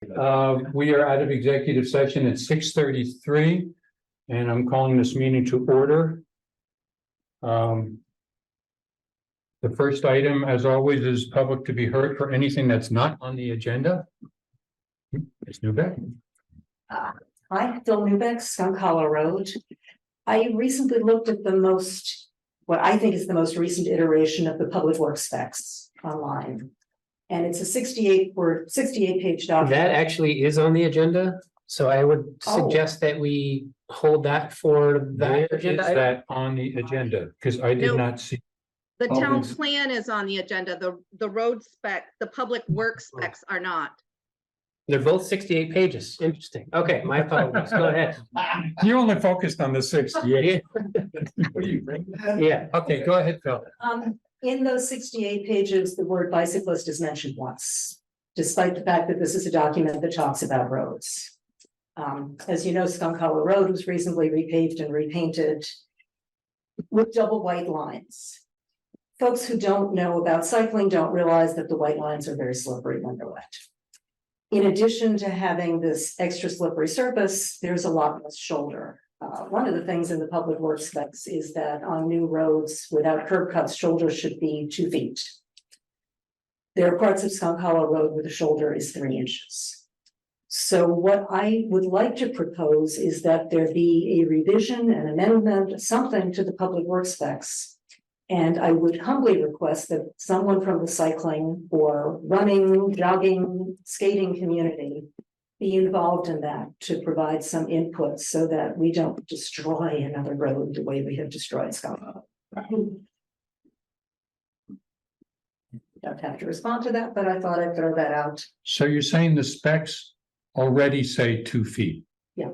We are out of executive session at 6:33, and I'm calling this meeting to order. The first item, as always, is public to be heard for anything that's not on the agenda. Ms. Newbeck. Hi, Phil Newbeck, Skunk Hollow Road. I recently looked at what I think is the most recent iteration of the public works specs online. And it's a 68 page document. That actually is on the agenda, so I would suggest that we hold that for Where that is agenda. item. that on the agenda? Because I did Nope. not see. The Oh, town it's- plan is on the agenda, the road spec, the public work specs are not. They're both 68 pages. Interesting. Okay, my apologies. Go ahead. You only focused on the 68. What do you bring? Yeah, Okay, go ahead, Phil. In those 68 pages, the word bicyclist is mentioned once, despite the fact that this is a document that talks about roads. As you know, Skunk Hollow Road was recently repaved and repainted with double white lines. Folks who don't know about cycling don't realize that the white lines are very slippery when they're wet. In addition to having this extra slippery surface, there's a lot less shoulder. One of the things in the public works specs is that on new roads without curb cuts, shoulders should be 2 feet. There are parts of Skunk Hollow Road where the shoulder is 3 inches. So what I would like to propose is that there be a revision, an amendment, something to the public works specs. And I would humbly request that someone from the cycling or running, jogging, skating community be involved in that to provide some input so that we don't destroy another road the way we have destroyed Skunk Hollow. Don't have to respond to that, but I thought I'd throw that out. So you're saying the specs already say 2 feet? Yeah.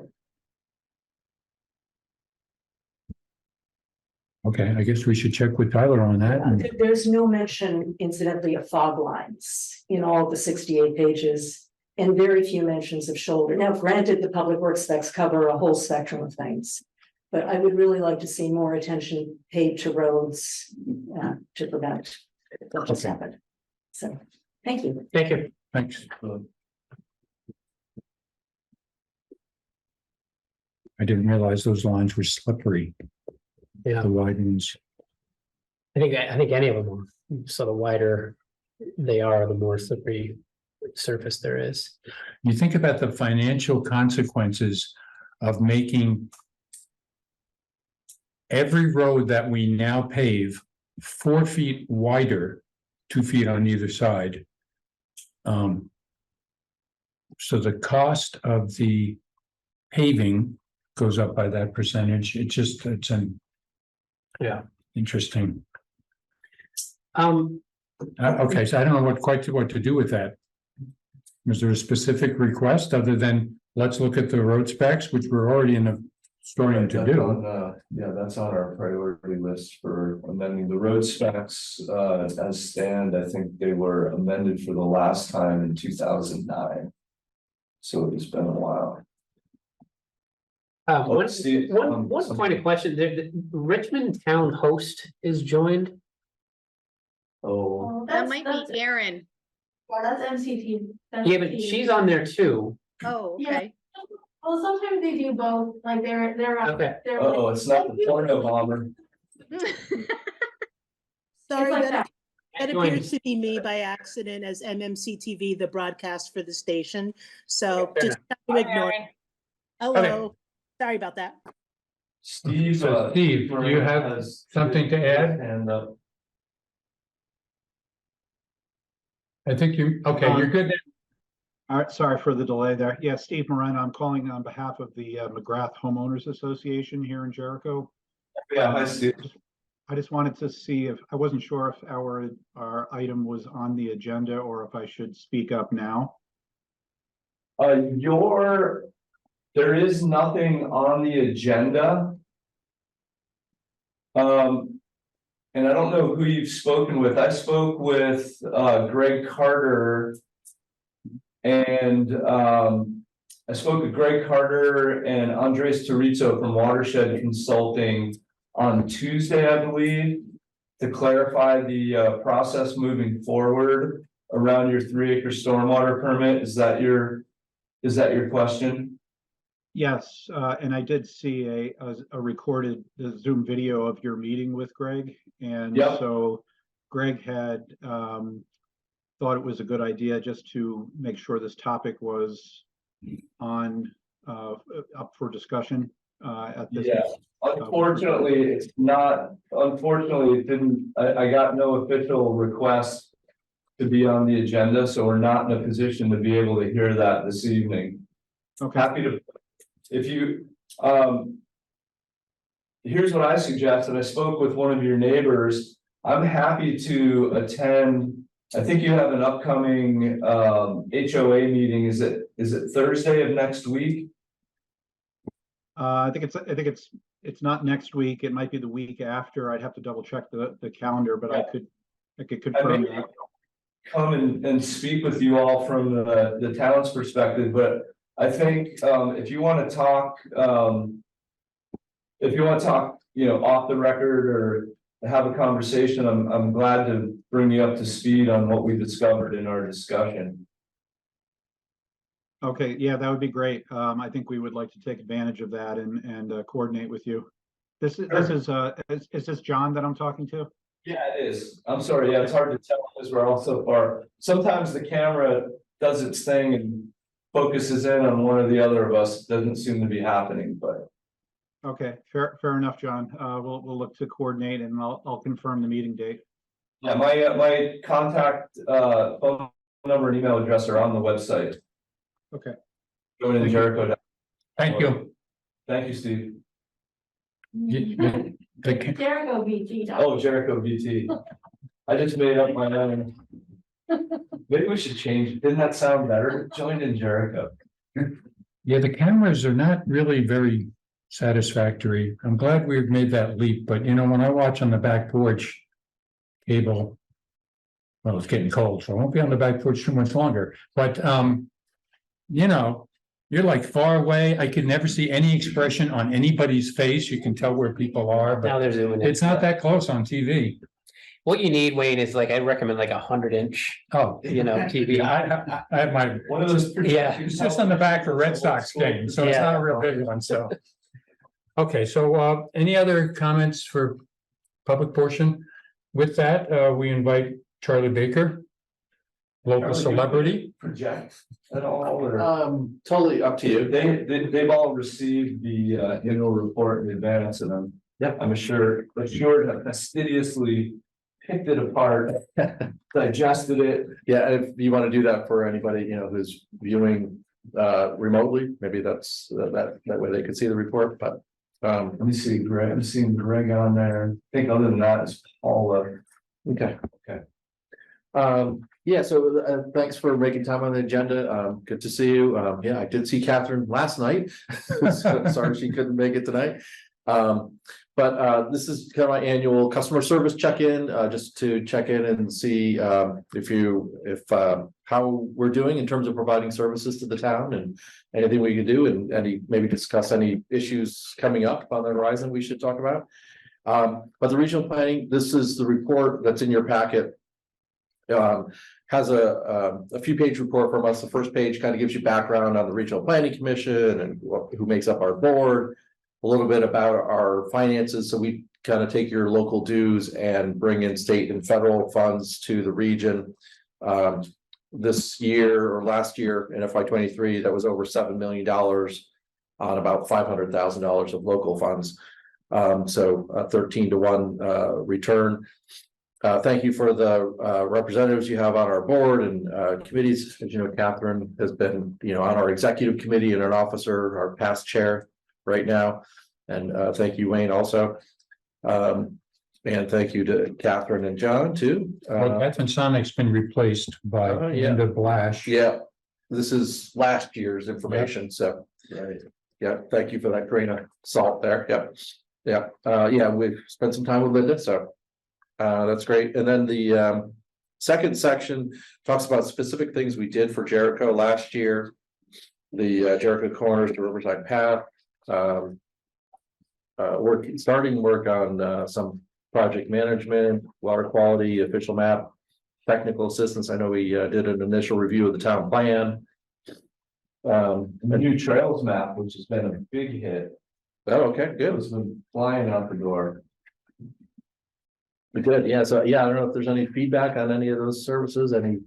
Okay, I guess we should check with Tyler on that. There's no mention incidentally of fog lines in all of the 68 pages and very few mentions of shoulder. Now, granted, the public works specs cover a whole spectrum of things, but I would really like to see more attention paid to roads to prevent what just happened. So, thank you. thank you. Thanks. I didn't realize those lines were slippery, Yeah, the wide ones. I think any of them are. So the wider they are, the more slippery surface there is. You think about the financial consequences of making every road that we now pave 4 feet wider, 2 feet on either side. So the cost of the paving goes up by that percentage. It's an interesting. Okay, so I don't know what to do with that. Is there a specific request other than let's look at the road specs, which we're already in a starting to do? Yeah, that's on our priority list for amending the road specs, as stand. I think they were amended for the last time in 2009. So it's been a while. One point of question, the Richmond Town Host is joined. Oh, That might be Aaron. Well, that's MCT. Yeah, but she's on there too. Oh, Yeah. okay. Well, sometimes they do both, like they're. Okay. oh, it's not the porno bomber. Sorry, like that Joined. appears to be me by accident as MMCTV, the broadcast for the station. So Fair just ignore. Hello, sorry about that. Steve, So Steve, do you have has something to add? And I think you're good. All right, sorry for the delay there. Yeah, Steve Moreno, I'm calling on behalf of the McGrath Homeowners Association here in Jericho. yeah, hi Steve. I just wanted to see if, I wasn't sure if our item was on the agenda or if I should speak up now. There is nothing on the agenda. And I don't know who you've spoken with. I spoke with Greg Carter. And I spoke with Greg Carter and Andres Torrizzo from Watershed Consulting on Tuesday, I believe, to clarify the process moving forward around your 3-acre stormwater permit. Is that your Is that your question? Yes, and I did see a recorded Zoom video of your meeting with Greg. And Yep. so Greg had thought it was a good idea just to make sure this topic was on up for discussion at this. Yeah. Unfortunately, it's not, unfortunately, it didn't, I got no official request to be on the agenda, so we're not in a position to be able to hear that this evening. Okay. Happy to, if you, here's what I suggest, and I spoke with one of your neighbors. I'm happy to attend. I think you have an upcoming HOA meeting. Is it Thursday of next week? I think it's not next week. It might be the week after. I'd have to double check the calendar, but I could confirm that. Come and speak with you all from the town's perspective, but I think if you want to talk, off the record or have a conversation, I'm glad to bring you up to speed on what we discovered in our discussion. Okay, yeah, that would be great. I think we would like to take advantage of that and coordinate with you. Is this John that I'm talking to? Yeah, it is. I'm sorry. Yeah, it's hard to tell because we're all so far. Sometimes the camera does its thing and focuses in on one or the other of us. Doesn't seem to be happening, but. Okay, fair enough, John. We'll look to coordinate and I'll confirm the meeting date. Yeah, my contact phone number and email address are on the website. Okay. Go in Jericho. Thank you. Thank you, Steve. Jericho BT. Oh, Jericho BT. I just made up my own. Maybe we should change. Didn't that sound better? Join in Jericho. Yeah, the cameras are not really very satisfactory. I'm glad we've made that leap, but when I watch on the back porch cable, well, it's getting cold, so I won't be on the back porch too much longer, but you're like far away. I could never see any expression on anybody's face. You can tell where people are, Now but they're zooming in. it's not that close on TV. What you need, Wayne, is like, I recommend like 100-inch, Oh, TV. I have my, One of those. Yeah. it's just on the back for Red Sox game, so it's not a real big one, so. Okay, so any other comments for public portion? With that, we invite Charlie Baker, local celebrity. Project at all, or Totally up to you. they've all received the annual report in advance, and I'm sure have fastidiously picked it apart, digested it. Yeah, if you want to do that for anybody, who's viewing remotely, maybe that's that way they can see the report, but. Let me see, Greg. I'm seeing Greg on there. I think other than that, it's Paula. Okay. Yeah, so thanks for making time on the agenda. Good to see you. Yeah, I did see Catherine last night. Sorry she couldn't make it tonight. But this is kind of my annual customer service check-in, just to check in and see how we're doing in terms of providing services to the town and anything we can do, and maybe discuss any issues coming up on the horizon we should talk about. But the regional planning, this is the report that's in your packet. Has a few page report from us. The first page kind of gives you background on the Regional Planning Commission and who makes up our board, a little bit about our finances. So we kind of take your local dues and bring in state and federal funds to the region. This year or last year in FY23, that was over $7 million on about $500,000 of local funds. So a 13-to-1 return. Thank you for the representatives you have on our board and committees. As you know, Catherine has been, on our executive committee and an officer, our past chair right now. And thank you, Wayne, also. And thank you to Catherine and John too. Well, Catherine Sonic's been replaced by Linda Blash. Yeah, this is last year's information. So, right. Yeah, thank you for that grain of salt there. Yeah. Yeah, we've spent some time with Linda, so that's great. And then the second section talks about specific things we did for Jericho last year. The Jericho Corners to Riverside Path. Starting work on some project management, water quality, official map, technical assistance. I know we did an initial review of the town plan. a new trails map, which has been a big hit. Oh, okay, good. It's been flying out the door. Good, yeah, so, yeah, I don't know if there's any feedback on any of those services, any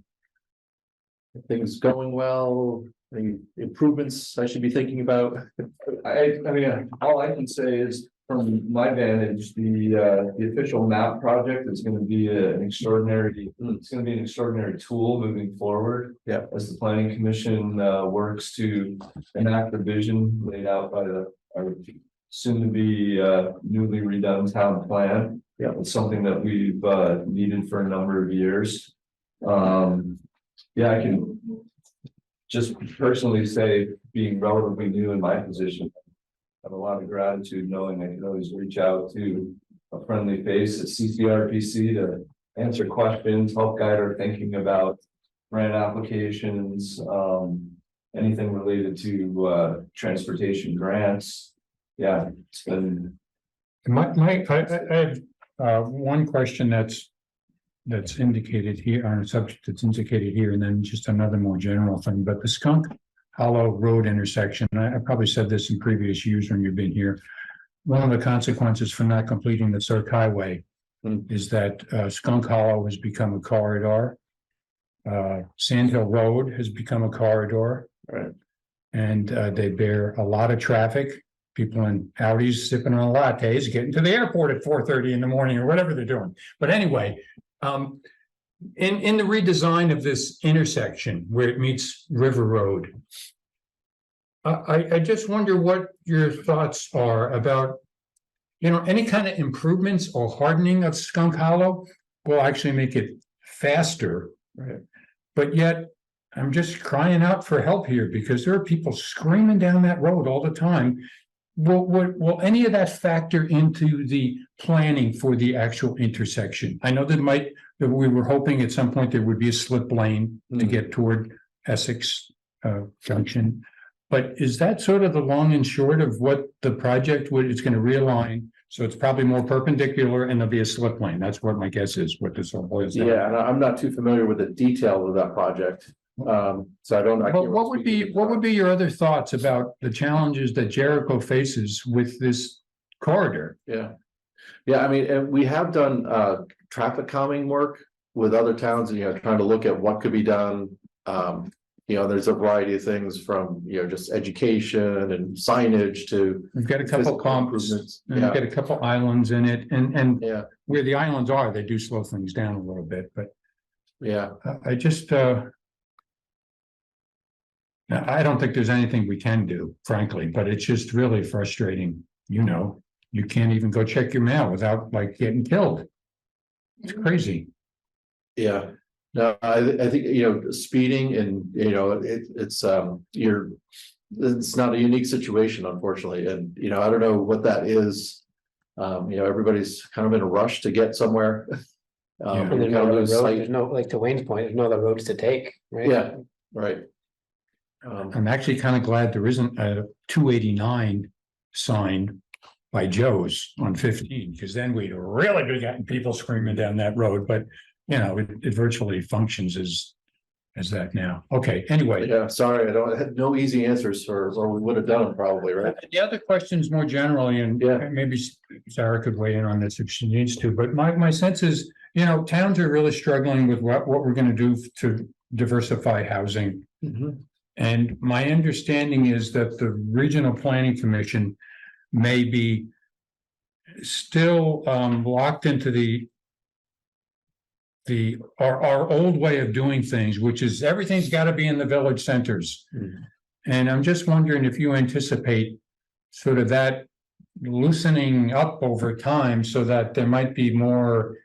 things going well, any improvements I should be thinking about? I mean, all I can say is from my vantage, the official map project is gonna be an extraordinary, it's gonna be an extraordinary tool moving forward. Yeah. As the planning commission works to enact the vision laid out by our soon to be newly redone town plan. Yeah. It's something that we've needed for a number of years. Yeah, I can just personally say, being relatively new in my position, I have a lot of gratitude knowing I can always reach out to a friendly face at CCRPC to answer questions, help guide our thinking about grant applications, anything related to transportation grants. Yeah, it's been. I have one question that's indicated here on a subject that's indicated here, and then just another more general thing, but the Skunk Hollow Road intersection, I probably said this in previous years when you've been here. One of the consequences for not completing the Cirque Highway is that Skunk Hollow has become a corridor. Sand Hill Road has become a corridor. Right. And they bear a lot of traffic. People in Audis sipping on lattes, getting to the airport at 4:30 in the morning or whatever they're doing. But anyway, in the redesign of this intersection where it meets River Road, I just wonder what your thoughts are about, any kind of improvements or hardening of Skunk Hollow will actually make it faster. Right. But yet, I'm just crying out for help here because there are people screaming down that road all the time. Will any of that factor into the planning for the actual intersection? I know that we were hoping at some point there would be a slip lane to get toward Essex Junction. But is that sort of the long and short of what the project it's going to realign? So it's probably more perpendicular and there'll be a slip lane. That's what my guess is, what this all boils down. Yeah, and I'm not too familiar with the details of that project. So I don't. But what would be your other thoughts about the challenges that Jericho faces with this corridor? Yeah. I mean, and we have done traffic calming work with other towns, and trying to look at what could be done. There's a variety of things from just education and signage to. We've got a couple comps, and we've got a couple islands in it, and yeah, where the islands are, they do slow things down a little bit, but yeah, I just I don't think there's anything we can do, frankly, but it's just really frustrating. You can't even go check your mail without getting killed. It's crazy. Yeah. No, I think speeding and it's not a unique situation, unfortunately, and I don't know what that is. Everybody's kind of in a rush to get somewhere. And there's no other road, there's no, like to Wayne's point, there's no other roads to take, right? Yeah, right. I'm actually kind of glad there isn't a 289 sign by Joe's on 15, because then we'd really be getting people screaming down that road, but it virtually functions as that now. Okay, anyway. Yeah, sorry, I had no easy answers or we would have done them probably, right? The other questions more generally, and maybe Sarah could weigh in on this if she needs to, but my sense is, towns are really struggling with what we're going to do to diversify housing. And my understanding is that the Regional Planning Commission may be still locked into our old way of doing things, which is everything's got to be in the village centers. And I'm just wondering if you anticipate sort of that loosening up over time so that there might be more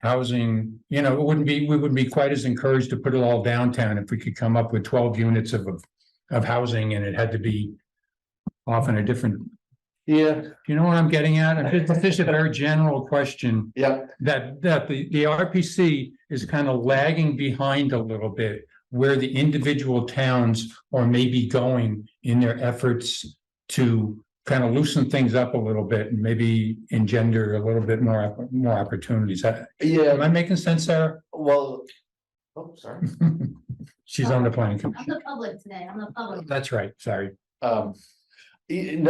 housing, we wouldn't be quite as encouraged to put it all downtown if we could come up with 12 units of housing and it had to be off in a different. Yeah. You know what I'm getting at? This is a very general question. Yeah. That the RPC is kind of lagging behind a little bit where the individual towns are maybe going in their efforts to kind of loosen things up a little bit and maybe engender a little bit more opportunities. Yeah. Am I making sense, Sarah? Well, oh, sorry. She's on the planning I'm commission. the public today, I'm the public. That's right, sorry. No,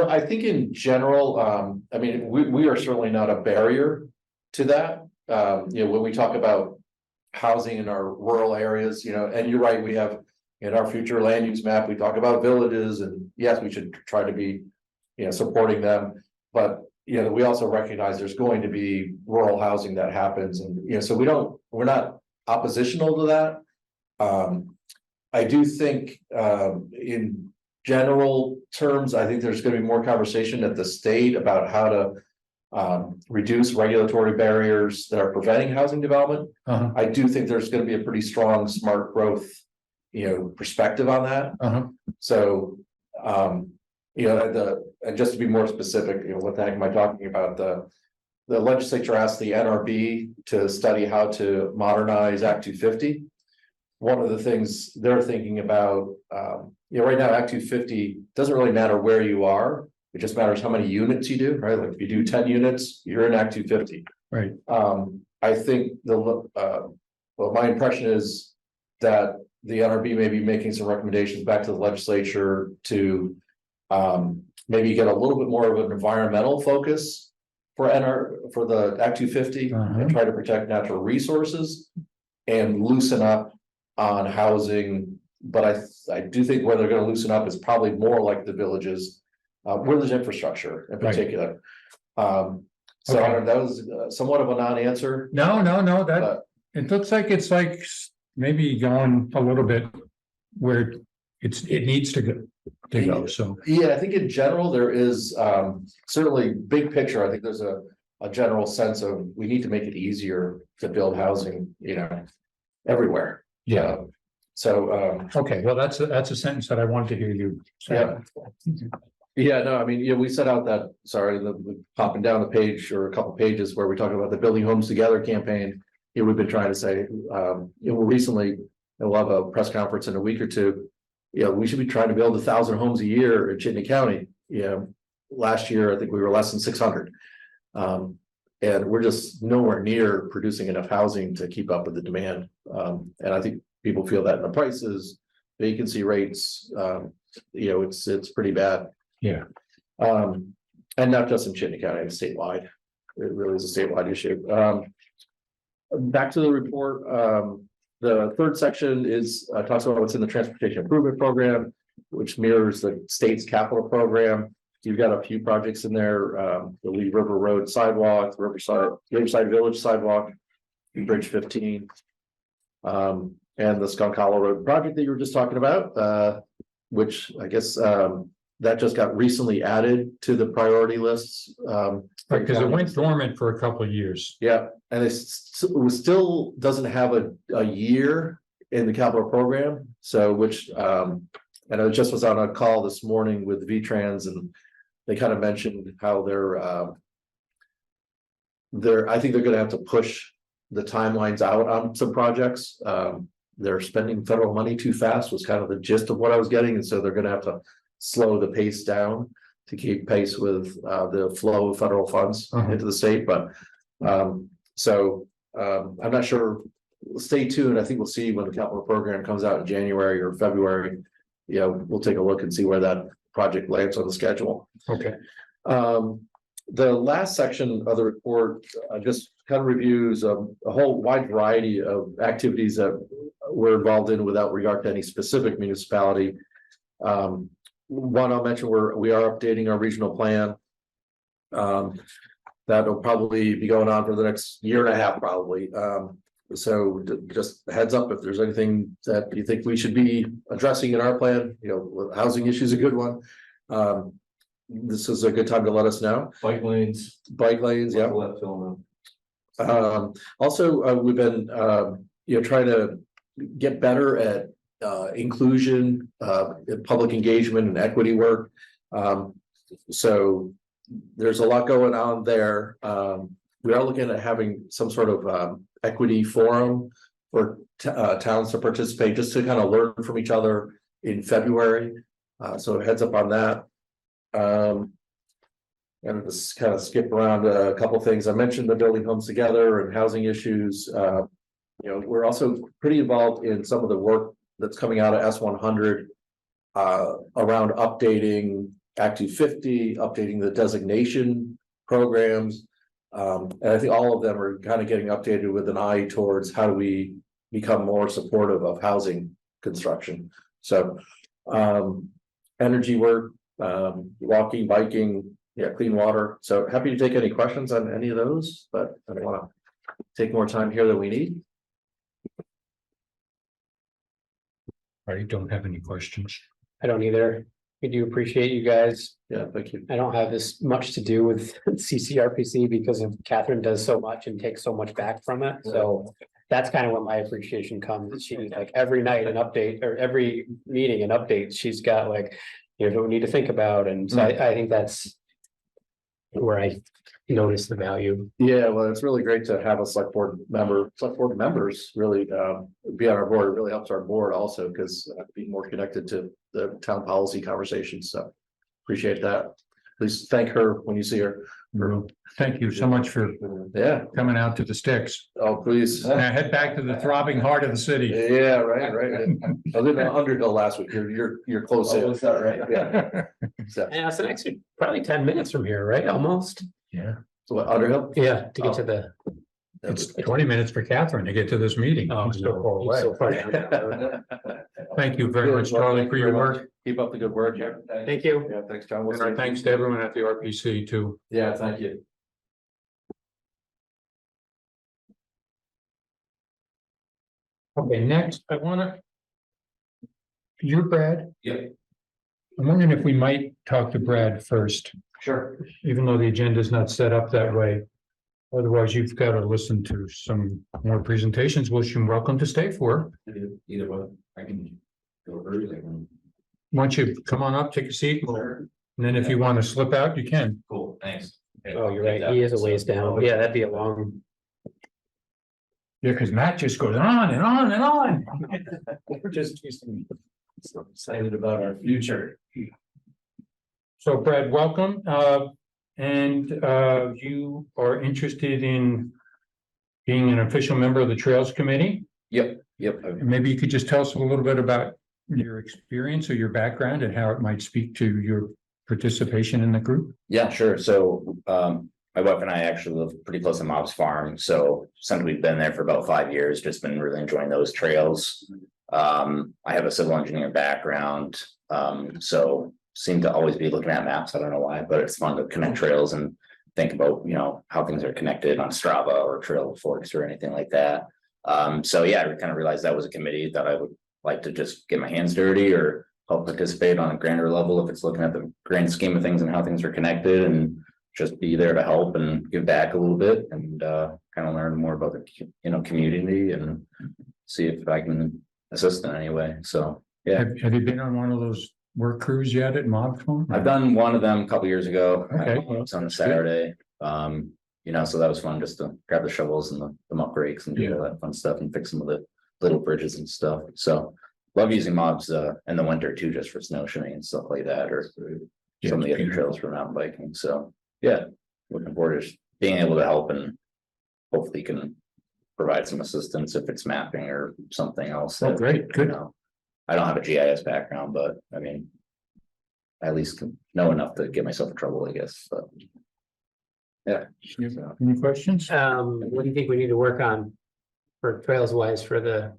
I think in general, I mean, we are certainly not a barrier to that. When we talk about housing in our rural areas, and you're right, we have in our future land use map, we talk about villages, and yes, we should try to be, supporting them. But, we also recognize there's going to be rural housing that happens, and, so we're not oppositional to that. I do think, in general terms, I think there's going to be more conversation at the state about how to reduce regulatory barriers that are preventing housing development. Uh-huh, I do think there's going to be a pretty strong smart growth, perspective on that. uh-huh. So, and just to be more specific, what the heck am I talking about? The legislature asked the NRB to study how to modernize Act 250. One of the things they're thinking about, right now, Act 250 doesn't really matter where you are. It just matters how many units you do, right? Like if you do 10 units, you're in Act 250. Right. I think my impression is that the NRB may be making some recommendations back to the legislature to maybe get a little bit more of an environmental focus for the Act 250 and try to protect natural resources and loosen up on housing. But I do think where they're going to loosen up is probably more like the villages where there's infrastructure in particular. So I don't know, that was somewhat of a non-answer. No, that, it looks like it's like maybe going a little bit where it needs to go, so. Yeah, I think in general, there is certainly big picture. I think there's a general sense of we need to make it easier to build housing, everywhere. Yeah. Okay, well, that's a sentence that I wanted to hear you say. Yeah, no, I mean, we set out that, popping down the page or a couple pages where we talk about the Building Homes Together campaign. We've been trying to say, recently, and we'll have a press conference in a week or two. We should be trying to build 1,000 homes a year in Chittenden County. Last year, I think we were less than 600. And we're just nowhere near producing enough housing to keep up with the demand. And I think people feel that in the prices, vacancy rates, it's pretty bad. Yeah. And not just in Chittenden County, it's statewide. It really is a statewide issue. Back to the report. The third section is talks about what's in the Transportation Improvement Program, which mirrors the state's capital program. You've got a few projects in there, the Lee River Road sidewalk, the Riverside Village sidewalk, Bridge 15, and the Skunk Hollow Road project that you were just talking about, which I guess that just got recently added to the priority lists. Right, because it went dormant for a couple of years. Yeah, and it still doesn't have a year in the capital program. So, which and I just was on a call this morning with VTrans, and they kind of mentioned how I think they're going to have to push the timelines out on some projects. They're spending federal money too fast was kind of the gist of what I was getting, and so they're going to have to slow the pace down to keep pace with the flow of federal funds into the state. But I'm not sure. Stay tuned. I think we'll see when the capital program comes out in January or February. We'll take a look and see where that project lands on the schedule. Okay. The last section of the report just kind of reviews a whole wide variety of activities that we're involved in without regard to any specific municipality. One I'll mention, we are updating our regional plan. That'll probably be going on for the next year and a half, probably. So just heads up, if there's anything that you think we should be addressing in our plan, housing issue is a good one. This is a good time to let us know. Bike lanes. Yeah. Let Phil know. Also, we've been trying to get better at inclusion, public engagement and equity work. So there's a lot going on there. We are looking at having some sort of equity forum for towns to participate, just to kind of learn from each other in February. So heads up on that. And just kind of skip around a couple things. I mentioned the Building Homes Together and housing issues. We're also pretty involved in some of the work that's coming out of S100. Around updating Act 250, updating the designation programs. And I think all of them are kind of getting updated with an eye towards how do we become more supportive of housing construction. So energy work, walking, biking, yeah, clean water. So happy to take any questions on any of those, but I don't want to take more time here than we need. I don't have any questions. I don't either. We do appreciate you guys. Yeah, thank you. I don't have as much to do with CCRPC because of Catherine does so much and takes so much back from it. So that's kind of where my appreciation comes. She like every night an update or every meeting an update. She's got like, here's what we need to think about. And so I think that's where I notice the value. Yeah, well, it's really great to have a select board members really be on our board. It really helps our board also because being more connected to the town policy conversations. So appreciate that. Please thank her when you see her. Thank you so much for coming out to the sticks. Oh, please. Now head back to the throbbing heart of the city. Yeah, right. I was in Underhill last week. You're close in. Is that right? Yeah. So, Yeah, it's actually probably 10 minutes from here, right? Almost. Yeah, so what, Underhill? Yeah, to get to the. it's 20 minutes for Catherine to get to this meeting. Oh, She's so no, far he's away. so far down the road. Thank you very much, Charlie, for your work. Keep up the good work. Yeah. Thank you. Yeah, thanks, John. We'll And our see. thanks to everyone at the RPC too. Yeah, thank you. Okay, next, I wanna. You're Brad? Yep. I'm wondering if we might talk to Brad first, Sure. even though the agenda is not set up that way. Otherwise, you've got to listen to some more presentations, which you're welcome to stay for. Either one, I can go early. Why don't you come on up, take a seat, and then if you want to slip out, you can. Cool, thanks. Oh, you're right. He is a ways down. Yeah, that'd be a long. Yeah, because Matt just goes on and on and on. We're just So excited about our future. So Brad, welcome, and you are interested in being an official member of the Trails Committee? Yep. And maybe you could just tell us a little bit about your experience or your background and how it might speak to your participation in the group? Yeah, sure. So my wife and I actually live pretty close to Mob's Farm. So since we've been there for about 5 years, just been really enjoying those trails. I have a civil engineering background. So seem to always be looking at maps. I don't know why, but it's fun to connect trails and think about, you know, how things are connected on Strava or Trail of Forks or anything like that. So yeah, I kind of realized that was a committee that I would like to just get my hands dirty or help participate on a grander level if it's looking at the grand scheme of things and how things are connected, and just be there to help and give back a little bit and kind of learn more about the community and see if I can assist in any way. So yeah. Have you been on one of those work crews yet at Mob Farm? I've done one of them a couple years ago. Okay. It's on a Saturday. So that was fun just to grab the shovels and the muck rakes and do all that fun stuff and fix some of the little bridges and stuff. So love using mobs in the winter too, just for snowshoeing and stuff like that, or some of the other trails for mountain biking. So yeah, looking forward to just being able to help and hopefully can provide some assistance if it's mapping or something else. Oh, great, good. I don't have a GIS background, but I mean, I at least can know enough to get myself in trouble, I guess. But yeah. Any questions? What do you think we need to work on for trails wise for the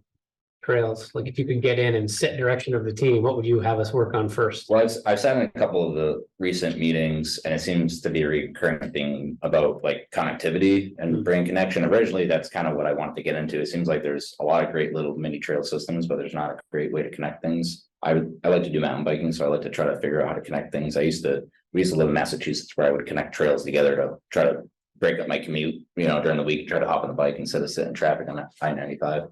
trails? Like if you could get in and set direction of the team, what would you have us work on first? Well, I've sat in a couple of the recent meetings and it seems to be a recurring thing about like connectivity and brain connection. Originally, that's kind of what I wanted to get into. It seems like there's a lot of great little mini trail systems, but there's not a great way to connect things. I like to do mountain biking, so I like to try to figure out how to connect things. We used to live in Massachusetts where I would connect trails together to try to break up my commute, during the week, try to hop on the bike instead of sit in traffic on I-95.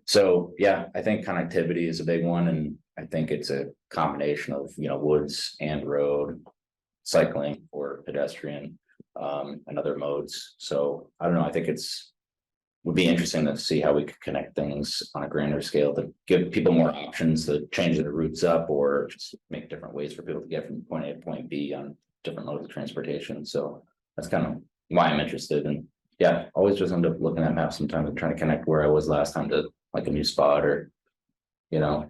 So yeah, I think connectivity is a big one, and I think it's a combination of woods and road, cycling or pedestrian, and other modes. So I don't know. I think would be interesting to see how we could connect things on a grander scale to give people more options to change their routes up or just make different ways for people to get from point A to point B on different modes of transportation. So that's kind of why I'm interested. And yeah, always just end up looking at maps sometimes and trying to connect where I was last time to like a new spot or, you know,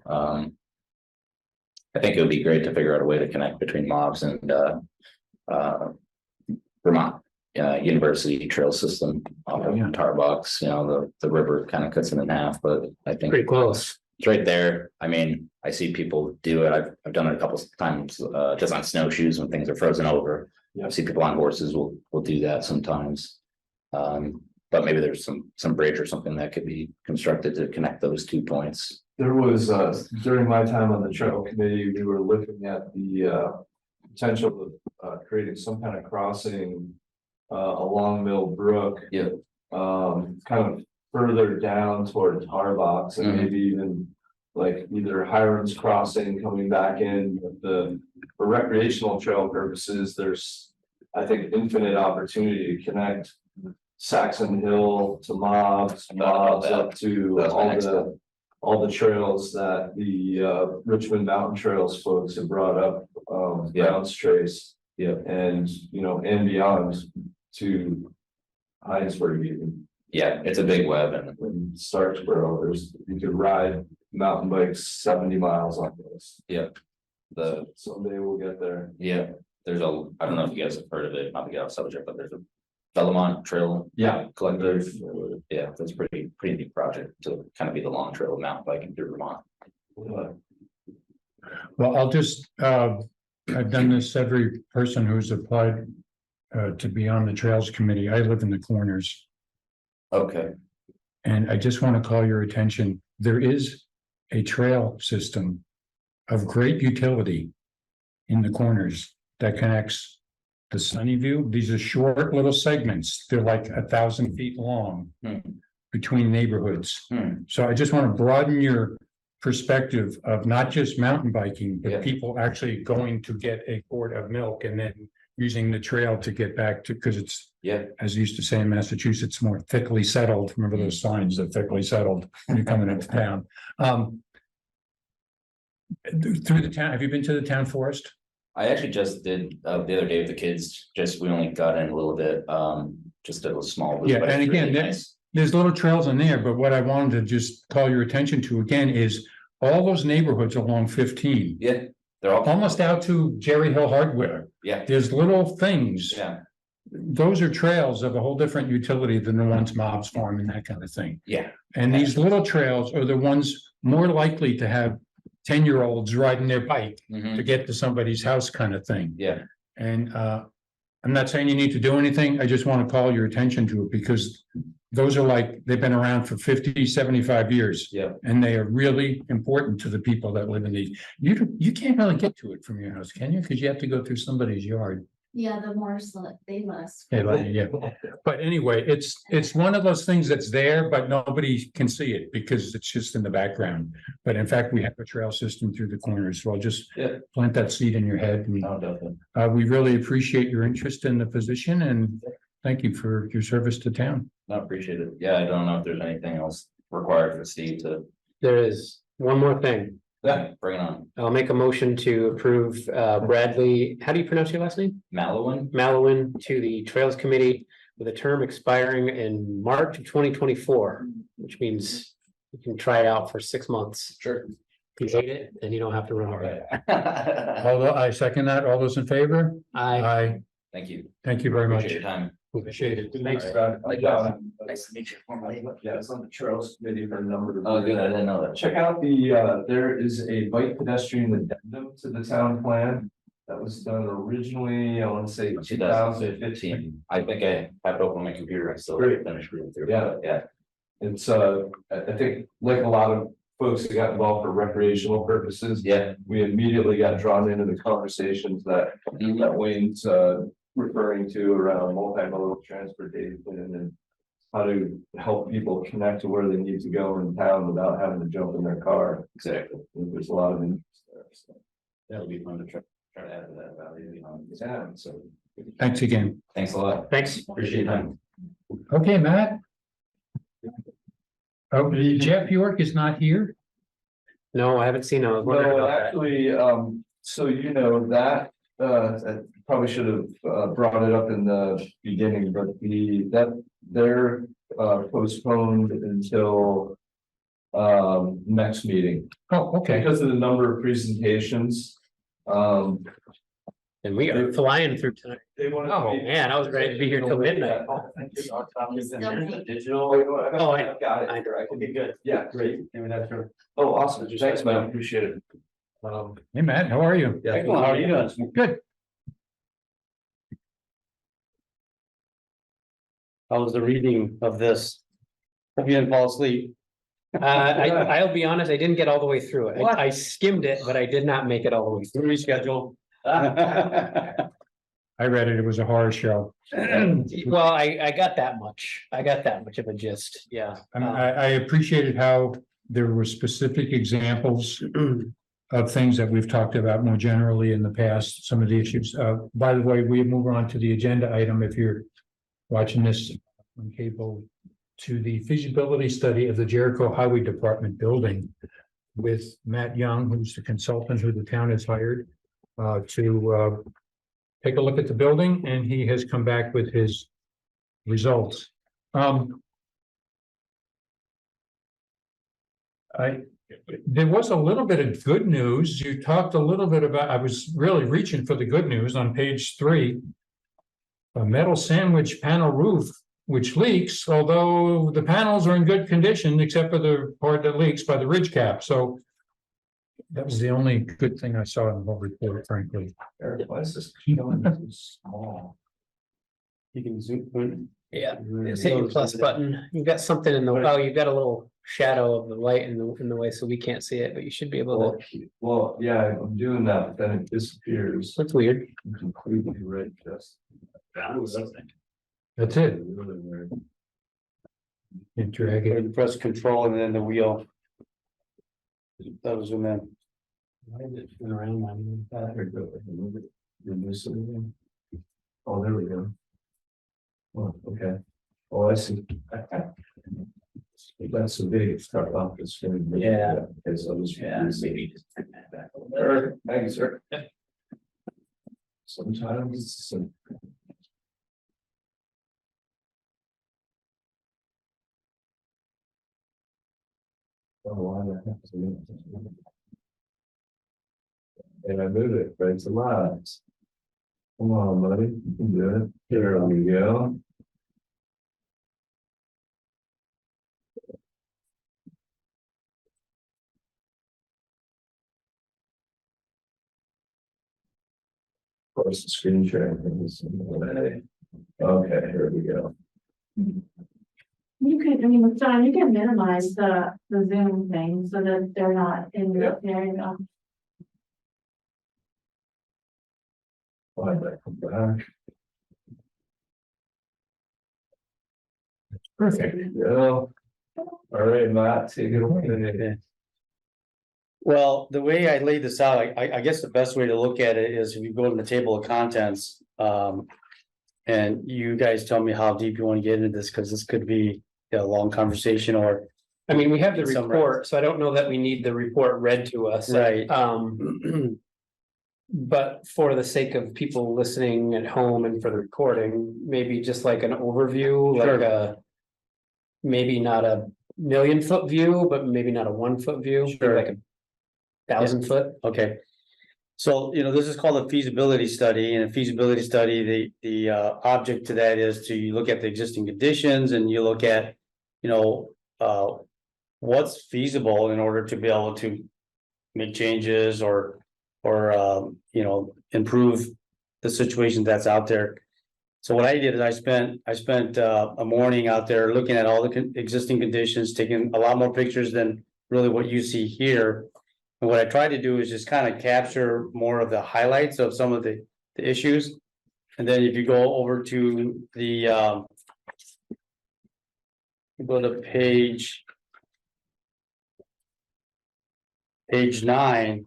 I think it would be great to figure out a way to connect between mobs and Vermont University Trail System off of Tar Box. You know, the river kind of cuts it in half, but I think Pretty close. it's right there. I mean, I see people do it. I've done it a couple of times just on snowshoes when things are frozen over. Yeah. I see people on horses will do that sometimes. But maybe there's some bridge or something that could be constructed to connect those 2 points. There was, during my time on the trail committee, we were looking at the potential of creating some kind of crossing along Mill Brook. Yeah. Kind of further down toward Tar Box and maybe even like either Hiram's Crossing coming back in for recreational trail purposes. There's, I think, infinite opportunity to connect Saxon Hill to mobs up to all the trails that the Richmond Mountain Trails folks have brought up, Bounce Trace. Yeah. And, you know, and beyond to Heinsberg even. Yeah, it's a big web and In Starksboro, you could ride mountain bikes 70 miles on this. yeah. Someday we'll get there. Yeah, I don't know if you guys have heard of it, not to get off subject, but there's a Belmont Trail. Yeah. Collective. Yeah, that's a pretty neat project to kind of be the long trail of mountain biking through Vermont. Well, I'll just, I've done this, every person who's applied to be on the Trails Committee. I live in the Corners. Okay. And I just want to call your attention, there is a trail system of great utility in the Corners that connects the Sunnyview. These are short little segments. They're like 1,000 feet long between neighborhoods. So I just want to broaden your perspective of not just mountain biking, but people actually going to get a quart of milk and then using the trail to get back to, because it's, as you used to say in Massachusetts, more thickly settled. Remember those signs that thickly settled when you're coming into town. Through the town, have you been to the town forest? I actually just did the other day with the kids, we only got in a little bit, just a little small. Yeah, but and it's again, really nice. there's little trails in there, but what I wanted to just call your attention to again is all those neighborhoods along 15. Yeah, they're all Almost out to Jerry Hill Hardware. Yeah. There's little things. Yeah. Those are trails of a whole different utility than the ones mobs farm and that kind of thing. Yeah. And these little trails are the ones more likely to have 10-year-olds riding their bike to get to somebody's house kind of thing. Yeah. And I'm not saying you need to do anything. I just want to call your attention to it because those are like, they've been around for 50, 75 years. Yeah. And they are really important to the people that live in these. You can't really get to it from your house, can you? Because you have to go through somebody's yard. Yeah, the more they must. Yeah, but anyway, it's one of those things that's there, but nobody can see it because it's just in the background. But in fact, we have a trail system through the Corners, so I'll just plant that seed in your head. And, definitely. we really appreciate your interest in the position and thank you for your service to town. I appreciate it. Yeah, I don't know if there's anything else required for Steve to. There is one more thing. Bring it on. I'll make a motion to approve Bradley, how do you pronounce your last name? Malouin, to the Trails Committee with a term expiring in March of 2024, which means you can try it out for 6 months. Sure. If you hate it, then you don't have to run it. Although I second that, all those in favor? Aye. Thank you. Thank you very much. Appreciate your time. Appreciate it. Thanks, Brad. Brad. Nice to meet you formally. Yeah, it's on the Trails Committee for a number of. Oh, good. I didn't know that. Check out there is a bike pedestrian addendum to the town plan. That was done originally, I want to say 2015. I think I have it open on my computer. I still Great. finished reading through. Yeah. It's I think like a lot of folks that got involved for recreational purposes. Yeah. We immediately got drawn into the conversations that Wayne's referring to around multimodal transportation and how to help people connect to where they need to go in town without having to jump in their car. Exactly. There's a lot of interest there. So. That'll be fun to try to add to that value. So Thanks again. thanks a lot. Thanks. Appreciate your time. Okay, Matt. Oh, Jeff York is not here? No, I haven't seen him. I was wondering No, about that. actually, so you know that, I probably should have brought it up in the beginning, but they're postponed until next meeting. Oh, okay. Because of the number of presentations. And we are flying through tonight. They want Oh, man, I was ready to be here till midnight. Digital. Oh, I got it. I can be good. Yeah, great. Maybe that's true. Oh, awesome. Thanks, man. Appreciate it. Hey, Matt, how are you? Yeah. Excellent. How are you doing? Good. How was the reading of this? Hope you didn't fall asleep. I'll be honest, I didn't get all the way through it. I skimmed it, but I did not make it all the way through. Reschedule. I read it. It was a horror show. Well, I got that much. I got that much of a gist, yeah. I appreciated how there were specific examples of things that we've talked about more generally in the past, some of the issues. By the way, we move on to the agenda item if you're watching this on cable, to the feasibility study of the Jericho Highway Department building with Matt Young, who's the consultant who the town has hired to take a look at the building, and he has come back with his results. There was a little bit of good news. You talked a little bit about, I was really reaching for the good news on page 3. A metal sandwich panel roof which leaks, although the panels are in good condition, except for the part that leaks by the ridge cap. So that was the only good thing I saw in the whole report, frankly. Eric, why is this killing me so small? You can zoom in. Yeah, hit your plus button. You've got something in the, oh, you've got a little shadow of the light in the way, so we can't see it, but you should be able to. Well, yeah, I'm doing that, but then it disappears. That's weird. Completely red, just. That's it. Really weird. You drag it. You press control and then the wheel. That'll zoom in. Why is it spin around like that? Remove something. Oh, there we go. Oh, okay. Oh, I see. That's so big, it's start off, it's gonna be. Yeah. Okay, so this. Yeah, maybe just turn that back. Eric, thank you, sir. Sometimes it's some. Oh, why the heck is it? And I moved it, but it's a lot. Come on, buddy, you can do it. Here we go. Of course, the screen sharing is in the way. Okay, here we go. You can, I mean, John, you can minimize the Zoom thing so that they're not in your, there you go. Why did I come back? Perfect. Yeah. All right, Matt, take it away. Well, the way I laid this out, I guess the best way to look at it is if you go to the table of contents. And you guys tell me how deep you want to get into this, because this could be a long conversation or. I mean, we have the report, so I don't know that we need the report read to us. Right. But for the sake of people listening at home and for the recording, maybe just like an overview, like a. Maybe not a 1,000,000-foot view, but maybe not a 1-foot view, like a 1,000-foot. Okay. So, this is called a feasibility study, and a feasibility study, the object to that is to look at the existing conditions and you look at, what's feasible in order to be able to make changes or improve the situation that's out there. So what I did is I spent a morning out there looking at all the existing conditions, taking a lot more pictures than really what you see here. And what I tried to do is just kind of capture more of the highlights of some of the issues. And then if you go over to the go to page 9,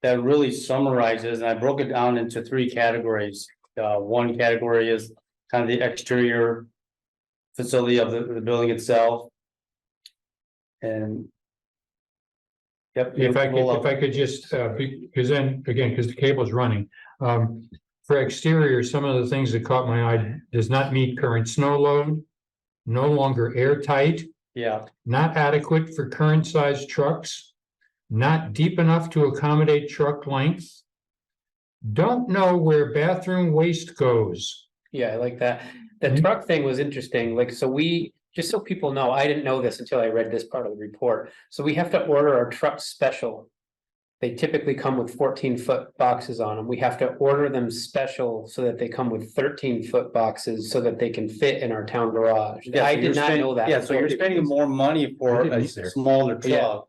that really summarizes, and I broke it down into 3 categories. One category is kind of the exterior facility of the building itself. And yep. If I could just, because then, again, because the cable's running. For exterior, some of the things that caught my eye: does not meet current snow load, no longer airtight, Yeah, not adequate for current size trucks, not deep enough to accommodate truck length. Don't know where bathroom waste goes. yeah, I like that. The truck thing was interesting, like, so just so people know, I didn't know this until I read this part of the report. So we have to order our trucks special. They typically come with 14-foot boxes on them. We have to order them special so that they come with 13-foot boxes so that they can fit in our town garage. Yeah, I so did you're not spending- know that. Yeah, so you're spending more money for I didn't a either. smaller Yeah. truck.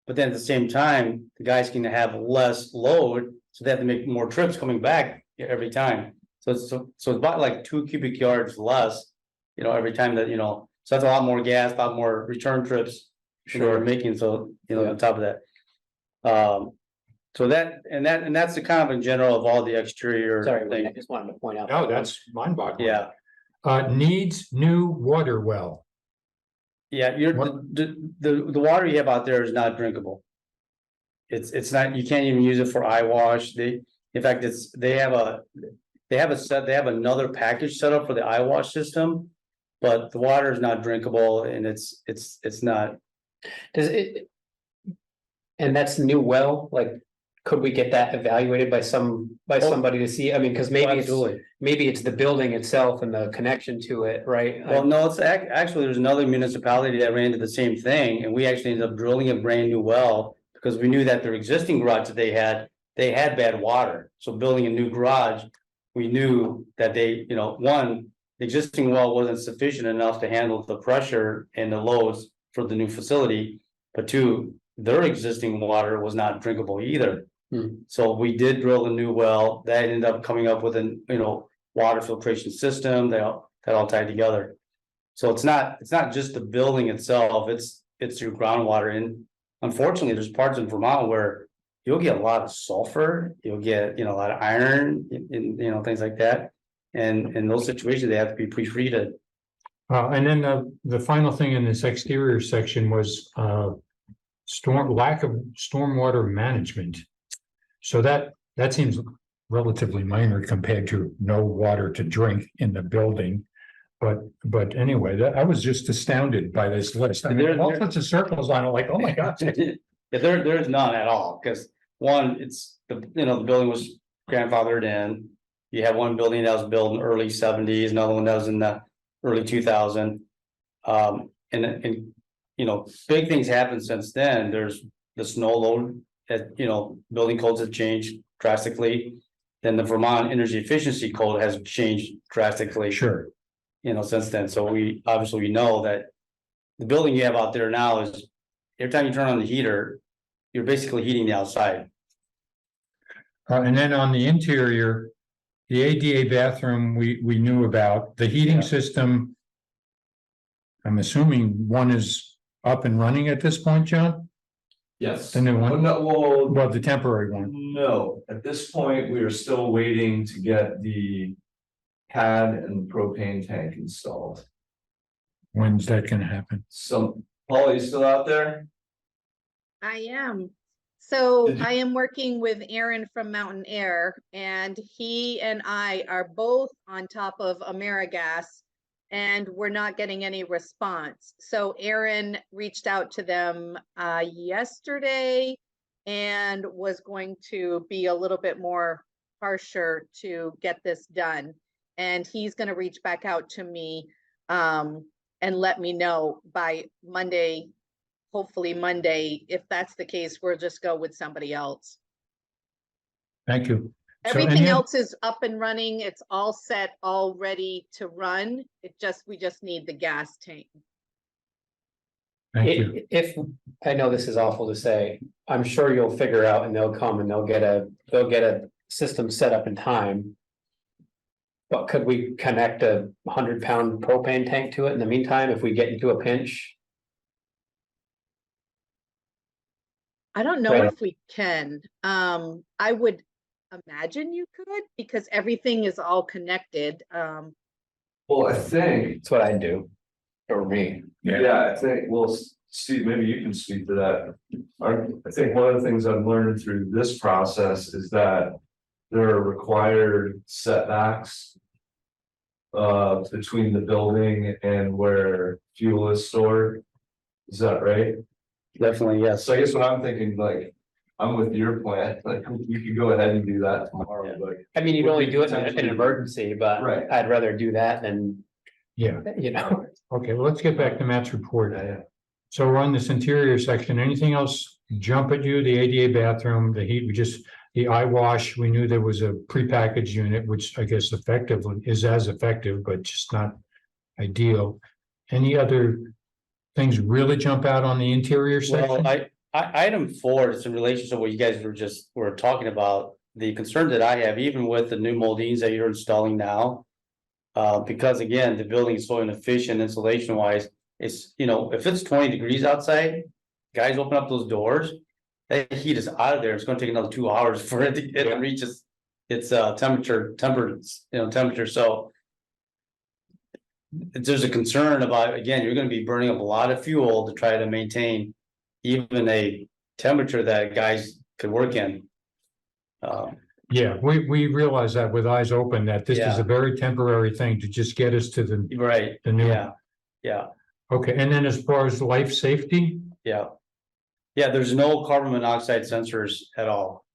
But then at the same time, the guys can have less load, so they have to make more trips coming back every time. So it's about like 2 cubic yards less, every time that, so that's a lot more gas, a lot more return trips. We're making, so, on top of that. So that's the kind of in general of all the exterior Sorry, Wayne, I thing. just wanted to point out. No, that's mind-boggling. Yeah, Needs new water well. yeah, the water you have out there is not drinkable. It's not, you can't even use it for eye wash. In fact, they have another package set up for the eye wash system. But the water is not drinkable and it's not. Does it? And that's new well, like, could we get that evaluated by somebody to see? I mean, cause Absolutely. maybe it's the building itself and the connection to it, right? Well, no, it's actually, there's another municipality that ran into the same thing, and we actually ended up drilling a brand new well. Because we knew that their existing garage that they had bad water, so building a new garage. We knew that the existing well wasn't sufficient enough to handle the pressure and the loads for the new facility. But two, their existing water was not drinkable either. So we did drill a new well that ended up coming up with water filtration system that all tied together. So it's not just the building itself, it's your groundwater. And unfortunately, there's parts in Vermont where you'll get a lot of sulfur, you'll get, a lot of iron, and things like that. And in those situations, they have to be pre-treated. And then the final thing in this exterior section was lack of stormwater management. So that seems relatively minor compared to no water to drink in the building. But anyway, I was just astounded by this list. I mean, all sorts of circles on it, like, oh my God. Yeah, there's none at all, because one, it's the building was grandfathered in. You have one building that was built in the early 70s, another one that was in the early 2000. And big things happened since then. There's the snow load that, building codes have changed drastically. Then the Vermont Energy Efficiency Code has changed drastically. Sure. Since then. So we know that the building you have out there now is every time you turn on the heater, you're basically heating the outside. And then on the interior, the ADA bathroom, we knew about the heating system. I'm assuming one is up and running at this point, John? Yes. The new one? Well, no, at this point, we are still waiting to get the pad and the propane tank installed. When's that gonna happen? So, Paul, you still out there? I am. So Did you- I am working with Aaron from Mountain Air, and he and I are both on top of AmeriGas, and we're not getting any response. So Aaron reached out to them yesterday and was going to be a little bit more harsher to get this done. And he's going to reach back out to me and let me know by Monday, hopefully Monday. If that's the case, we'll just go with somebody else. Thank you. So Everything any- else is up and running. It's all set, all ready to run. We just need the gas tank. Thank you. If, I know this is awful to say, I'm sure you'll figure out and they'll come and they'll get a system set up in time. But could we connect a 100-pound propane tank to it in the meantime, if we get into a pinch? I don't know Right. if we can. I would imagine you could, because everything is all connected. Well, I think, That's what I'd do. Or me. I think, well, Steve, maybe you can speak to that. I think one of the things I've learned through this process is that there are required setbacks between the building and where fuel is stored. Is that right? Definitely, yes. So I guess what I'm thinking, like, I'm with your plan, like, we could go ahead and do that tomorrow, but. I mean, you'd only do it in an emergency, but Right. I'd rather do that than, Yeah, you know. okay, well, let's get back to Matt's report. Yeah. So we're on this interior section, anything else jump at you? The ADA bathroom, the heat, the eye wash, we knew there was a prepackaged unit, which I guess is as effective, but just not ideal. Any other things really jump out on the interior Well, section? item 4 is in relation to what you guys were talking about. The concern that I have, even with the new moldings that you're installing now. Because again, the building is so inefficient insulation wise, it's, if it's 20 degrees outside, guys open up those doors. That heat is out of there. It's gonna take another 2 hours for it to reach its temperature, so. There's a concern about, again, you're gonna be burning up a lot of fuel to try to maintain even a temperature that guys could work in. Yeah, we realize that with eyes open, that this is Yeah. a very temporary thing to just get us to the, Right, the new. yeah, Okay, and then as far as life safety, yeah. Yeah, there's no carbon monoxide sensors at all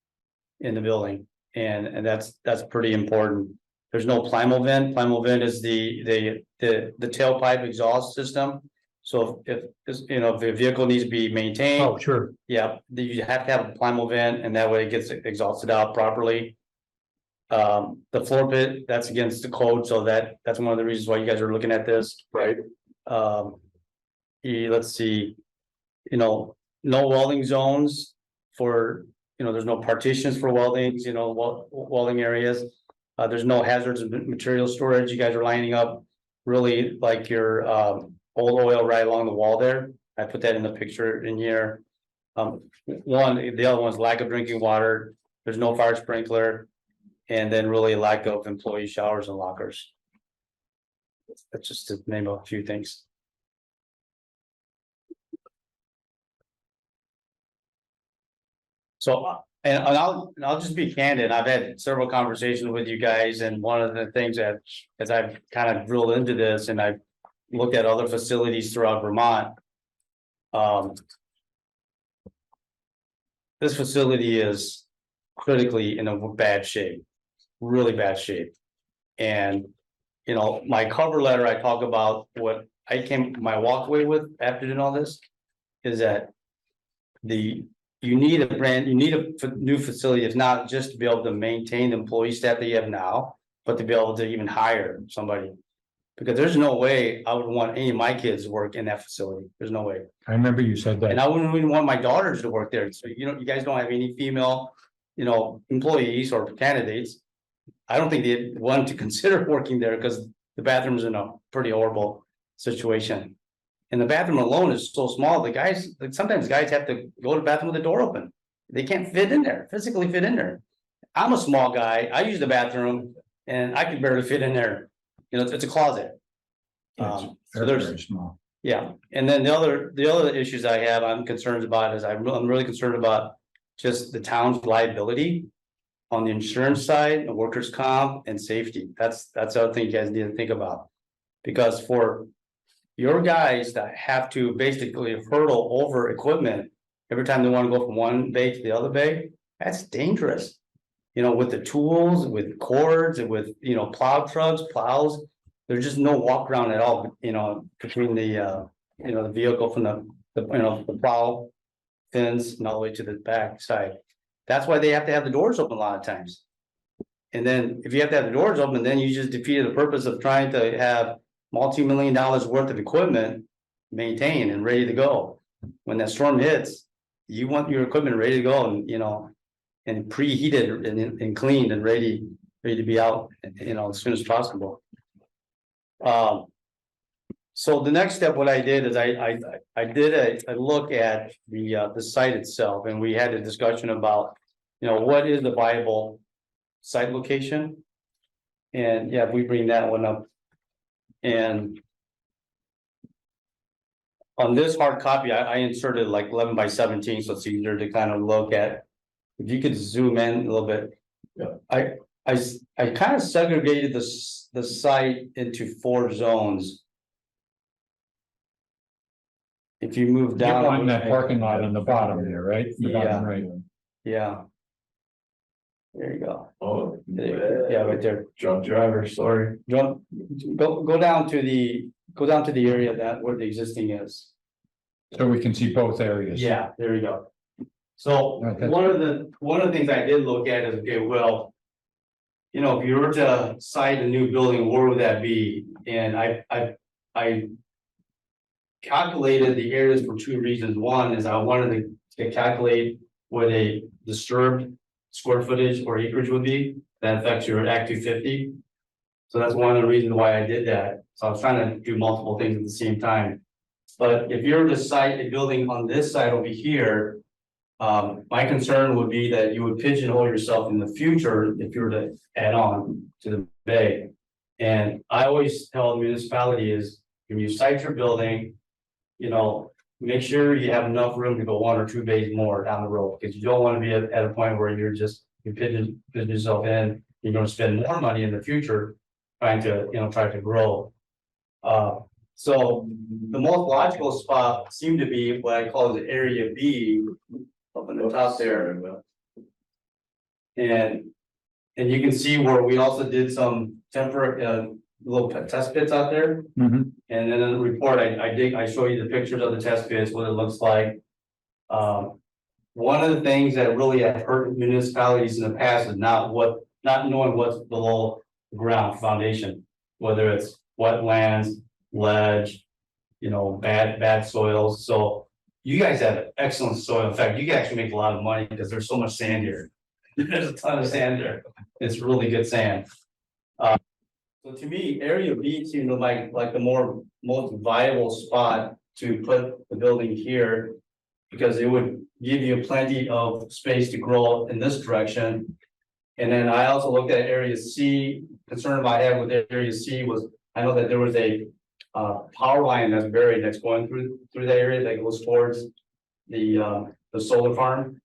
in the building, and that's pretty important. There's no Plymovent. Plymovent is the tailpipe exhaust system. So if the vehicle needs to be maintained, oh, sure, yeah, you have to have a Plymovent, and that way it gets exhausted out properly. The floor pit, that's against the code, so that's one of the reasons why you guys are looking at this. right, Let's see, no welding zones for, there's no partitions for weldings, welding areas. There's no hazards of material storage. You guys are lining up really like your old oil right along the wall there. I put that in the picture in here. The other one's lack of drinking water. There's no fire sprinkler, and then really lack of employee showers and lockers. That's just to name a few things. So, and I'll just be candid. I've had several conversations with you guys, and one of the things that, as I've kind of drilled into this and I've looked at other facilities throughout Vermont. This facility is critically in a bad shape, really bad shape. And, my cover letter, I talk about what my walkway with after doing all this is that you need a new facility. It's not just to be able to maintain the employee staff that you have now, but to be able to even hire somebody. Because there's no way I would want any of my kids to work in that facility. There's no way. I remember you said And that, I wouldn't even want my daughters to work there. So, you guys don't have any female, employees or candidates. I don't think they'd want to consider working there because the bathroom's in a pretty horrible situation. And the bathroom alone is so small, sometimes guys have to go to the bathroom with the door open. They can't fit in there, physically fit in there. I'm a small guy, I use the bathroom and I can barely fit in there. It's a closet. it's So very, there's, very small. yeah, and then the other issues I have, I'm concerned about is I'm really concerned about just the town's liability on the insurance side, the workers' comp and safety. That's the other thing you guys need to think about. Because for your guys that have to basically hurdle over equipment every time they want to go from one bay to the other bay, that's dangerous. With the tools, with cords, and with, plow trucks, plows, there's just no walk around at all, between the, the vehicle from the plow fins and all the way to the back side. That's why they have to have the doors open a lot of times. And then if you have to have the doors open, then you just defeated the purpose of trying to have multi-million dollars worth of equipment maintained and ready to go. When that storm hits, you want your equipment ready to go and preheated and cleaned and ready to be out, as soon as possible. So the next step, what I did is I did a look at the site itself, and we had a discussion about, what is the viable site location? And yeah, we bring that one up. And on this hard copy, I inserted like 11 by 17, so it's easier to kind of look at. If you could zoom in a little bit. Yeah. I kind of segregated the site into 4 zones. If you move You're down. on that parking lot on the bottom there, right? The bottom Yeah. right. Yeah. There you go. Oh. Yeah, right there. Drunk driver, sorry. Go down to the area that where the existing is. So we can see both areas. Yeah, there you go. So Okay. one of the things I did look at is, okay, well. You know, if you were to site a new building, where would that be? And I calculated the areas for two reasons. One is I wanted to calculate what a disturbed square footage or acreage would be. That affects your Act 250. So that's one of the reasons why I did that. So I was trying to do multiple things at the same time. But if you were to site a building on this side over here, my concern would be that you would pigeonhole yourself in the future if you were to add on to the bay. And I always tell the municipality is when you site your building, you know, make sure you have enough room to go one or two bays more down the road, because you don't want to be at a point where you pigeon yourself in, you're going to spend more money in the future trying to grow. So the most logical spot seemed to be what I call the area B up in the top there. And you can see where we also did some temporary little test pits out there. Mhm. And then in the report, I show you the pictures of the test pits, what it looks like. One of the things that really have hurt municipalities in the past is not knowing what's below the ground foundation, whether it's wetlands, ledge, bad soils. So you guys have excellent soil. In fact, you can actually make a lot of money because there's so much sand here. There's a ton of sand there. It's really good sand. So to me, area B seemed like the most viable spot to put the building here, because it would give you plenty of space to grow in this direction. And then I also looked at area C. Concern I had with area C was, I know that there was a power line that's buried that's going through that area that goes towards the solar farm.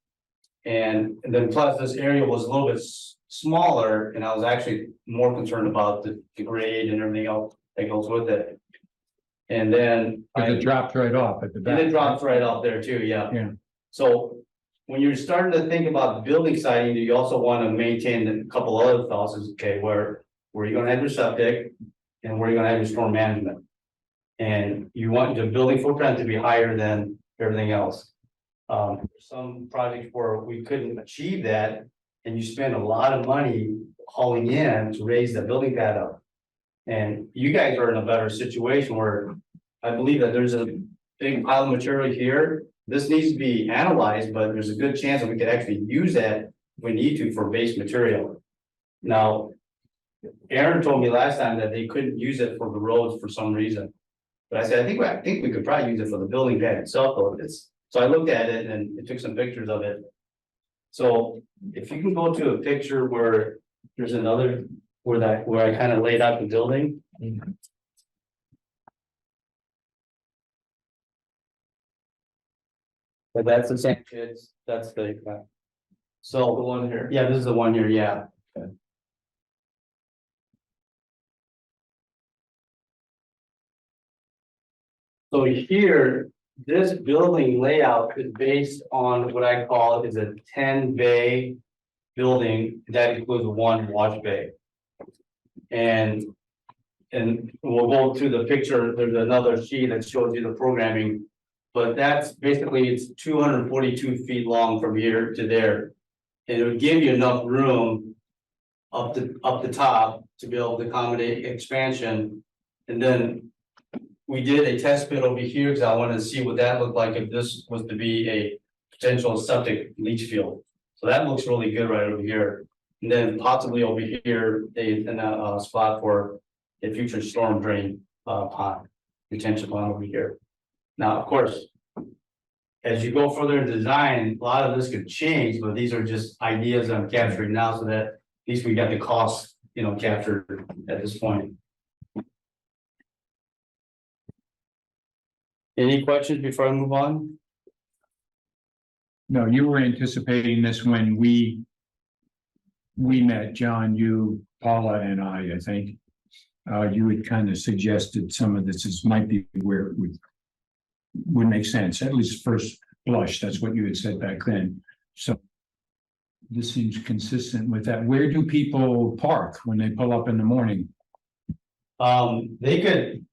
And then plus this area was a little bit smaller, and I was actually more concerned about the grade and everything else that goes with it. And then But it dropped right off at the back. it drops right off there too, yeah. Yeah. So when you're starting to think about building siding, you also want to maintain a couple other thoughts is, okay, where you're gonna have your septic and where you're gonna have your storm management. And you want the building footprint to be higher than everything else. Some projects where we couldn't achieve that, and you spend a lot of money hauling in to raise the building pad up. And you guys are in a better situation where I believe that there's a big pile of material here. This needs to be analyzed, but there's a good chance that we could actually use that if we need to for base material. Now, Aaron told me last time that they couldn't use it for the roads for some reason. But I said, I think we could probably use it for the building pad itself, though. So I looked at it and I took some pictures of it. So if you can go to a picture where there's another, where I kind of laid out the building. But that's the same kids, that's the. So The one here. yeah, this is the one here, yeah. So here, this building layout is based on what I call is a 10-bay building that includes one wash bay. And we'll go to the picture, there's another sheet that shows you the programming. But that's basically, it's 242 feet long from here to there. And it would give you enough room up the top to be able to accommodate expansion. And then we did a test pit over here because I wanted to see what that looked like if this was to be a potential septic leach field. So that looks really good right over here. And then possibly over here, a spot for a future storm drain pond, retention pond over here. Now, of course, as you go further in design, a lot of this could change, but these are just ideas I'm capturing now so that at least we got the cost, captured at this point. Any questions before I move on? No, you were anticipating this when we met, John, you, Paula and I think. You had kind of suggested some of this might be where it would would make sense, at least first blush, that's what you had said back then, so. This seems consistent with that. Where do people park when they pull up in the morning? They could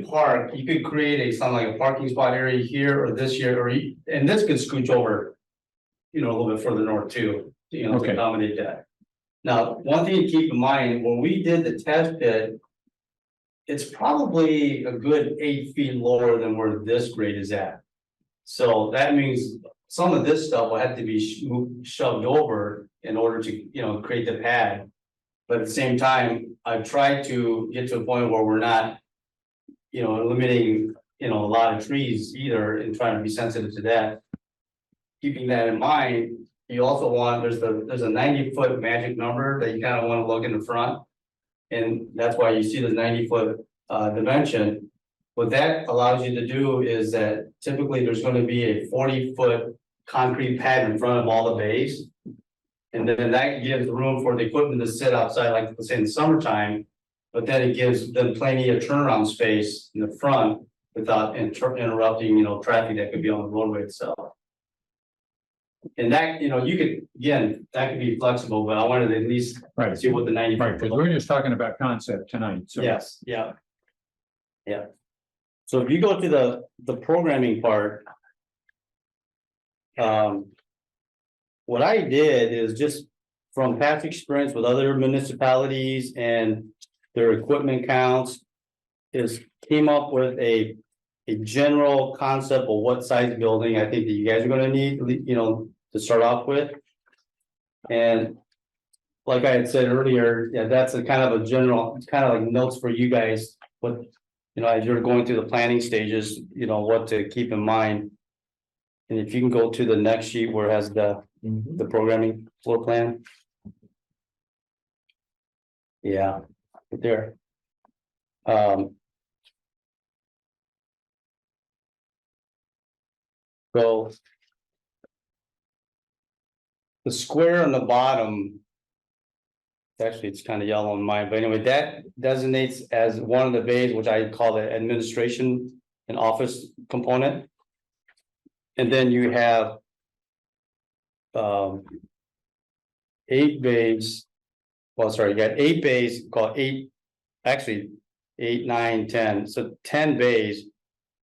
park, you could create something like a parking spot area here or this here, and this could scooch over. A little bit further north too, to Okay. accommodate that. Now, one thing to keep in mind, when we did the test pit. It's probably a good 8 feet lower than where this grade is at. So that means some of this stuff will have to be shoved over in order to, create the pad. But at the same time, I've tried to get to a point where we're not, eliminating, a lot of trees either and trying to be sensitive to that. Keeping that in mind, you also want, there's a 90-foot magic number that you kind of want to look in the front. And that's why you see the 90-foot dimension. What that allows you to do is that typically there's going to be a 40-foot concrete pad in front of all the bays. And then that gives room for the equipment to sit outside, like let's say in the summertime, but then it gives them plenty of turnaround space in the front without interrupting, traffic that could be on the roadway itself. And that, you could, again, that could be flexible, but I wanted to at least Right. see what the 90. Right, because we're just talking about concept tonight, so. Yes, yeah. Yeah. So if you go to the programming part. What I did is just from past experience with other municipalities and their equipment counts. Is came up with a general concept of what size building I think that you guys are gonna need, to start off with. And like I had said earlier, yeah, that's a kind of a general, it's kind of like notes for you guys, what, as you're going through the planning stages, what to keep in mind. And if you can go to the next sheet where it has the programming floor plan. Yeah, right there. So the square on the bottom. Actually, it's kind of yellow on mine, but anyway, that designates as one of the bays, which I call the administration and office component. And then you have 8 bays. Well, sorry, you got 8 bays called 8, actually 8, 9, 10. So 10 bays.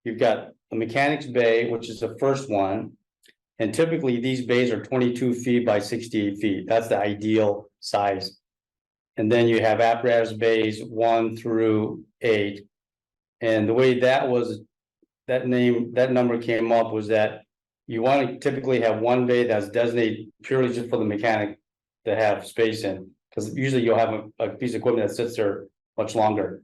You've got the mechanics bay, which is the first one. And typically these bays are 22 feet by 68 feet. That's the ideal size. And then you have apparatus bays 1 through 8. And the way that number came up was that you want to typically have one bay that's designated purely just for the mechanic to have space in, because usually you'll have a piece of equipment that sits there much longer.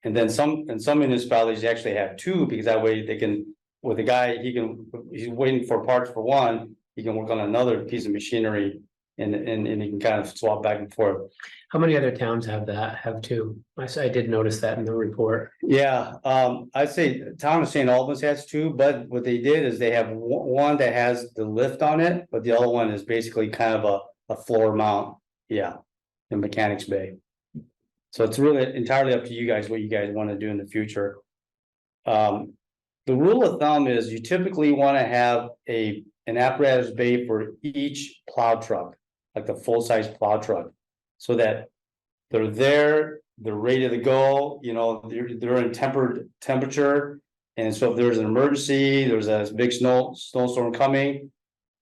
And then some municipalities actually have 2, because that way they can, with the guy, he's waiting for parts for one, he can work on another piece of machinery and he can kind of swap back and forth. How many other towns have 2? I did notice that in the report. Yeah, I'd say town of St. Albans has 2, but what they did is they have one that has the lift on it, but the other one is basically kind of a floor mount. Yeah, in mechanics bay. So it's really entirely up to you guys what you guys want to do in the future. The rule of thumb is you typically want to have an apparatus bay for each plow truck, like the full-size plow truck, so that they're there, they're ready to go, they're in tempered temperature. And so if there's an emergency, there's a big snowstorm coming,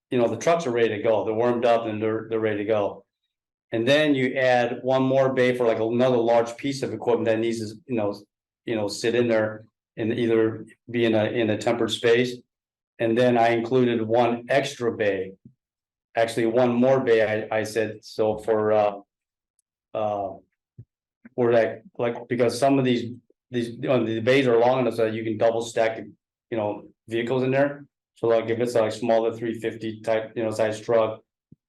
the trucks are ready to go, they're warmed up and they're ready to go. And then you add one more bay for like another large piece of equipment that needs to, sit in there and either be in a tempered space. And then I included one extra bay, actually one more bay. I said, so for that, like, because some of these the bays are long enough so that you can double stack, vehicles in there. So like if it's like smaller 350 type, size truck,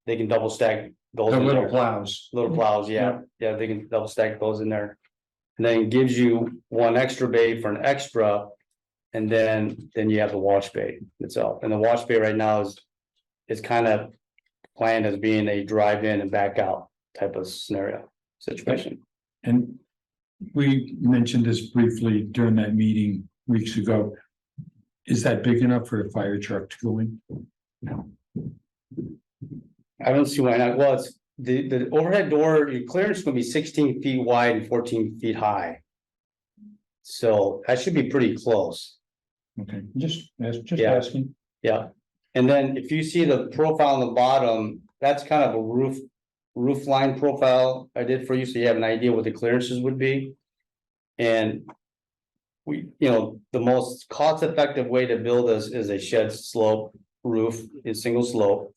they can double stack those. The in little there. plows. Little plows, yeah, they can double stack those in there. And then it gives you one extra bay for an extra, and then you have the wash bay itself. And the wash bay right now is kind of planned as being a drive-in and back out type of situation. And we mentioned this briefly during that meeting weeks ago. Is that big enough for a fire truck to go in? No. I don't see why not. Well, it's the overhead door, your clearance is gonna be 16 feet wide and 14 feet high. So that should be pretty close. Okay, just Yeah. asking. Yeah, and then if you see the profile on the bottom, that's kind of a roof line profile I did for you, so you have an idea what the clearances would be. And we, the most cost effective way to build this is a shed slope roof, a single slope.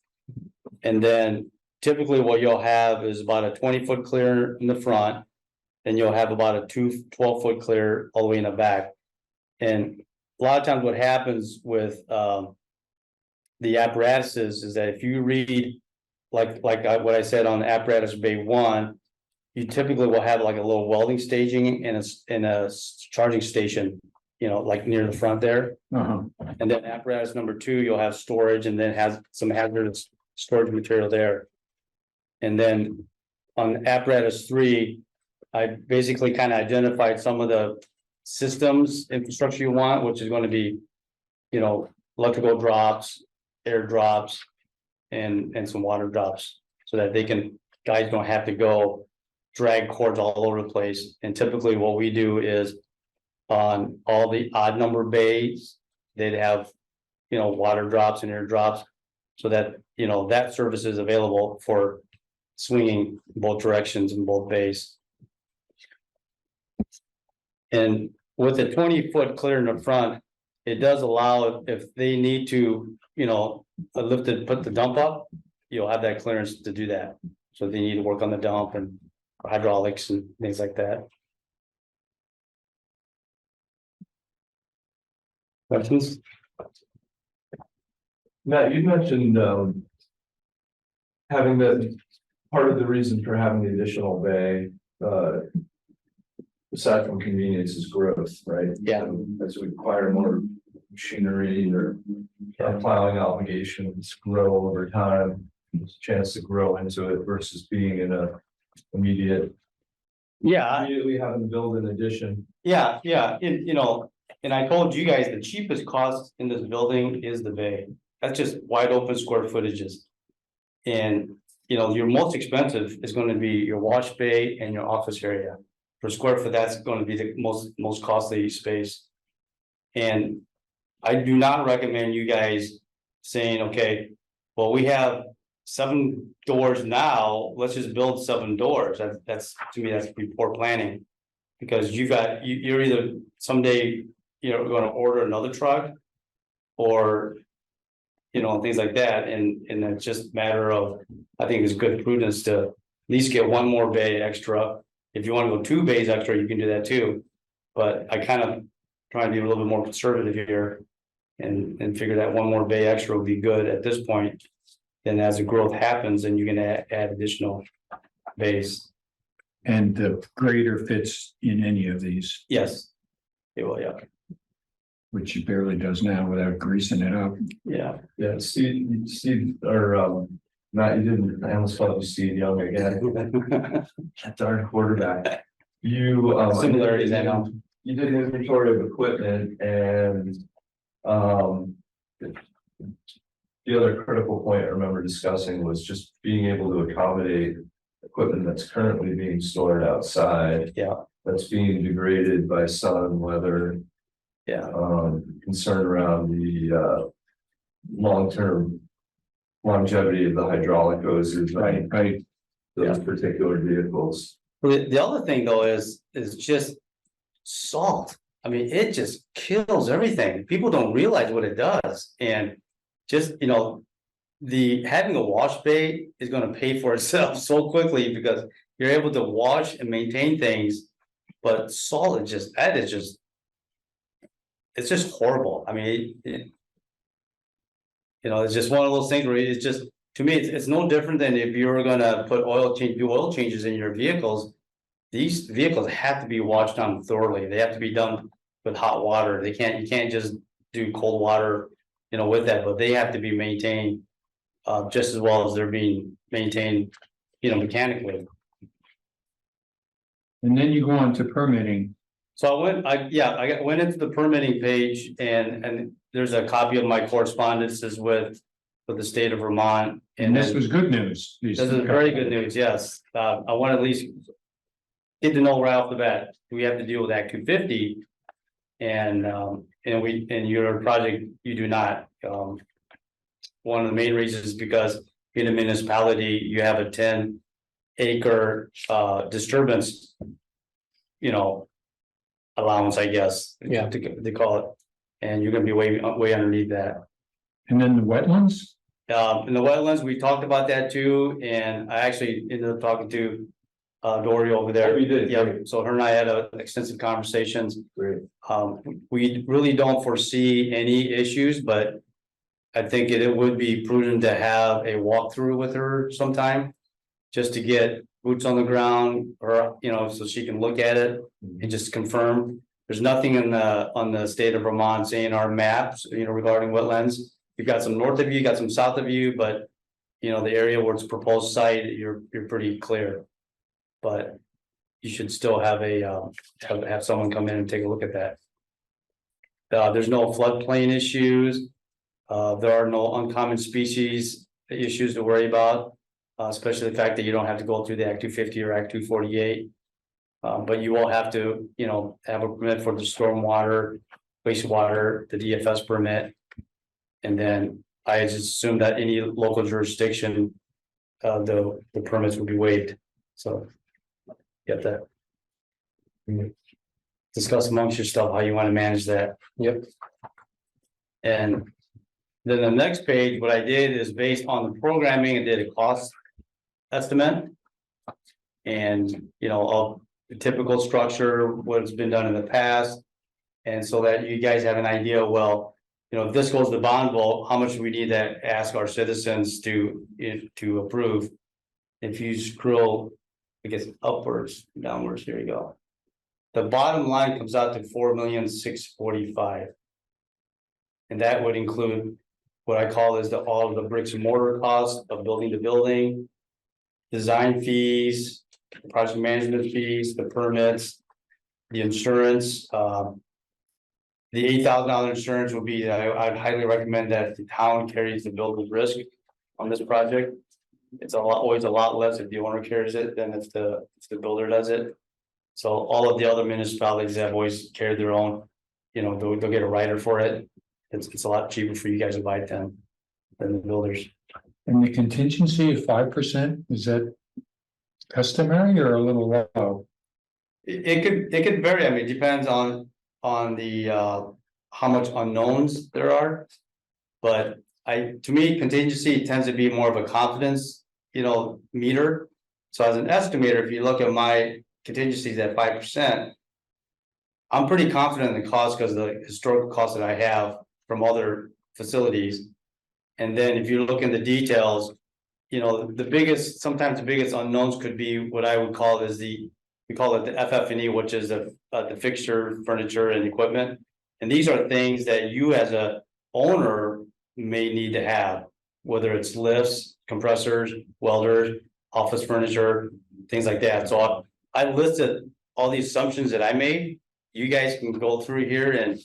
And then typically what you'll have is about a 20-foot clear in the front. Then you'll have about a 12-foot clear all the way in the back. And a lot of times what happens with the apparatuses is that if you read what I said on apparatus bay 1, you typically will have like a little welding staging and a charging station, like near the front there. Uh-huh. And then apparatus number 2, you'll have storage and then has some hazardous storage material there. And then on apparatus 3, I basically kind of identified some of the systems infrastructure you want, which is going to be, electrical drops, air drops, and some water drops, so that guys don't have to go drag cords all over the place. And typically what we do is on all the odd number bays, they'd have, water drops and air drops, so that, that service is available for swinging both directions in both bays. And with a 20-foot clear in the front, it does allow, if they need to, put the dump up, you'll have that clearance to do that. So if they need to work on the dump and hydraulics and things like that. Questions? Matt, you mentioned having part of the reason for having the additional bay, aside from convenience, is growth, right? Yeah. As we acquire more machinery or plowing obligations grow over time, there's a chance to grow into it versus being in a immediately having to build an addition. Yeah, and I told you guys the cheapest cost in this building is the bay. That's just wide open square footages. And, your most expensive is going to be your wash bay and your office area. Per square foot, that's going to be the most costly space. And I do not recommend you guys saying, okay, well, we have 7 doors now, let's just build 7 doors. That's to me, that's pretty poor planning. Because you're either someday, going to order another truck, or things like that. And it's just a matter of, I think it's good prudence to at least get 1 more bay extra. If you want to go 2 bays extra, you can do that too. But I kind of try to be a little bit more conservative here and figure that 1 more bay extra will be good at this point. Then as the growth happens, then you can add additional bays. And the grader fits in any of these, Yes. It will, yeah. which it barely does now without greasing it up. Yeah. Yeah, Steve, or Matt, you didn't, I almost called you Steve Young again. That darn quarterback. You Similarities, I know. You did an inventory of equipment, and the other critical point I remember discussing was just being able to accommodate equipment that's currently being stored outside. Yeah. That's being degraded by sun, weather. Yeah. Concern around the long-term longevity of the hydraulic hoses. Right. Those particular vehicles. The other thing though is just salt. I mean, it just kills everything. People don't realize what it does. And just, the having a wash bay is going to pay for itself so quickly, because you're able to wash and maintain things. But salt is just, it's just horrible. I mean, it's just one of those things where it's just, to me, it's no different than if you were gonna put do oil changes in your vehicles. These vehicles have to be washed down thoroughly. They have to be done with hot water. You can't just do cold water, with that, but they have to be maintained just as well as they're being maintained, mechanically. And then you go on to permitting. So I went into the permitting page, and there's a copy of my correspondences with the state of Vermont. And this then- was good news. This is very good news, yes. I want to at least get to know right off the bat, we have to deal with Act 250. And in your project, you do not. One of the main reasons is because in a municipality, you have a 10-acre disturbance, allowance, I guess. Yeah. They call it, and you're gonna be way underneath that. And then the wetlands? In the wetlands, we talked about that too, and I actually ended up talking to Dory over there. Oh, you did? Yeah, so her and I had extensive conversations. Great. We really don't foresee any issues, but I think it would be prudent to have a walkthrough with her sometime. Just to get boots on the ground, or, so she can look at it and just confirm. There's nothing on the state of Vermont saying our maps, regarding wetlands. You've got some north of you, you got some south of you, but the area where it's proposed site, you're pretty clear. But you should still have have someone come in and take a look at that. There's no floodplain issues. There are no uncommon species issues to worry about, especially the fact that you don't have to go through the Act 250 or Act 248. But you will have to, have a permit for the stormwater, wastewater, the DFS permit. And then I just assume that any local jurisdiction, the permits will be waived. So get that. Discuss amongst yourself how you want to manage that. Yep. And then the next page, what I did is based on the programming, I did a cost estimate. And, of the typical structure, what's been done in the past. And so that you guys have an idea, well, if this goes to bond vote, how much do we need to ask our citizens to approve? If you scroll, I guess upwards, downwards, here you go. The bottom line comes out to $4,645,000. And that would include what I call is all of the bricks and mortar costs of building to building, design fees, project management fees, the permits, the insurance. The $8,000 insurance would be, I'd highly recommend that the town carries the builder's risk on this project. It's always a lot less if the owner carries it than if the builder does it. So all of the other municipalities have always carried their own, they'll get a rider for it. It's a lot cheaper for you guys to buy it than the builders. And the contingency of 5%, is that customary or a little low? It could vary. I mean, it depends on the how much unknowns there are. But to me, contingency tends to be more of a confidence, meter. So as an estimator, if you look at my contingencies at 5%, I'm pretty confident in the cost because of the historical costs that I have from other facilities. And then if you look in the details, sometimes the biggest unknowns could be what I would call we call it the FF&E, which is the fixture, furniture, and equipment. And these are things that you as a owner may need to have, whether it's lifts, compressors, welders, office furniture, things like that. So I listed all the assumptions that I made. You guys can go through here and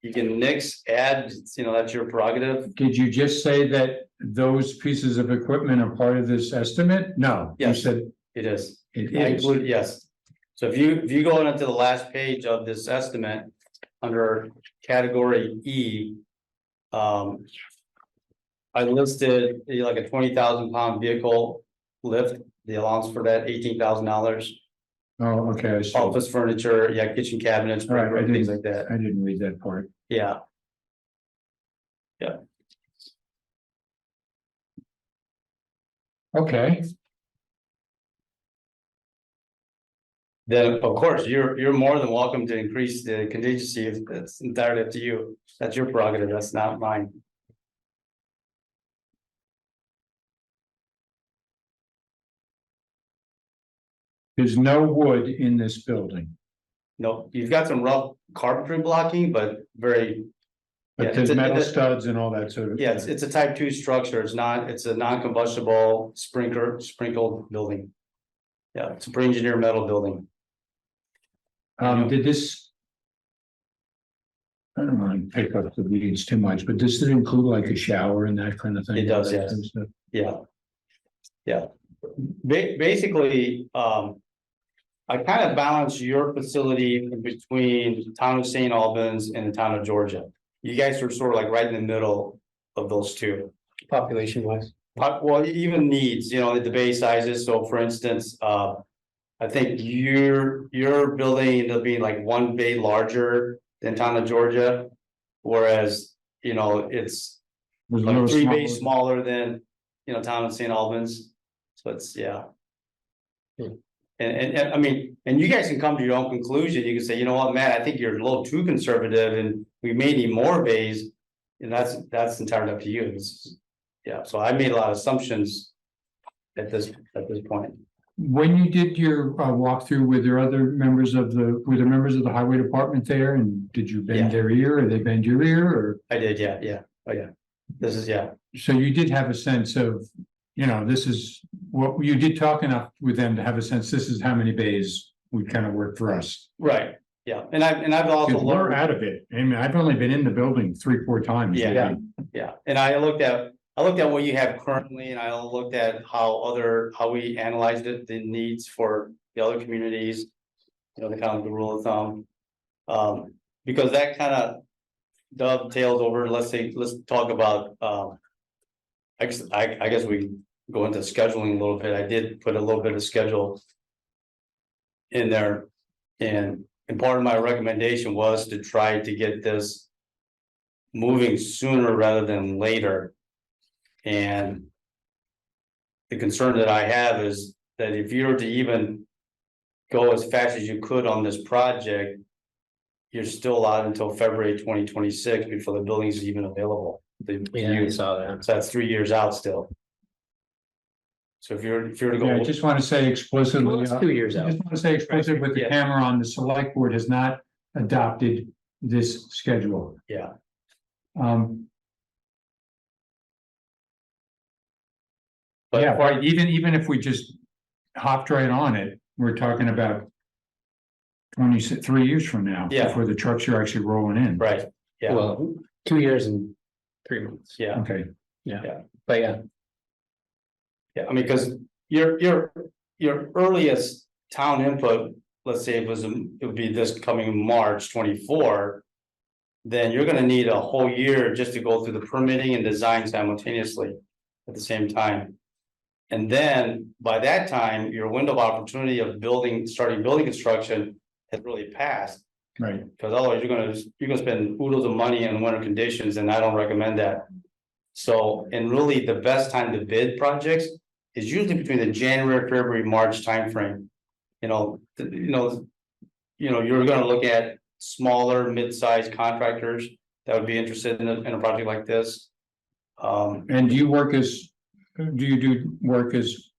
you can nix, add, that's your prerogative. Did you just say that those pieces of equipment are part of this estimate? No. Yes. You said It is. it I is. include, yes. So if you go into the last page of this estimate under category E. I listed like a 20,000 pound vehicle lift, the allowance for that $18,000. Oh, okay, I see. Office furniture, kitchen cabinets, All right, I things didn't- like that. I didn't read that part. Yeah. Okay, Then, of course, you're more than welcome to increase the contingency. It's entirely up to you. That's your prerogative. That's not mine. there's no wood in this building, No, you've got some rough carpentry blocking, but very. but Yeah, there's it's a- metal it's a- studs and all that sort of. Yeah, it's a type 2 structure. It's a non-combustible sprinkled building. Yeah, it's a pre-engineered metal building. Did this? I don't want to pick up the weeds too much, but does it include like a shower and that kind of thing? It does, yes. Yeah. Yeah. Basically, I kind of balance your facility between the town of St. Albans and the town of Georgia. You guys are sort of like right in the middle of those two. Population wise. Well, even needs, you know, the bay sizes. So for instance, I think your building ended up being like one bay larger than town of Georgia. Whereas, you know, it's Was a like little 3 smaller. bays smaller than, you know, town of St. Albans. So it's, yeah. And I mean, and you guys can come to your own conclusion. You can say, you know what, Matt, I think you're a little too conservative and we may need more bays. And that's entirely up to you. Yeah, so I made a lot of assumptions at this point. When you did your walkthrough, were there members of the highway department there, and did you bend their ear, or they bend your ear, or? I did, yeah, oh yeah, this is, yeah. So you did have a sense of, you know, this is what you did talk enough with them to have a sense, this is how many bays would kind of work for us. Right, yeah, and I've also Because we're learned, out of it. I mean, I've only been in the building 3-4 times. Yeah. And I looked at what you have currently, and I looked at how we analyzed it, the needs for the other communities. You know, the kind of the rule of thumb. Because that kind of dovetails over, let's talk about, I guess we go into scheduling a little bit. I did put a little bit of schedule in there. And part of my recommendation was to try to get this moving sooner rather than later. And the concern that I have is that if you were to even go as fast as you could on this project, you're still out until February 2026 before the building is even available. Yeah, I saw that. So that's 3 years out still. So if you're to go. Yeah, I just want to say explicitly. Well, it's 2 years I out. just want to say explicitly with the Yeah. camera on, the select board has not adopted this schedule. Yeah, but Yeah, right, even if we just hopped right on it, we're talking about 23 years from now. Yeah. Before the trucks are actually rolling in. right, yeah, Well, 2 years and 3 months. yeah, Okay, But yeah, yeah, I mean, because your earliest town input, let's say it would be this coming March 24. Then you're gonna need a whole year just to go through the permitting and design simultaneously at the same time. And then by that time, your window of opportunity of starting building construction has really passed. right. Because otherwise you're gonna spend oodles of money in winter conditions, and I don't recommend that. So, and really the best time to bid projects is usually between the January, February, March timeframe. You're gonna look at smaller, mid-sized contractors that would be interested in a project like this. And do you do work as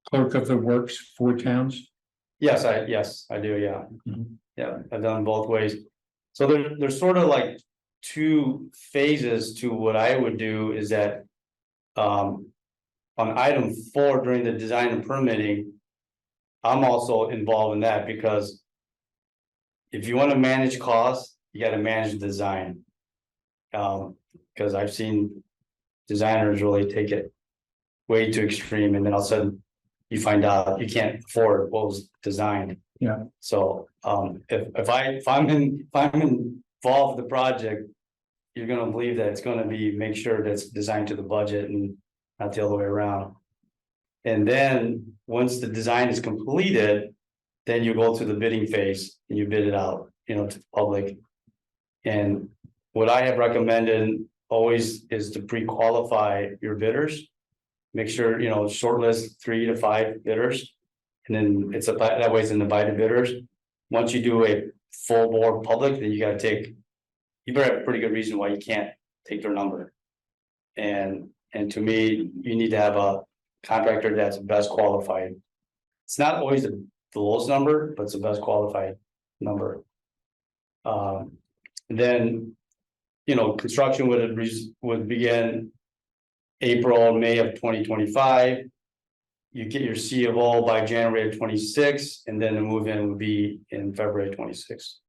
clerk of the works for towns? Yes, I do, yeah. Mhm. Yeah, I've done both ways. So there's sort of like 2 phases to what I would do is that. On item 4 during the design and permitting. I'm also involved in that because. If you want to manage costs, you got to manage the design. Because I've seen designers really take it way too extreme, and then all of a sudden you find out you can't afford what was designed. Yeah. So if I'm involved with the project, you're gonna believe that it's gonna be make sure that's designed to the budget and not the other way around. And then once the design is completed, then you go through the bidding phase and you bid it out, to the public. And what I have recommended always is to pre-qualify your bidders. Make sure, shortlist 3 to 5 bidders. And then that way it's an invited bidders. Once you do a full board public, then you better have a pretty good reason why you can't take their number. And to me, you need to have a contractor that's best qualified. It's not always the lowest number, but it's the best qualified number. Then, construction would begin April, May of 2025. You get your C of O by January of 26, and then the move-in would be in February 26.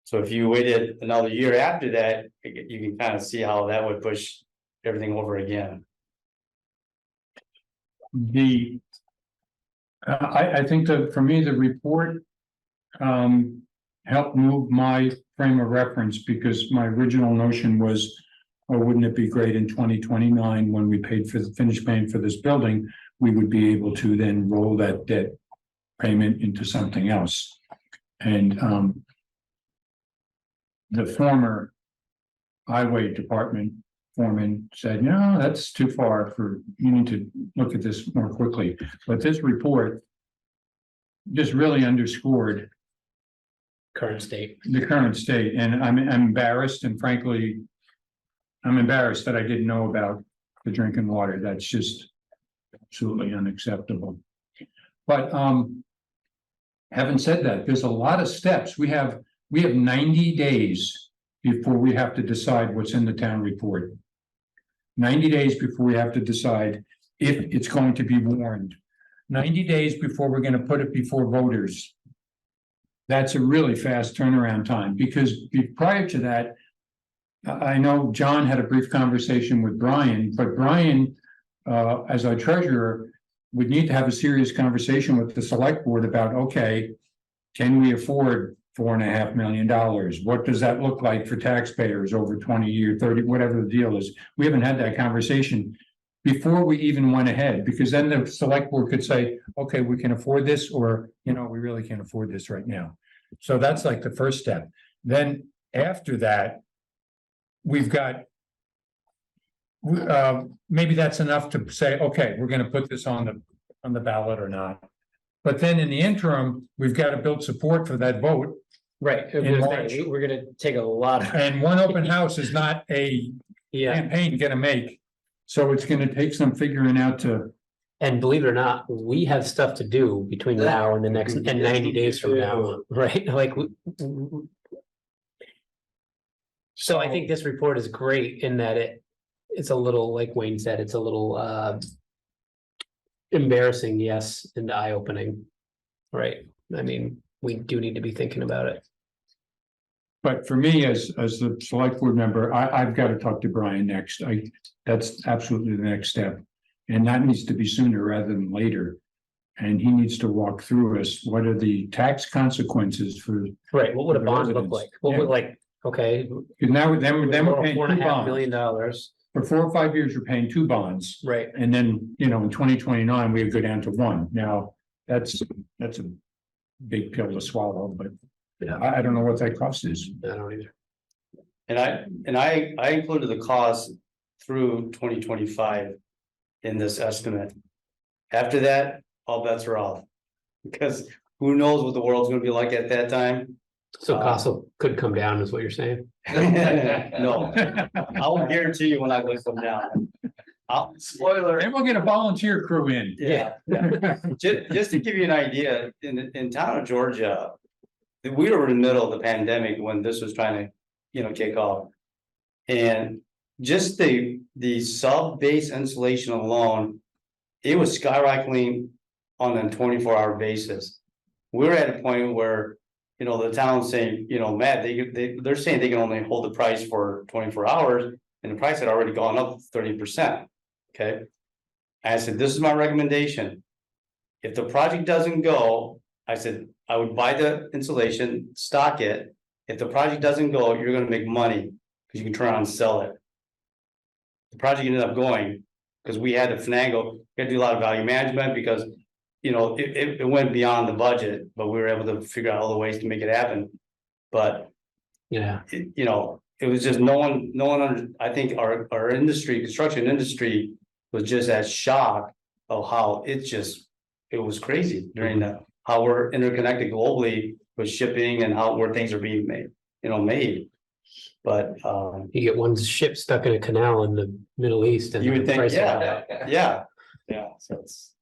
So if you waited another year after that, you can kind of see how that would push everything over again. The. I think that for me, the report. Helped move my frame of reference because my original notion was. Oh, wouldn't it be great in 2029 when we finished paying for this building, we would be able to then roll that debt payment into something else. And the former highway department foreman said, no, that's too far you need to look at this more quickly. But this report just really underscored Current state. the current state, and I'm embarrassed, and frankly, I'm embarrassed that I didn't know about the drinking water. That's just absolutely unacceptable. But having said that, there's a lot of steps. We have 90 days before we have to decide what's in the town report. 90 days before we have to decide if it's going to be warned. 90 days before we're going to put it before voters. That's a really fast turnaround time, because prior to that, I know John had a brief conversation with Brian, but Brian, as our treasurer, would need to have a serious conversation with the select board about, okay, can we afford $4.5 million? What does that look like for taxpayers over 20 years, 30, whatever the deal is? We haven't had that conversation before we even went ahead, because then the select board could say, okay, we can afford this, or, you know, we really can't afford this right now. So that's like the first step. Then after that, we've got, maybe that's enough to say, okay, we're gonna put this on the ballot or not. But then in the interim, we've got to build support for that vote. Right, In March. we're gonna take a lot of, And one open house is not a yeah, campaign gonna make. So it's gonna take some figuring out to, and believe it or not, we have stuff to do between now and the next, and 90 days from now, right? Like. So I think this report is great in that it's a little, like Wayne said, it's a little embarrassing, yes, and eye-opening. Right, I mean, we do need to be thinking about it. but for me, as the select board member, I've got to talk to Brian next. That's absolutely the next step. And that needs to be sooner rather than later. And he needs to walk through us, what are the tax consequences for, Right, what would a The bond look residents, like? What would like, okay. because now, then we're paying two $4.5 bonds. million, For 4 or 5 years, we're paying 2 bonds. right, And then, you know, in 2029, we go down to 1. Now, that's a big pill to swallow, but Yeah. I don't know what that cost is. I don't either. And I included the cost through 2025 in this estimate. After that, all bets are off. Because who knows what the world's gonna be like at that time? So costs could come down, is what you're saying? No, I will guarantee you when I go come down. Spoiler. And we'll get a volunteer crew in. Yeah, just to give you an idea, in town of Georgia. We were in the middle of the pandemic when this was trying to, kick off. And just the sub-base insulation alone, it was skyrocketing on a 24-hour basis. We're at a point where, the town's saying, Matt, they're saying they can only hold the price for 24 hours, and the price had already gone up 30%. Okay. And I said, this is my recommendation. If the project doesn't go, I said, I would buy the insulation, stock it. If the project doesn't go, you're gonna make money, because you can turn around and sell it. The project ended up going, because we had to finagle, we had to do a lot of value management, because it went beyond the budget, but we were able to figure out all the ways to make it happen. But Yeah, it was just no one I think our industry, construction industry, was just as shocked of how it was crazy during that, how we're interconnected globally with shipping and where things are being made. But you get one ship stuck in a canal in the Middle East and. you would the think, price of yeah. So it's.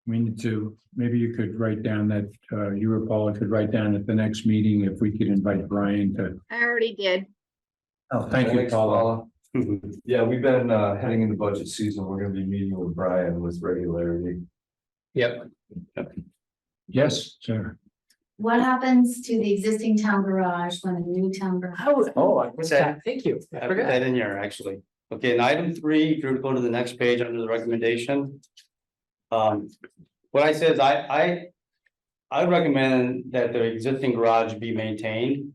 We need to, maybe you could write down that, you or Paula could write down at the next meeting if we could invite Brian to. I already did. Oh, thank you, Thanks, Paula. Yeah, we've been heading into budget season. We're gonna be meeting with Brian with regularity. Yep. Yes, sir. What happens to the existing town garage when the new town garage? I missed that. Thank you. I put that in here, actually. Okay, and item 3, if you were to go to the next page under the recommendation. What I said is I recommend that the existing garage be maintained.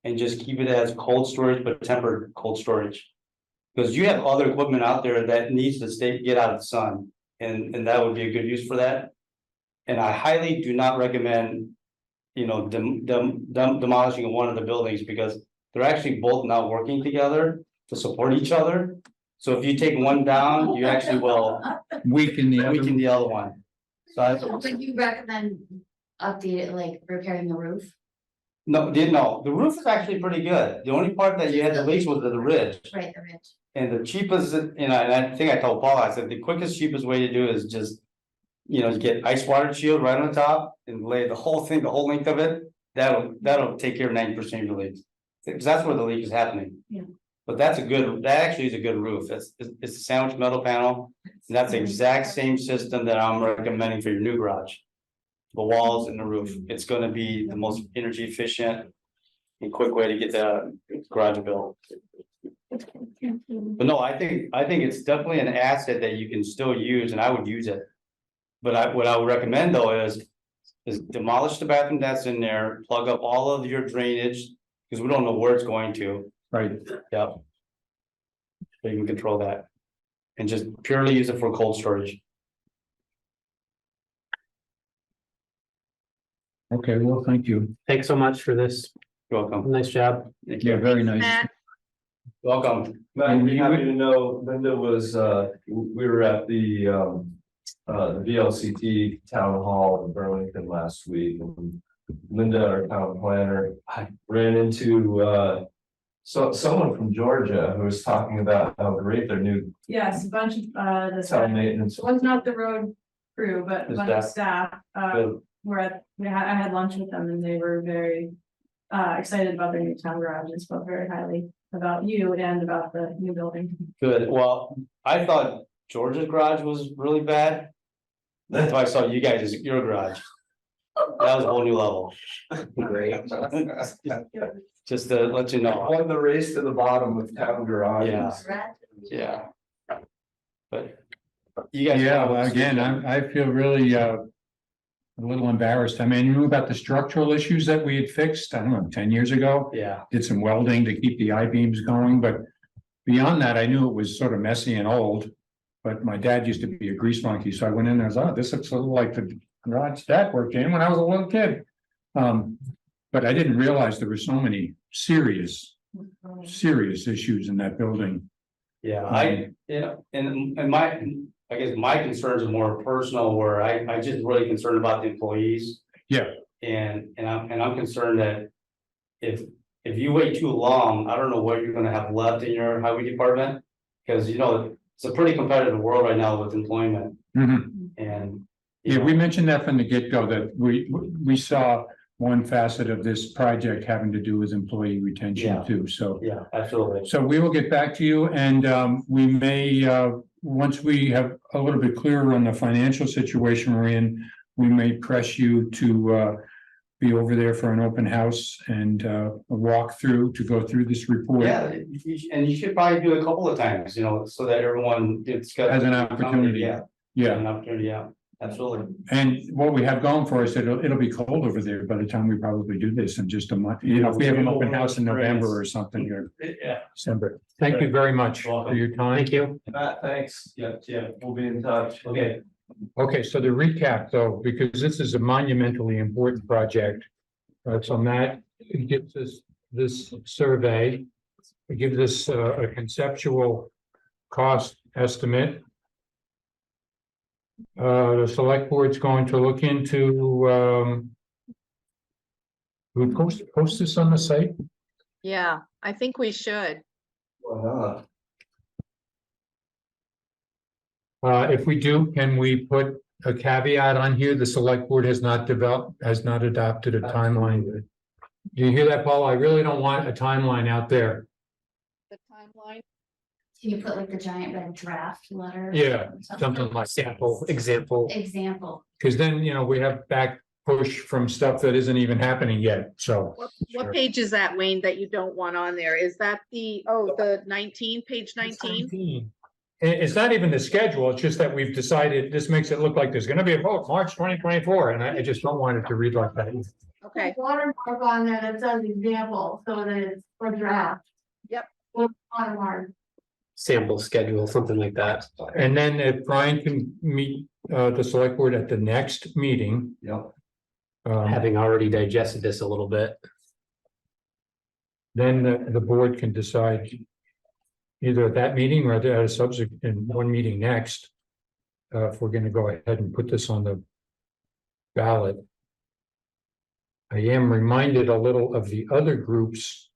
And just keep it as cold storage, but tempered cold storage. Because you have other equipment out there that needs to get out of the sun, and that would be a good use for that. And I highly do not recommend, demolishing one of the buildings, because they're actually both now working together to support each other. So if you take one down, you actually will Weaken the other. weaken the other one. So Would you recommend update it, like repairing the roof? no, the roof is actually pretty good. The only part that you had the leaks was the ridge. Right, the ridge. And the cheapest, and I think I told Paul, I said, the quickest, cheapest way to do it is just. Get ice water shield right on the top and lay the whole thing, the whole length of it. That'll take care of 90% of your leaks. Because that's where the leak is happening. Yeah. But that actually is a good roof. It's a sandwich metal panel. And that's the exact same system that I'm recommending for your new garage. The walls and the roof. It's gonna be the most energy efficient and quick way to get the garage built. But no, I think it's definitely an asset that you can still use, and I would use it. But what I would recommend though is demolish the bathroom that's in there, plug up all of your drainage, because we don't know where it's going to. Right. Yep. So you can control that. And just purely use it for cold storage. Okay, well, thank you. Thanks so much for this. You're welcome. Nice job. Thank Yeah, you. very nice. Matt, Welcome. Matt, you'd be happy to know, Linda was, we were at the VLCT Town Hall in Burlington last week. And Linda, our town planner, ran into someone from Georgia who was talking about how great their new Yes, a bunch of, town maintenance. was not the road crew, but a The bunch of staff. staff, Good. I had lunch with them and they were very excited about their new town garage and spoke very highly about you and about the new building. Good. Well, I thought George's garage was really bad. That's why I saw you guys, your garage. That was a whole new level. Great. Just to let you know. Won the race to the bottom with town garages. Yeah. Yeah. But you guys. Yeah, well, again, I feel really a little embarrassed. I mean, you knew about the structural issues that we had fixed, I don't know, 10 years ago. Yeah. Did some welding to keep the I-beams going, but beyond that, I knew it was sort of messy and old. But my dad used to be a grease monkey, so I went in there and was, oh, this looks a little like the garage Dad worked in when I was a little kid. But I didn't realize there were so many serious issues in that building. Yeah, and I guess my concerns are more personal, where I just really concerned about the employees. Yeah. And I'm concerned that if you wait too long, I don't know what you're gonna have left in your highway department. Because it's a pretty competitive world right now with employment, Mhm. and. Yeah, we mentioned that from the get-go, that we saw one facet of this project having to do with employee retention Yeah. too, so. Yeah, absolutely. So we will get back to you, and we may, once we have a little bit clearer on the financial situation we're in, we may press you to be over there for an open house and a walkthrough to go through this report. Yeah, and you should probably do it a couple of times, so that everyone gets. Has an opportunity. Yeah. Yeah, An opportunity, yeah, absolutely. and what we have going for us, it'll be cold over there by the time we probably do this in just a month. If we have an open house in November or something, or Yeah. December. Thank you very much for your time. Thank you. Matt, thanks. Yeah, we'll be in touch. Okay. Okay, so the recap though, because this is a monumentally important project. So Matt gives us this survey. It gives us a conceptual cost estimate. The select board's going to look into, we post this on the site? yeah, I think we should. Why not? If we do, can we put a caveat on here? The select board has not adopted a timeline. Do you hear that, Paul? I really don't want a timeline out there. The timeline. Can you put like the giant red draft letter? Yeah, something like Example. Example. because then, we have back push from stuff that isn't even happening yet, so. What page is that, Wayne, that you don't want on there? Is that the 19, page 19? It's not even the schedule, it's just that we've decided, this makes it look like there's gonna be a vote March 2024, and I just don't want it to read like that. Okay, Watermark on there that says example, so that it's for draft. Yep. With watermark. Sample schedule, something like that. And then if Brian can meet the select board at the next meeting. Yep. Having already digested this a little bit. Then the board can decide either at that meeting or at a subsequent one meeting next. If we're gonna go ahead and put this on the ballot. I am reminded a little of the other groups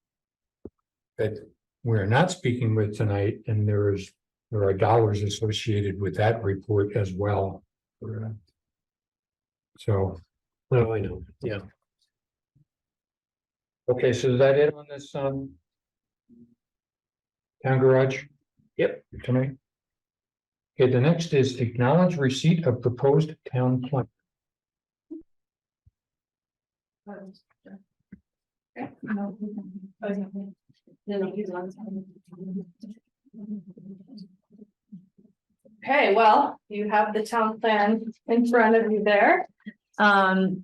that we're not speaking with tonight, and there are dollars associated with that report as well. So, Oh, I know, yeah. okay, so is that it on this, town garage? Yep. Tonight? Okay, the next is acknowledge receipt of proposed town plan. Okay, well, you have the town plan in front of you there. And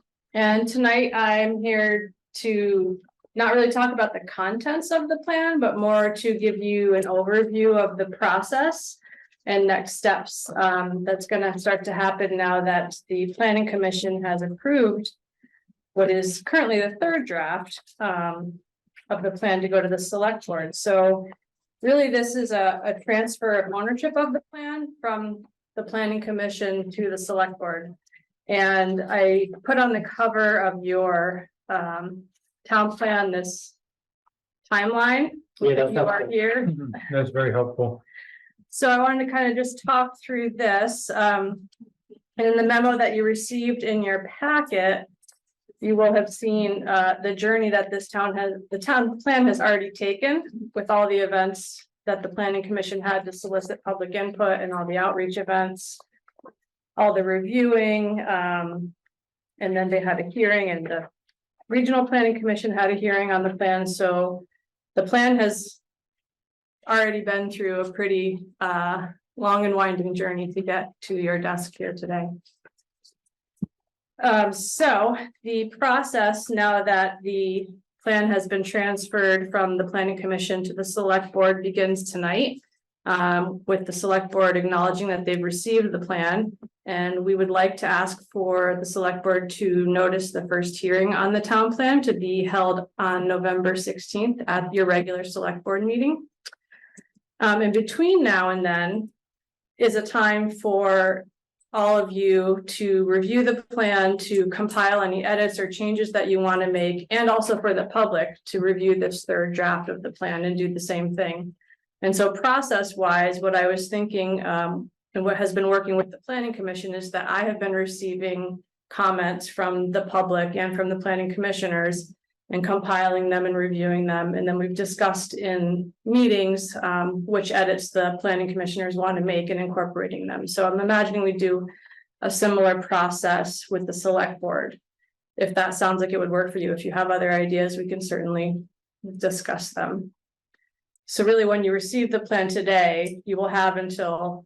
tonight I'm here to not really talk about the contents of the plan, but more to give you an overview of the process and next steps that's gonna start to happen now that the planning commission has approved what is currently the third draft of the plan to go to the select board. So really, this is a transfer of ownership of the plan from the planning commission to the select board. And I put on the cover of your town plan this timeline. If you are here. That's very helpful. So I wanted to kind of just talk through this. And in the memo that you received in your packet, you will have seen the journey that the town plan has already taken with all the events that the planning commission had to solicit public input and all the outreach events, all the reviewing, and then they had a hearing, and the regional planning commission had a hearing on the plan. So the plan has already been through a pretty long and winding journey to get to your desk here today. So the process, now that the plan has been transferred from the planning commission to the select board, begins tonight. With the select board acknowledging that they've received the plan, and we would like to ask for the select board to notice the first hearing on the town plan to be held on November 16th at your regular select board meeting. In between now and then is a time for all of you to review the plan, to compile any edits or changes that you want to make, and also for the public to review this third draft of the plan and do the same thing. And so process-wise, what I was thinking, and what has been working with the planning commission, is that I have been receiving comments from the public and from the planning commissioners and compiling them and reviewing them. And then we've discussed in meetings which edits the planning commissioners want to make and incorporating them. So I'm imagining we do a similar process with the select board. If that sounds like it would work for you, if you have other ideas, we can certainly discuss them. So really, when you receive the plan today, you will have until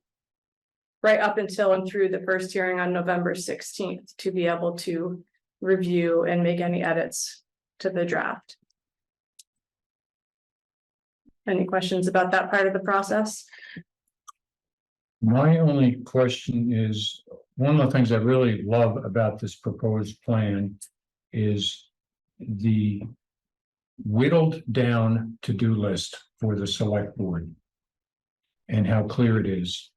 right up until and through the first hearing on November 16th to be able to review and make any edits to the draft. Any questions about that part of the process? My only question is, one of the things I really love about this proposed plan is the whittled down to-do list for the select board and how clear it is.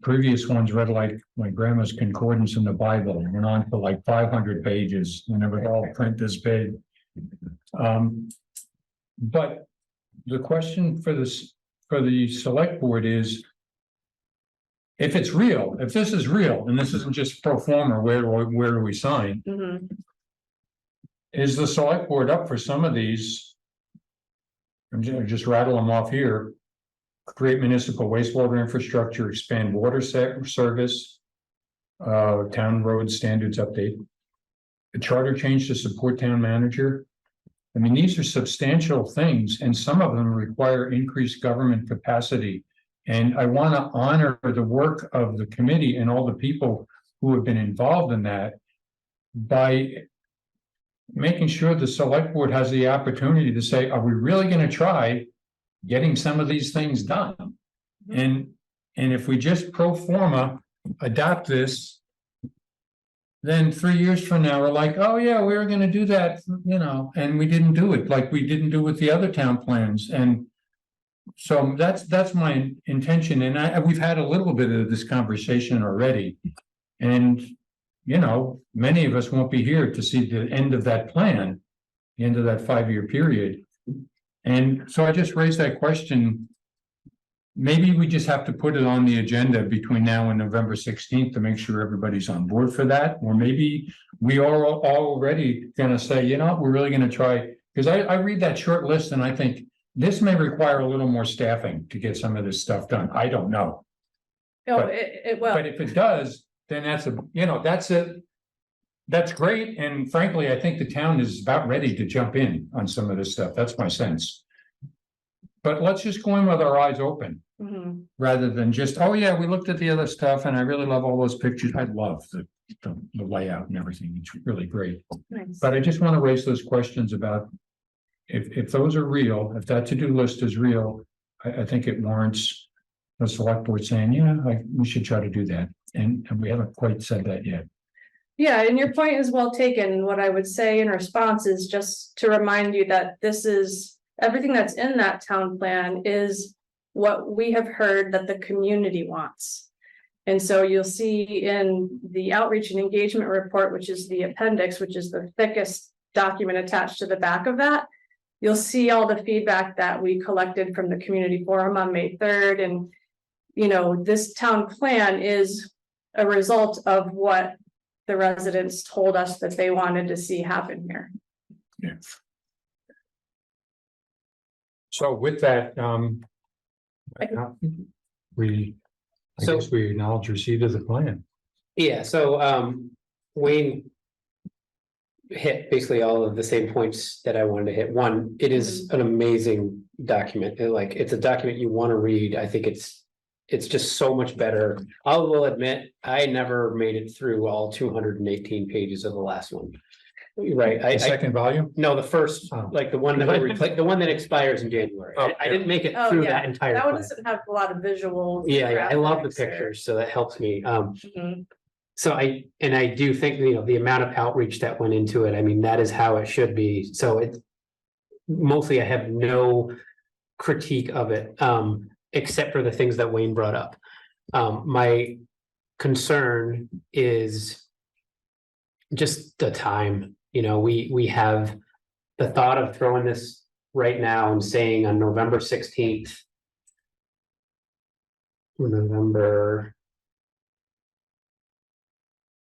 Previous ones read like my grandma's concordance in the Bible, and went on for like 500 pages, and it would all print this big. But the question for the select board is, if it's real, if this is real, and this isn't just pro forma, where do we sign? Mm-hmm. Is the select board up for some of these? I'm just rattle them off here. Create municipal wastewater infrastructure, expand water service, town road standards update. A charter change to support town manager. I mean, these are substantial things and some of them require increased government capacity. And I want to honor the work of the committee and all the people who have been involved in that by making sure the select board has the opportunity to say, are we really going to try getting some of these things done? And if we just pro forma adopt this, then 3 years from now, we're like, oh yeah, we were going to do that, you know, and we didn't do it like we didn't do with the other town plans. And so that's my intention. And we've had a little bit of this conversation already. And, you know, many of us won't be here to see the end of that plan, the end of that 5-year period. And so I just raised that question. Maybe we just have to put it on the agenda between now and November 16th to make sure everybody's on board for that. Or maybe we are already going to say, you know, we're really going to try, because I read that short list and I think this may require a little more staffing to get some of this stuff done. I don't know. Oh, But- it will. But if it does, then that's great. And frankly, I think the town is about ready to jump in on some of this stuff. That's my sense. But let's just go in with our eyes open Mhm. rather than just, oh yeah, we looked at the other stuff and I really love all those pictures. I love the layout and everything. It's really great. Nice. But I just want to raise those questions about if those are real, if that to-do list is real, I think it warrants the select board saying, yeah, we should try to do that. And we haven't quite said that yet. Yeah, and your point is well taken. What I would say in response is just to remind you that this is, everything that's in that town plan is what we have heard that the community wants. And so you'll see in the outreach and engagement report, which is the appendix, which is the thickest document attached to the back of that, you'll see all the feedback that we collected from the community forum on May 3rd. And, you know, this town plan is a result of what the residents told us that they wanted to see happen here. Yeah. So with that, I guess we acknowledge receipt of the plan. Yeah, so Wayne hit basically all of the same points that I wanted to hit. One, it is an amazing document. It's a document you want to read. I think it's just so much better. I will admit, I never made it through all 218 pages of the last one. Right. The second volume? No, the first, Oh. like the one that the one that expires in January. Oh, I didn't make it Oh, through yeah. that entire. That one plan. doesn't have a lot of visuals. Yeah, I love the graphics or- pictures, so that helps me. Mhm. So I do think, you know, the amount of outreach that went into it, I mean, that is how it should be. So it mostly I have no critique of it, except for the things that Wayne brought up. My concern is just the time. You know, we have the thought of throwing this right now and saying on November 16th.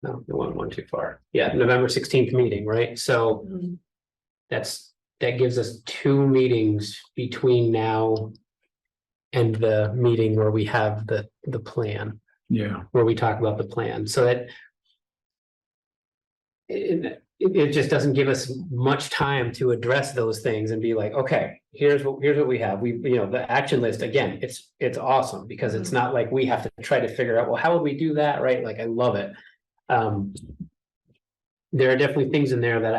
No, the one too far. Yeah, November 16th meeting, right? So Mhm. that gives us 2 meetings between now and the meeting where we have the plan, Yeah. where we talk about the plan, so that it just doesn't give us much time to address those things and be like, okay, here's what we have. The action list, again, it's awesome because it's not like we have to try to figure out, well, how would we do that, right? Like, I love it. There are definitely things in there that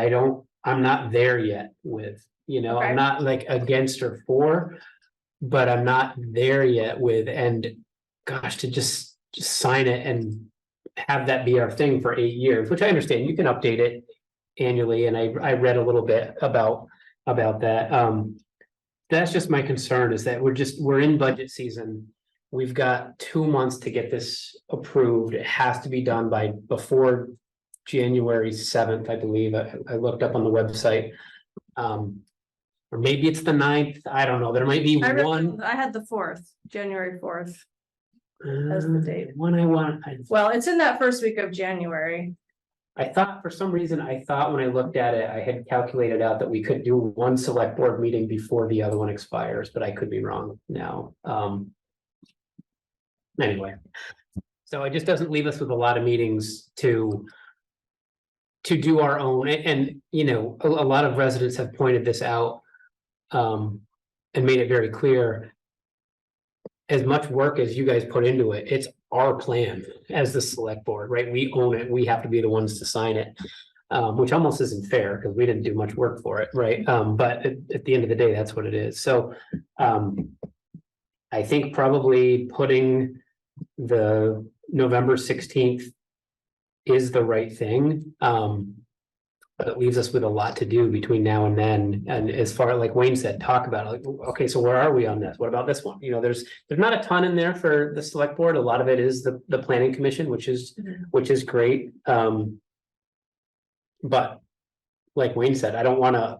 I'm not there yet with, Okay. I'm not like against or for, but I'm not there yet with, and gosh, to just sign it and have that be our thing for 8 years, which I understand you can update it annually. And I read a little bit about that. That's just my concern, is that we're in budget season. We've got 2 months to get this approved. It has to be done before January 7th, I believe. I looked up on the website. Or maybe it's the 9th. I don't know. There might be one. I had the 4th, January 4th. as the date. One Well, it's in that first week of January. I thought, for some reason, when I looked at it, I had calculated out that we could do one select board meeting before the other one expires, but I could be wrong now. Anyway, So it just doesn't leave us with a lot of meetings to do our own, and you know, a lot of residents have pointed this out. And made it very clear. As much work as you guys put into it, it's our plan as the select board, right? We own it, we have to be the ones to sign it. Which almost isn't fair because we didn't do much work for it, right? But at the end of the day, that's what it is. So I think probably putting the November 16th is the right thing. But it leaves us with a lot to do between now and then. And as far like Wayne said, talk about it, like, okay, so where are we on this? What about this one? You know, there's not a ton in there for the select board. A lot of it is the planning commission, which is great. But like Wayne said, I don't want to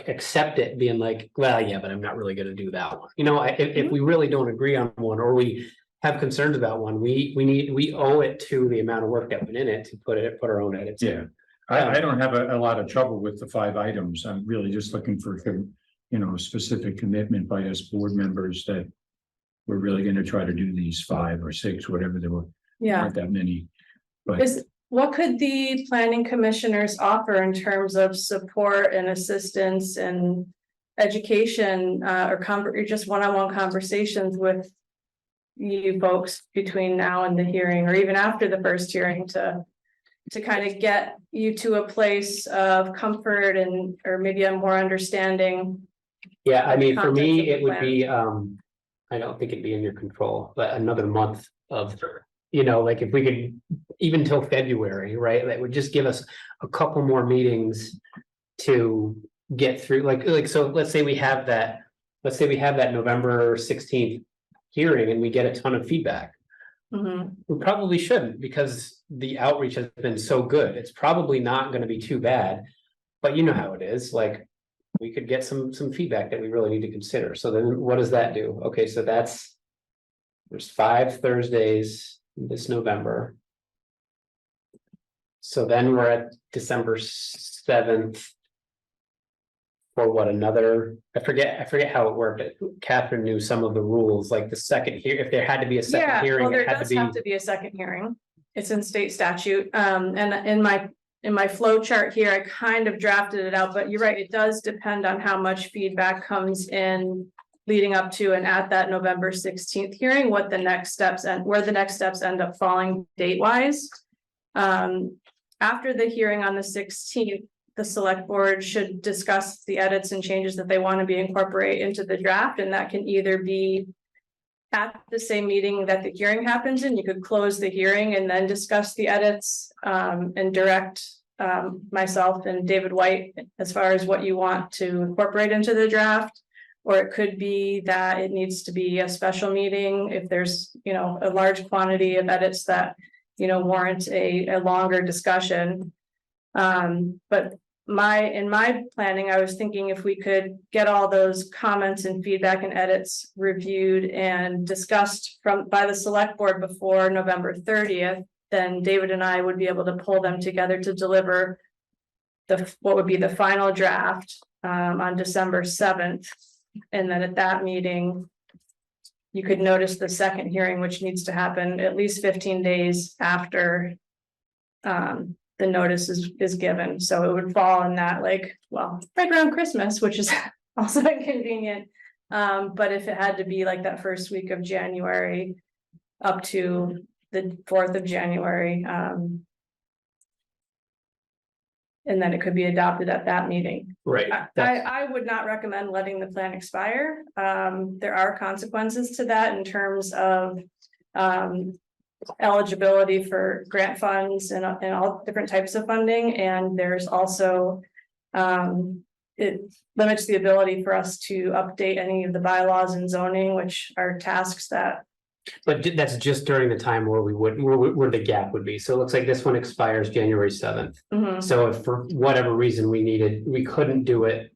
accept it being like, well, yeah, but I'm not really going to do that one. You know, if we really don't agree on one, or we have concerns about one, we owe it to the amount of work that went in it to put our own edits in. Yeah, I don't have a lot of trouble with the 5 items. I'm really just looking for, you know, a specific commitment by us board members that we're really going to try to do these 5 or 6, whatever there were. Yeah. Not that many. But What could the planning commissioners offer in terms of support and assistance and education, or just one-on-one conversations with you folks between now and the hearing, or even after the first hearing, to kind of get you to a place of comfort and, or maybe a more understanding? Yeah, I mean, for Contents of me, the it would plan. be, I don't think it'd be in your control, but another month of, you know, like if we could, even till February, right? That would just give us a couple more meetings to get through, like, so let's say we have that November 16th hearing and we get a ton of feedback. Mhm. We probably shouldn't, because the outreach has been so good. It's probably not gonna be too bad. But you know how it is, like, we could get some feedback that we really need to consider. So then what does that do? Okay, so there's 5 Thursdays this November. So then we're at December 7th. For what, another, I forget how it worked. Catherine knew some of the rules, like the second here, if there had to be a Yeah, second hearing, well, there it had does to have be. to be a second hearing. It's in state statute. And in my flow chart here, I kind of drafted it out, but you're right, it does depend on how much feedback comes in leading up to and at that November 16th hearing, what the next steps and where the next steps end up falling date wise. After the hearing on the 16th, the select board should discuss the edits and changes that they want to be incorporated into the draft, and that can either be at the same meeting that the hearing happens in. You could close the hearing and then discuss the edits, and direct myself and David White as far as what you want to incorporate into the draft. Or it could be that it needs to be a special meeting if there's, you know, a large quantity of edits that, you know, warrant a longer discussion. But in my planning, I was thinking if we could get all those comments and feedback and edits reviewed and discussed by the select board before November 30th, then David and I would be able to pull them together to deliver what would be the final draft on December 7th. And then at that meeting, you could notice the second hearing, which needs to happen at least 15 days after the notice is given. So it would fall in that, like, well, right around Christmas, which is also inconvenient. But if it had to be like that first week of January up to the 4th of January, and then it could be adopted at that meeting. Right. I would not recommend letting the plan expire. There are consequences to that in terms of eligibility for grant funds and all different types of funding. And there's also it limits the ability for us to update any of the bylaws and zoning, which are tasks that. But that's just during the time where where the gap would be. So it looks like this one expires January 7th. Mhm. So if for whatever reason we couldn't do it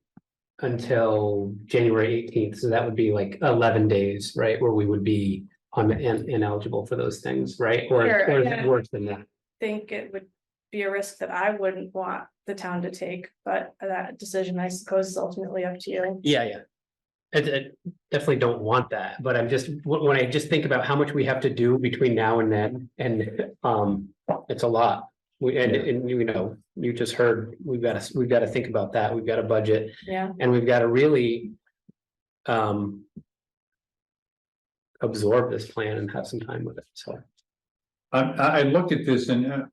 until January 18th. So that would be like 11 days, right? Where we would be ineligible for those things, right? Or is it worse than that? I think it would be a risk that I wouldn't want the town to take, but that decision, I suppose, is ultimately up to you. Yeah. I definitely don't want that, but I'm just, when I just think about how much we have to do between now and then, and, it's a lot. And you know, you just heard, we've got to think about that. We've got a budget Yeah, and we've got to really, absorb this plan and have some time with it, so. I look at this and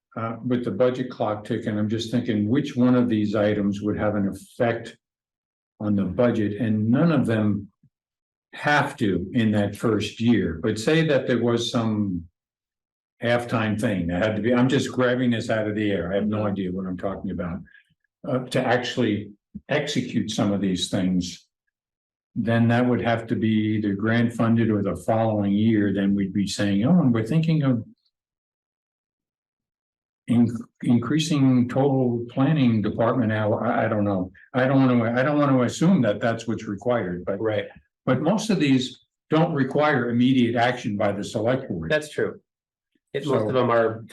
with the budget clock ticking, I'm just thinking which one of these items would have an effect on the budget, and none of them have to in that first year, but say that there was some halftime thing that had to be, I'm just grabbing this out of the air. I have no idea what I'm talking about. To actually execute some of these things, then that would have to be either grant funded or the following year, then we'd be saying, oh, and we're thinking of increasing total planning department hour. I don't know. I don't want to assume that that's what's required, but Right. but most of these don't require immediate action by the select board. That's true. Most So- of them are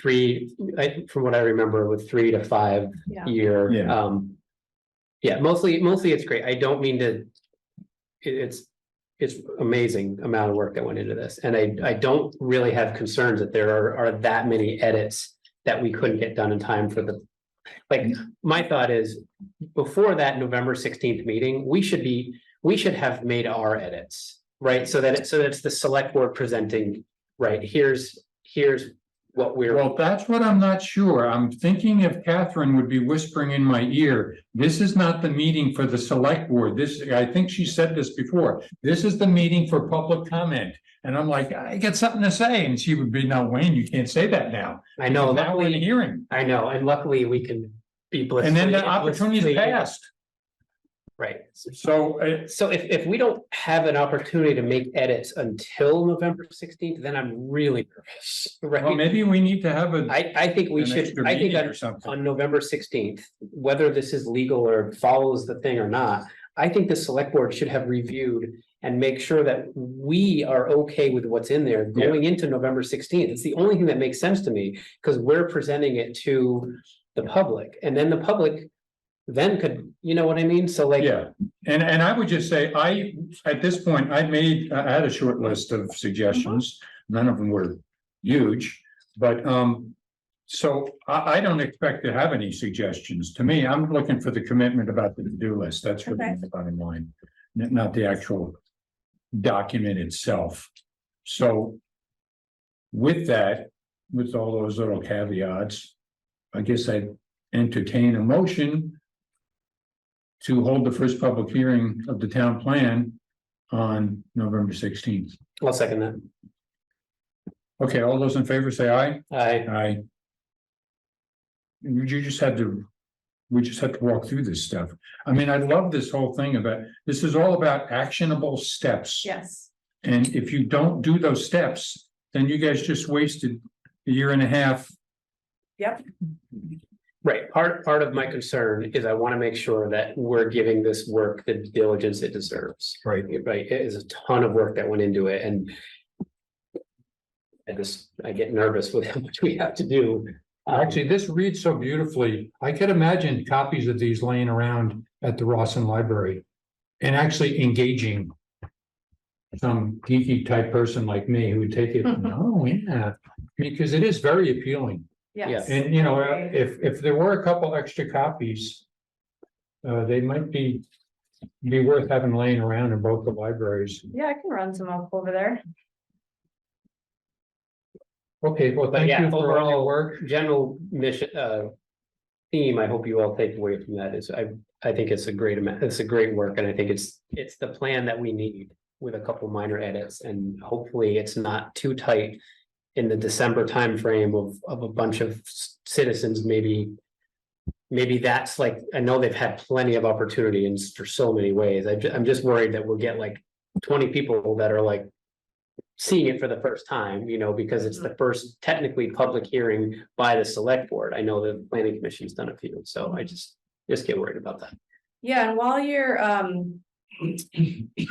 from what I remember, with 3 to 5 Yeah. year. Yeah. Yeah, mostly it's great. I don't mean to. It's amazing amount of work that went into this, and I don't really have concerns that there are that many edits that we couldn't get done in time for the. Like, my thought is, before that November 16th meeting, we should have made our edits, right? So that it's the select board presenting, right? Here's what we're. Well, that's what I'm not sure. I'm thinking if Catherine would be whispering in my ear, this is not the meeting for the select board. I think she said this before. This is the meeting for public comment. And I'm like, I got something to say. And she would be, no, Wayne, you can't say that now. I know, Because now we're in a hearing. I know, and luckily we can be blissfully. And then the opportunity's passed. Right. So, So if we don't have an opportunity to make edits until November 16th, then I'm really nervous, well, right? maybe we need to have I think we an should, extra I think meeting or something. on November 16th, whether this is legal or follows the thing or not, I think the select board should have reviewed and make sure that we are okay with what's in there going into November 16th. It's the only thing that makes sense to me, because we're presenting it to the public, and then the public then could, you know what I mean? So like. Yeah, and I would just say, at this point, I had a short list of suggestions. None of them were huge, but so I don't expect to have any suggestions. To me, I'm looking for the commitment about the to-do list. That's what Okay. the bottom line, not the actual document itself. So with that, with all those little caveats, I guess I'd entertain a motion to hold the first public hearing of the town plan on November 16th. I'll second that. Okay, all those in favor say aye. I, Aye. We just had to walk through this stuff. I mean, I love this whole thing this is all about actionable steps. yes. And if you don't do those steps, then you guys just wasted a year and a half. Yep. right, part of my concern is I want to make sure that we're giving this work the diligence it deserves. Right. Right, it is a ton of work that went into it, and I get nervous with how much we have to do. Actually, this reads so beautifully. I could imagine copies of these laying around at the Rawson Library and actually engaging some geeky type person like me who would take it, oh, yeah, because it is very appealing. Yes. And, you know, if there were a couple extra copies, they might be worth having laying around in both the libraries. Yeah, I can run some up over there. Okay, well, thank yeah, you for all your overall, work. General mission, theme, I hope you all take away from that is, I think it's a great amount, it's a great work, and I think it's the plan that we need with a couple minor edits, and hopefully it's not too tight in the December timeframe of a bunch of citizens, maybe that's like, I know they've had plenty of opportunity in for so many ways. I'm just worried that we'll get like 20 people that are like seeing it for the first time, you know, because it's the first technically public hearing by the select board. I know the planning commission's done a few, so I just get worried about that. Yeah, and while you're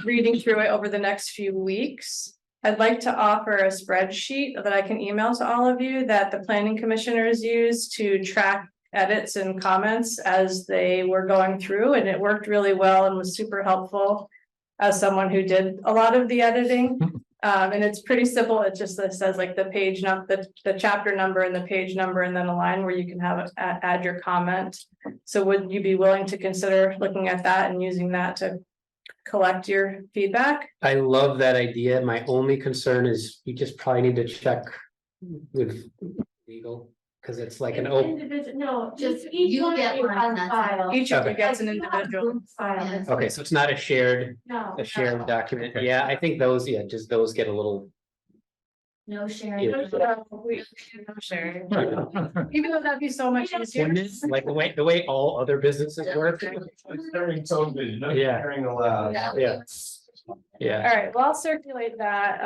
reading through it over the next few weeks, I'd like to offer a spreadsheet that I can email to all of you that the planning commissioners use to track edits and comments as they were going through, and it worked really well and was super helpful. as someone who did a lot of the editing. And it's pretty simple. It just says like the page number, the chapter number and the page number, and then a line where you can have add your comment. So would you be willing to consider looking at that and using that to collect your feedback? I love that idea. My only concern is we just probably need to check with legal, because it's like an open. Individual, no, Just just each you one get of you one, has a that's file. Each of you Okay. gets an individual file. Yeah. Okay, so it's not a shared, No. a shared no, document. Okay. Yeah, I think those, yeah, just those get a little. No sharing. Yeah. No sharing. Even though that'd be so much easier. Wouldn't it? Like the way all other businesses work. It's during COVID, no Yeah. sharing allowed. Yeah. Yeah. All right, well, I'll circulate that,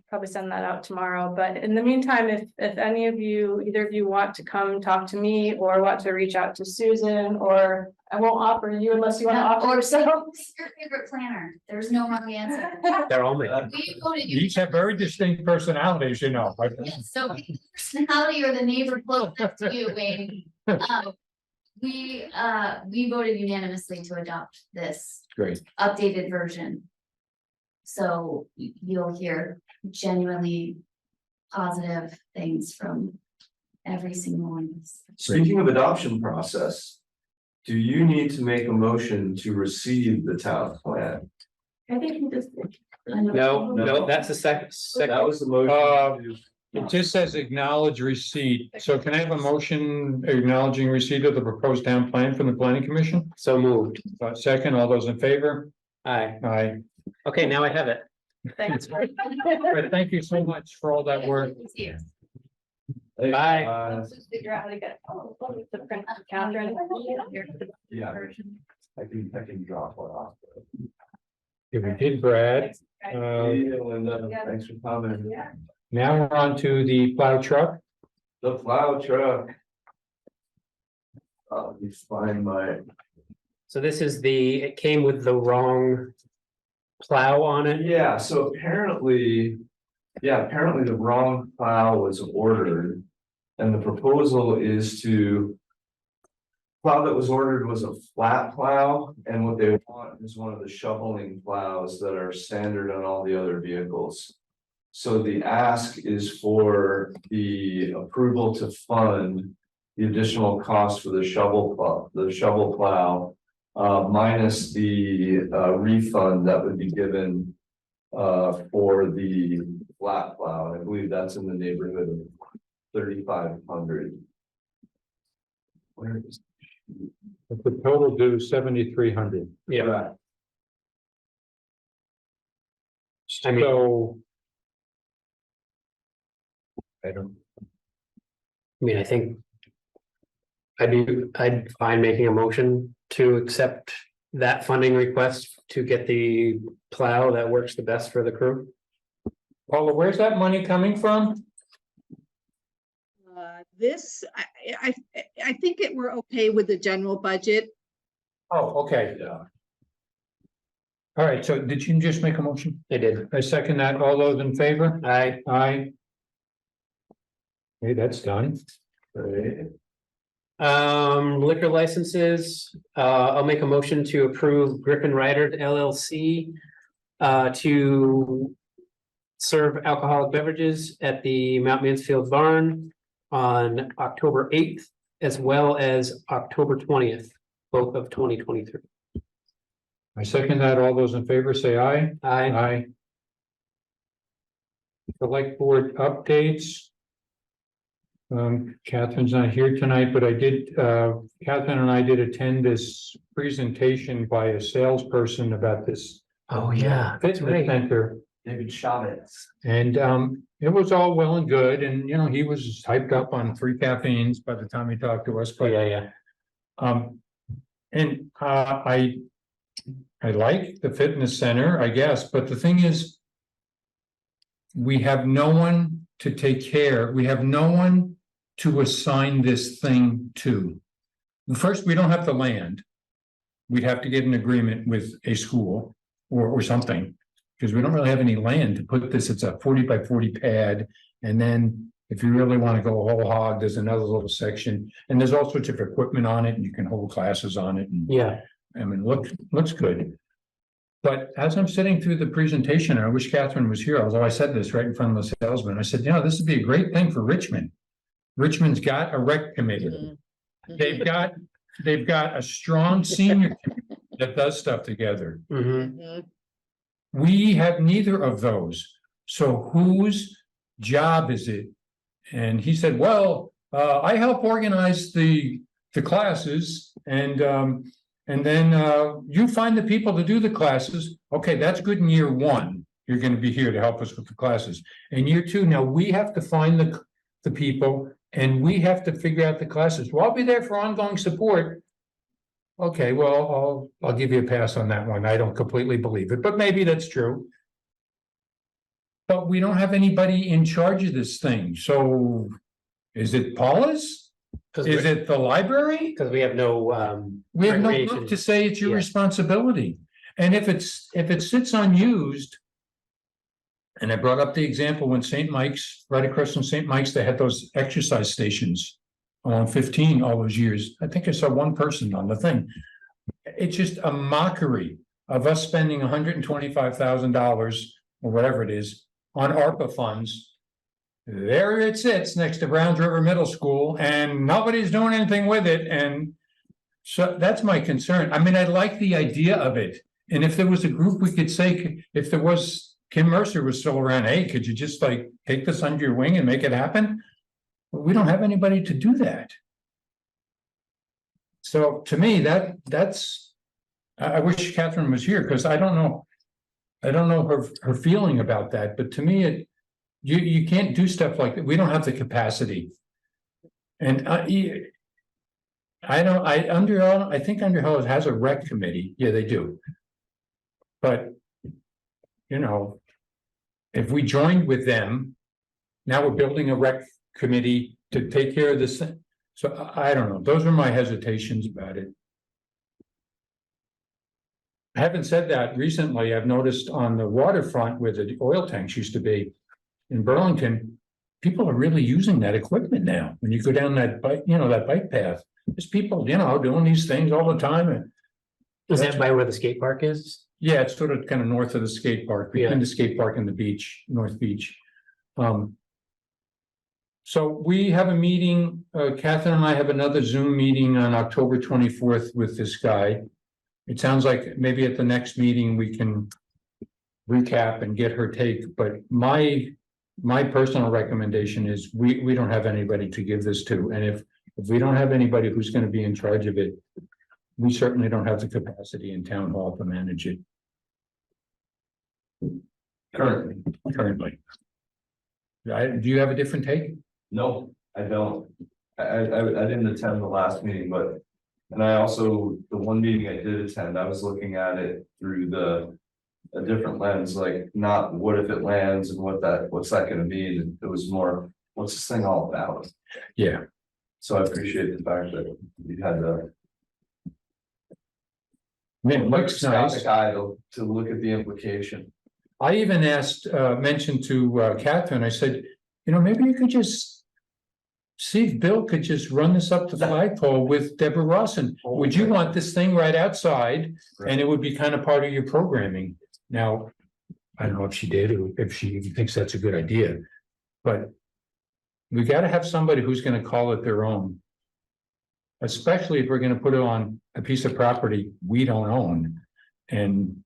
probably send that out tomorrow, but in the meantime, if any of you, either of you want to come talk to me or want to reach out to Susan, or I won't offer you unless you want to offer yourself. Who's your favorite planner? There's no wrong answer. They're all made. We voted You you. each have very distinct personalities, you know. but- Yes, so pick the personality or the neighbor closest to you, Wayne. We voted unanimously to adopt this Great. updated version. So you'll hear genuinely positive things from every single one of us. Speaking of adoption process, do you need to make a motion to receive the town plan? I think you just. No, that's the second. That was the motion. It just says acknowledge receipt. So can I have a motion acknowledging receipt of the proposed town plan from the planning commission? So moved. Second, all those in favor? Aye. Aye. Okay, now I have it. Thanks. Right, thank you so much for all that work. Here. Bye. Just figure out how to get the print for Catherine. Yeah, I can drop one off. If we did, Brad, Hey, Linda, thanks for coming. now we're on to the plow truck. The plow truck. Let me find my, So this is it came with the wrong plow on it. yeah, so apparently the wrong plow was ordered. And the proposal is to. Plow that was ordered was a flat plow, and what they want is one of the shoveling plows that are standard on all the other vehicles. So the ask is for the approval to fund the additional cost for the shovel plow. Minus the refund that would be given for the flat plow. I believe that's in the neighborhood of 3,500. Where is? The total due 7,300. Yeah. I mean- So. I mean, I think. I'd find making a motion to accept that funding request to get the plow that works the best for the crew. Paula, where's that money coming from? This, I think we're okay with the general budget. Oh, okay. Yeah. All right, so did you just make a motion? I did. I second that. All those in favor? Aye. Aye. Okay, that's done. Right. Liquor licenses, I'll make a motion to approve Griffin Ryder LLC. To serve alcoholic beverages at the Mount Mansfield Barn on October 8th, as well as October 20th, both of 2023. I second that. All those in favor say aye. Aye. Aye. Selectboard updates. Catherine's not here tonight, but Catherine and I did attend this presentation by a salesperson about this. Oh, yeah, that's Fitness right. center. David Chavez. And it was all well and good, and you know, he was hyped up on 3 caffeines by the time he talked to us, Oh, but yeah. and I like the fitness center, I guess, but the thing is. We have no one to take care, we have no one to assign this thing to. First, we don't have the land. We'd have to get an agreement with a school or something. Because we don't really have any land to put this, it's a 40 by 40 pad, and then if you really want to go whole hog, there's another little section. And there's all sorts of equipment on it, and you can hold classes on it, and Yeah, I mean, looks good. But as I'm sitting through the presentation, I wish Catherine was here, although I said this right in front of the salesman. I said, this would be a great thing for Richmond. Richmond's got a rec committee. They've got a strong senior committee that does stuff together. We have neither of those. So whose job is it? And he said, well, I help organize the classes and then you find the people to do the classes. Okay, that's good in year one. You're going to be here to help us with the classes. In year two, now we have to find the people and we have to figure out the classes. Well, I'll be there for ongoing support. Okay, well, I'll give you a pass on that one. I don't completely believe it, but maybe that's true. But we don't have anybody in charge of this thing. So is it Paula's? Is it the library? Because we have no We have no recreation. book to say it's your Yeah. responsibility. And if it sits unused. And I brought up the example when St. Mike's, right across from St. Mike's, they had those exercise stations on 15 all those years. I think I saw one person on the thing. It's just a mockery of us spending $125,000 or whatever it is on ARPA funds. There it sits next to Browns River Middle School and nobody's doing anything with it. And so that's my concern. I mean, I like the idea of it. And if there was a group we could say, if there was, Kim Mercer was still around, hey, could you just like take this under your wing and make it happen? But we don't have anybody to do that. So to me, that's, I wish Catherine was here because I don't know her feeling about that, but to me, you can't do stuff like that. We don't have the capacity. And I think Underhill has a rec committee. Yeah, they do. But, if we joined with them, now we're building a rec committee to take care of this thing. So I don't know. Those are my hesitations about it. Having said that, recently I've noticed on the waterfront where the oil tanks used to be in Burlington, people are really using that equipment now. When you go down that bike, that bike path, there's people, doing these things all the time. And Is that by where the skate park is? yeah, it's sort of kind of north of the skate park, between the skate park and the beach, North Beach. So we have a meeting, Catherine and I have another Zoom meeting on October 24th with this guy. It sounds like maybe at the next meeting we can recap and get her take, but my personal recommendation is we don't have anybody to give this to. And if we don't have anybody who's going to be in charge of it, we certainly don't have the capacity in town hall to manage it. Currently. Do you have a different take? No, I don't. I didn't attend the last meeting, but, and I also, the one meeting I did attend, I was looking at it through a different lens, like not what if it lands and what's that gonna be? It was more, what's this thing all about? Yeah. So I appreciate the fact that you had the It looks nice. microscopic eye to look at the implication. I even mentioned to Catherine, I said, maybe you could just see if Bill could just run this up to the flagpole with Deborah Rawson. Would you want this thing right outside? And it would be kind of part of your programming. Now, I don't know if she did or if she thinks that's a good idea, but we got to have somebody who's going to call it their own. Especially if we're going to put it on a piece of property we don't own. And,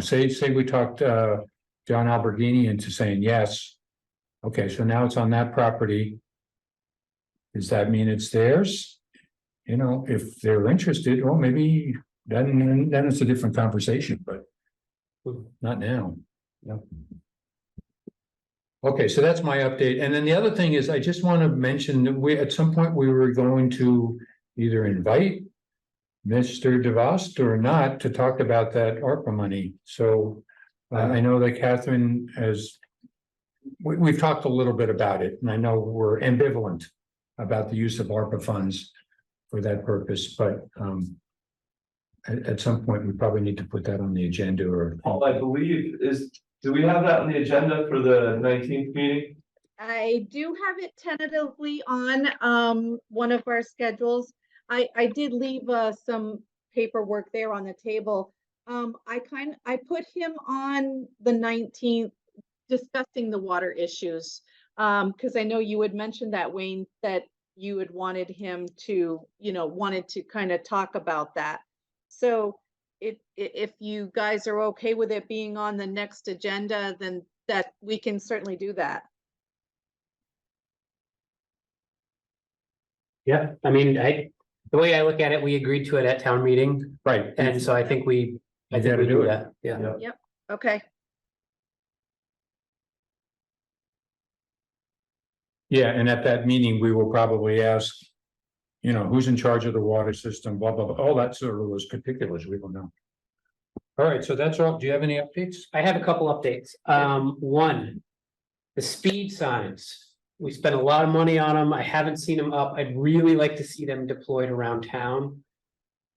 say we talked John Alberghini into saying yes. Okay, so now it's on that property. Does that mean it's theirs? If they're interested, well, maybe then it's a different conversation, but not now. No. Okay, so that's my update. And then the other thing is, I just want to mention that at some point we were going to either invite Mr. DeVos or not to talk about that ARPA money. So I know that Catherine we've talked a little bit about it, and I know we're ambivalent about the use of ARPA funds for that purpose, but at some point we probably need to put that on the agenda or. All I believe is, do we have that on the agenda for the 19th meeting? I do have it tentatively on one of our schedules. I did leave some paperwork there on the table. I put him on the 19th discussing the water issues. Because I know you had mentioned that, Wayne, that you had wanted him to, wanted to kind of talk about that. So if you guys are okay with it being on the next agenda, then that we can certainly do that. Yeah, I mean, the way I look at it, we agreed to it at town meeting, Right. and so I think we gotta do it. that, yeah. Yep, okay. Yeah, and at that meeting, we will probably ask, who's in charge of the water system, blah, blah, blah, all that sort of those particulars, we will know. All right, so that's all. Do you have any updates? I have a couple updates. One, the speed signs. We spent a lot of money on them. I haven't seen them up. I'd really like to see them deployed around town.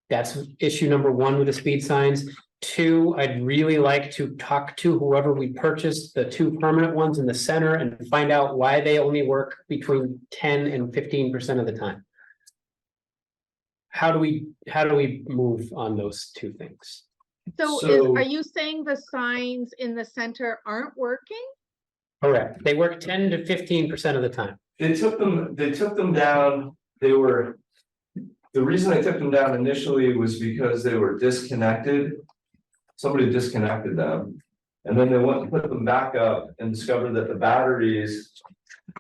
That's issue number one with the speed signs. Two, I'd really like to talk to whoever we purchased the two permanent ones in the center and find out why they only work between 10 and 15% of the time. How do we move on those two things? So are you saying the signs in the center aren't working? Correct. They work 10 to 15% of the time. They took them down, the reason they took them down initially was because they were disconnected. Somebody disconnected them, and then they went and put them back up and discovered that the batteries,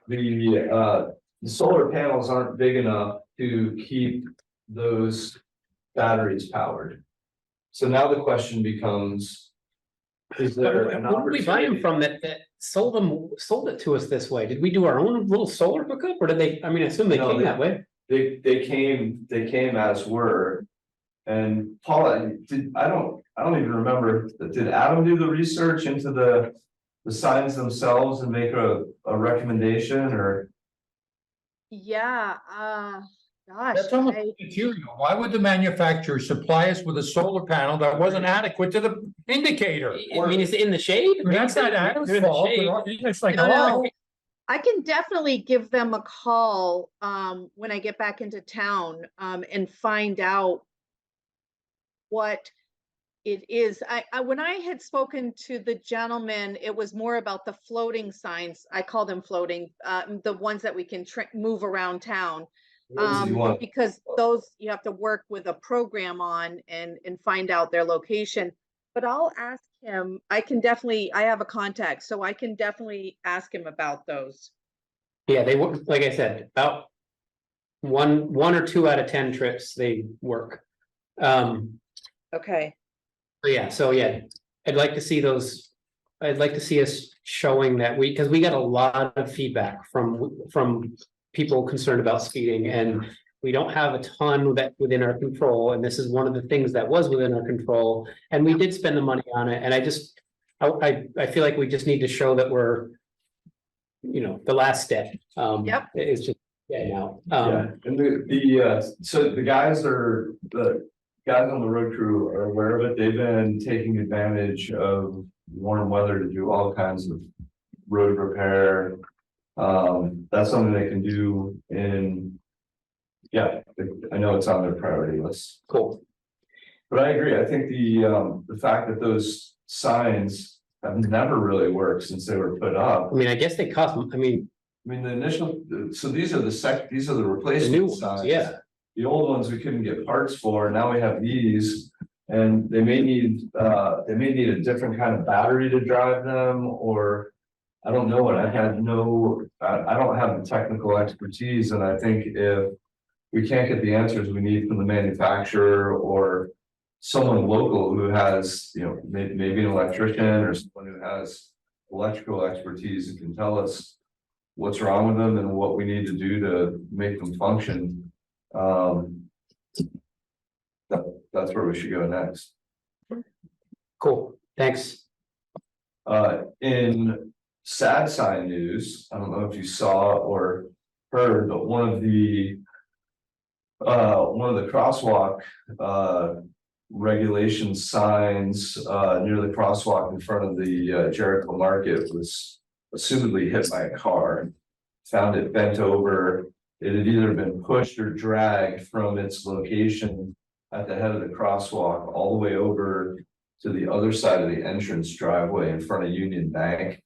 the solar panels aren't big enough to keep those batteries powered. So now the question becomes, is there an Who did we buy them opportunity? from that sold it to us this way? Did we do our own little solar hookup, or did they, I mean, I assume they No, came that way? They came as were. And Paula, I don't even remember, did Adam do the research into the signs themselves and make a recommendation, or? Yeah, gosh. That's almost peculiar. Why would the manufacturer supply us with a solar panel that wasn't adequate to the indicator? I mean, is it in the shade? That's not Adam's They're in the fault. shade. It's like, No, oh, no. I can definitely give them a call when I get back into town and find out what it is. When I had spoken to the gentleman, it was more about the floating signs. I call them floating, the ones that we can move around town. Because those you have to work with a program on and find out their location. But I'll ask him. I have a contact, so I can definitely ask him about those. Yeah, they work, like I said, about one or 2 out of 10 trips, they work. Okay. So yeah, I'd like to see those. I'd like to see us showing that because we got a lot of feedback from people concerned about speeding, and we don't have a ton of that within our control. And this is one of the things that was within our control, and we did spend the money on it. And I feel like we just need to show that we're, the last step. Yep. It's just now. Yeah, and so the guys on the road crew are aware of it. They've been taking advantage of warm weather to do all kinds of road repair. That's something they can do I know it's on their priority list. Cool. But I agree. I think the fact that those signs have never really worked since they were put up. I mean, I guess they cost. I mean, the initial, so these are the the replacement new ones, signs. yeah. The old ones we couldn't get parts for. Now we have these, and they may need a different kind of battery to drive them, or I don't know what. I don't have the technical expertise, and I think if we can't get the answers we need from the manufacturer or someone local who has, maybe an electrician or someone who has electrical expertise and can tell us what's wrong with them and what we need to do to make them function. That's where we should go next. Cool. Thanks. In sad sign news, I don't know if you saw or heard, but one of the crosswalk regulation signs near the crosswalk in front of the Jericho Market was assumedly hit by a car. Found it bent over. It had either been pushed or dragged from its location at the head of the crosswalk all the way over to the other side of the entrance driveway in front of Union Bank.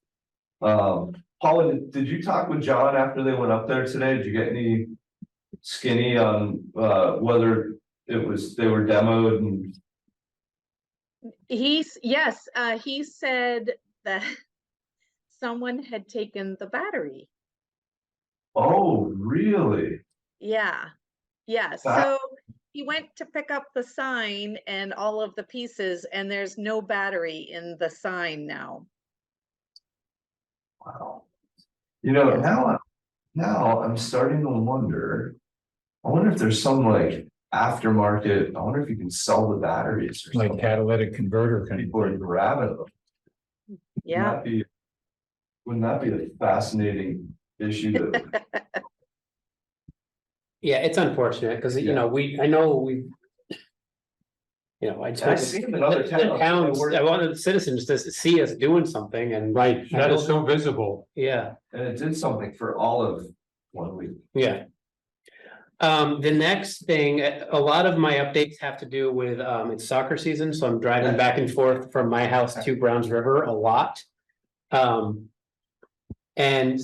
Paula, did you talk with John after they went up there today? Did you get any skinny on whether they were demoed and? Yes, he said that someone had taken the battery. Oh, really? Yeah, yeah, so he went to pick up the sign and all of the pieces, and there's no battery in the sign now. Wow. You know, now I'm starting to wonder. I wonder if there's some like aftermarket. I wonder if you can sell the batteries or Like something. catalytic converter kind of People are grabbing them. Yeah, Wouldn't that be a fascinating issue to? Yeah, it's unfortunate because, you know, I know we. You know, I've seen them in other the towns. towns, I wanted the citizens to see us doing something and. Right, I that is don't- so visible. Yeah, And it did something for all of 1 week. yeah. The next thing, a lot of my updates have to do with, it's soccer season, so I'm driving back and forth from my house to Browns River a lot. And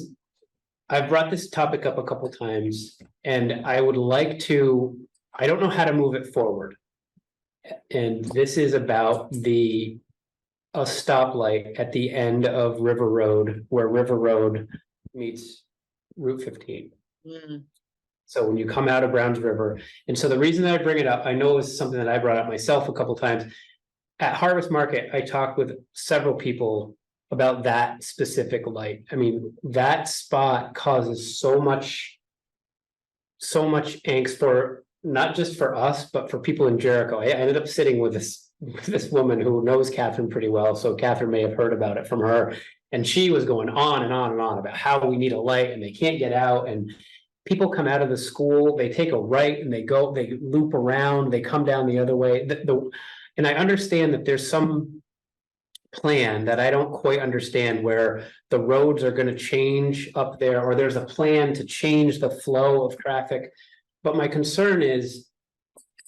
I've brought this topic up a couple times, and I would like to, I don't know how to move it forward. And this is about a stoplight at the end of River Road, where River Road meets Route 15. mm, So when you come out of Browns River, and so the reason that I bring it up, I know it's something that I brought up myself a couple times. At Harvest Market, I talked with several people about that specific light. I mean, that spot causes so much angst for, not just for us, but for people in Jericho. I ended up sitting with this woman who knows Catherine pretty well, so Catherine may have heard about it from her. And she was going on and on and on about how we need a light and they can't get out, and people come out of the school, they take a right and they loop around, they come down the other way. And I understand that there's some plan that I don't quite understand where the roads are going to change up there, or there's a plan to change the flow of traffic. But my concern is,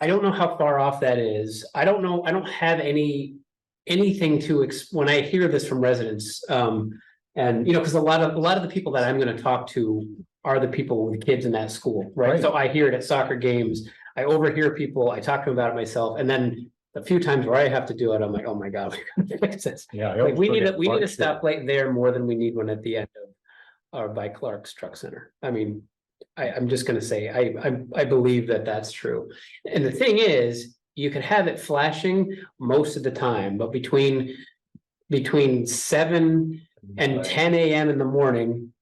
I don't know how far off that is. I don't know. I don't have anything to when I hear this from residents. And you know, because a lot of the people that I'm going to talk to are the people with kids in that school, right? So I hear it at soccer games. I overhear people. I talk to them about it myself, and then a few times where I have to do it, I'm like, oh my god, we gotta fix this. Yeah. Like, we need a stoplight there more than we need one at the end of, or by Clark's Truck Center. I mean, I'm just gonna say, I believe that that's true. And the thing is, you could have it flashing most of the time, but between 7 and 10 a.m. in the morning,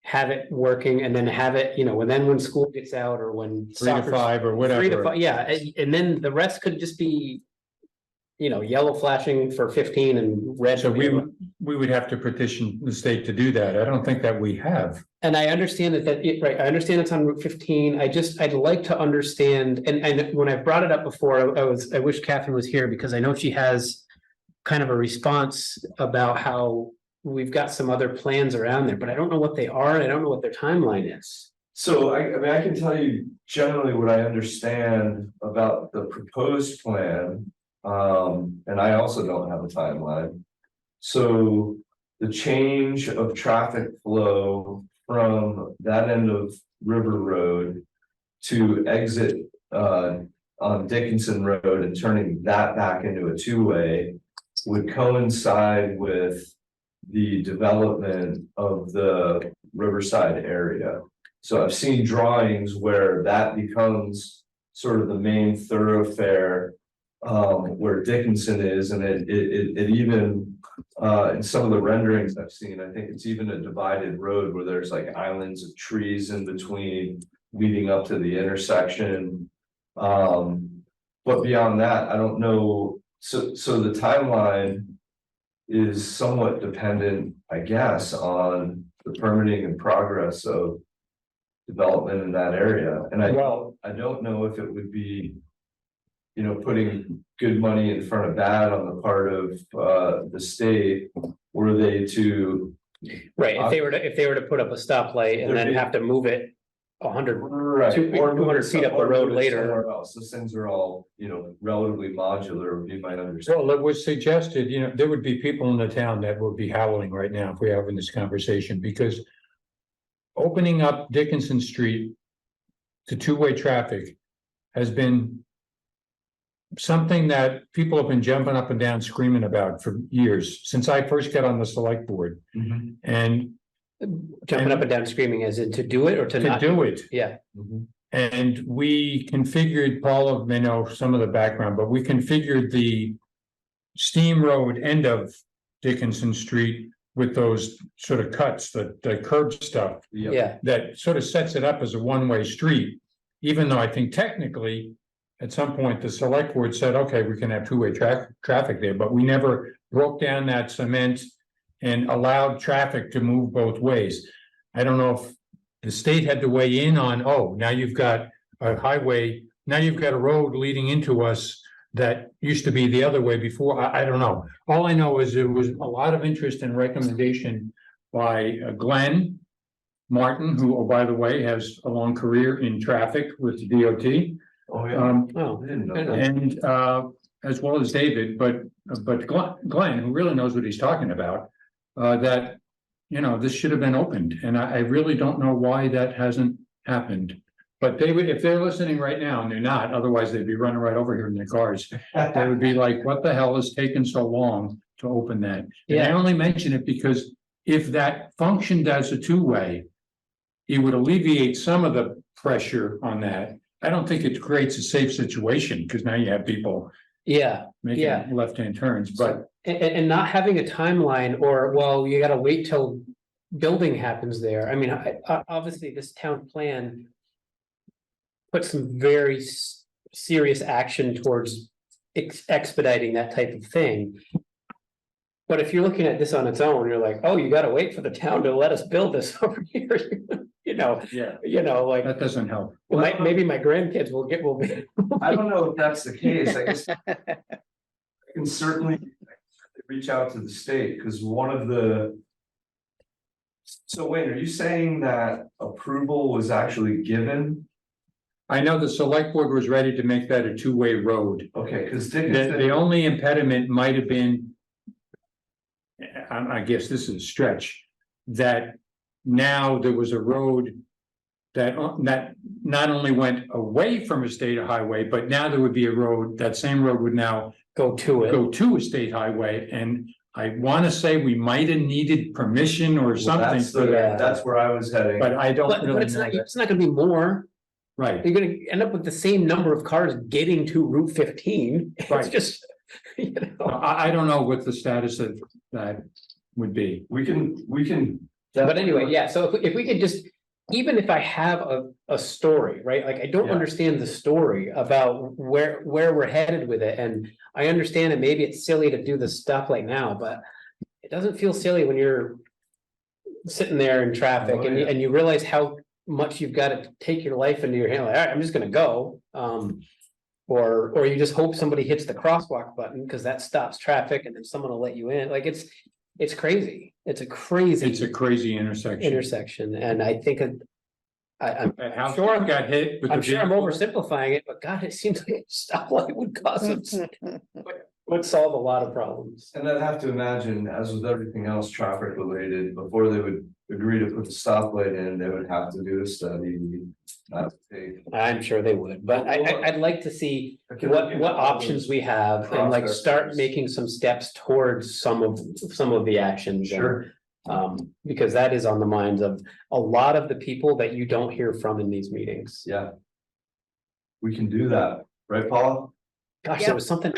have it working, and then have it, you know, and then when school gets out, or when 3 to 5 or whatever. 3 to 5, yeah, and then the rest could just be, you know, yellow flashing for 15 and red. So we would have to petition the state to do that. I don't think that we have. And I understand right, I understand it's on Route 15. I'd like to understand, and when I brought it up before, I wish Catherine was here, because I know she has kind of a response about how we've got some other plans around there, but I don't know what they are, and I don't know what their timeline is. So I mean, I can tell you generally what I understand about the proposed plan. And I also don't have a timeline. So the change of traffic flow from that end of River Road to exit on Dickinson Road and turning that back into a two-way would coincide with the development of the Riverside area. So I've seen drawings where that becomes sort of the main thoroughfare where Dickinson is, and it even in some of the renderings I've seen, I think it's even a divided road where there's like islands of trees in between leading up to the intersection. But beyond that, I don't know. So the timeline is somewhat dependent, I guess, on the permitting and progress of development in that area. And I don't know if it would be, you know, putting good money in front of bad on the part of the state, were they to Right, if they were to put up a stoplight and then have to move it 100, Right. 200 feet up the Or road move it later. somewhere else. Those things are all, relatively modular, you might understand. Well, it was suggested, there would be people in the town that would be howling right now if we're having this conversation, because opening up Dickinson Street to two-way traffic has been something that people have been jumping up and down screaming about for years, since I first got on the select board. Mhm. And Jumping up and down screaming as in to do it or to to not do it, Yeah, and we configured, Paula may know some of the background, but we configured the Steam Road end of Dickinson Street with those sort of cuts, the curb stuff, yeah, that sort of sets it up as a one-way street. Even though I think technically, at some point, the select board said, okay, we can have two-way traffic there, but we never broke down that cement and allowed traffic to move both ways. I don't know if the state had to weigh in on, oh, now you've got a highway, now you've got a road leading into us that used to be the other way before. I don't know. All I know is there was a lot of interest and recommendation by Glenn Martin, who, oh, by the way, has a long career in traffic with the DOT. Oh, yeah. oh, I didn't know that. And as well as David, but Glenn, who really knows what he's talking about, that, this should have been opened, and I really don't know why that hasn't happened. But they would, if they're listening right now, and they're not, otherwise they'd be running right over here in their cars. They would be like, what the hell has taken so long to open that? And I Yeah. only mention it because if that functioned as a two-way, it would alleviate some of the pressure on that. I don't think it creates a safe situation, because now you have people yeah. making Yeah. left-hand turns, but And not having a timeline or, well, you gotta wait till building happens there. I mean, obviously this town plan put some very serious action towards expediting that type of thing. But if you're looking at this on its own, you're like, oh, you gotta wait for the town to let us build this over here. yeah, Like, that doesn't help. maybe my grandkids will be. I don't know if that's the case. I guess I can certainly reach out to the state, because one of the. So Wayne, are you saying that approval was actually given? I know the select board was ready to make that a two-way road. Okay, because The only impediment might have been, I guess this is a stretch, that now there was a road that not only went away from a state highway, but now there would be a road, that same road would now Go to it. go to a state highway, and I want to say we might have needed permission or something for that, That's where I was heading. but I don't But really it's know not, that. it's not gonna be more. Right, You're gonna end up with the same number of cars getting to Route 15. It's Right. just, I don't know what the status of that would be. We can. But anyway, yeah, so if we could just, even if I have a story, right? Like, I don't Yeah. understand the story about where we're headed with it, and I understand that maybe it's silly to do the stuff like now, but it doesn't feel silly when you're sitting there in traffic Oh, yeah. and you realize how much you've got to take your life into your hand, like, all right, I'm just gonna go. Or you just hope somebody hits the crosswalk button, because that stops traffic, and then someone will let you in. Like, it's crazy. It's a crazy It's a crazy intersection. intersection, and I think I'm That house sure got hit with the I'm sure I'm vehicle. oversimplifying it, but God, it seems like a stoplight would cause us, would solve a lot of problems. And I'd have to imagine, as with everything else traffic related, before they would agree to put the stoplight in, they would have to do a study. I'm sure they would, but I'd like to see what options we have and like start processes. making some steps towards some of the actions. and, Sure. Because that is on the minds of a lot of the people that you don't hear from in these meetings. Yeah. We can do that, right, Paula? Gosh, Yep. there was something.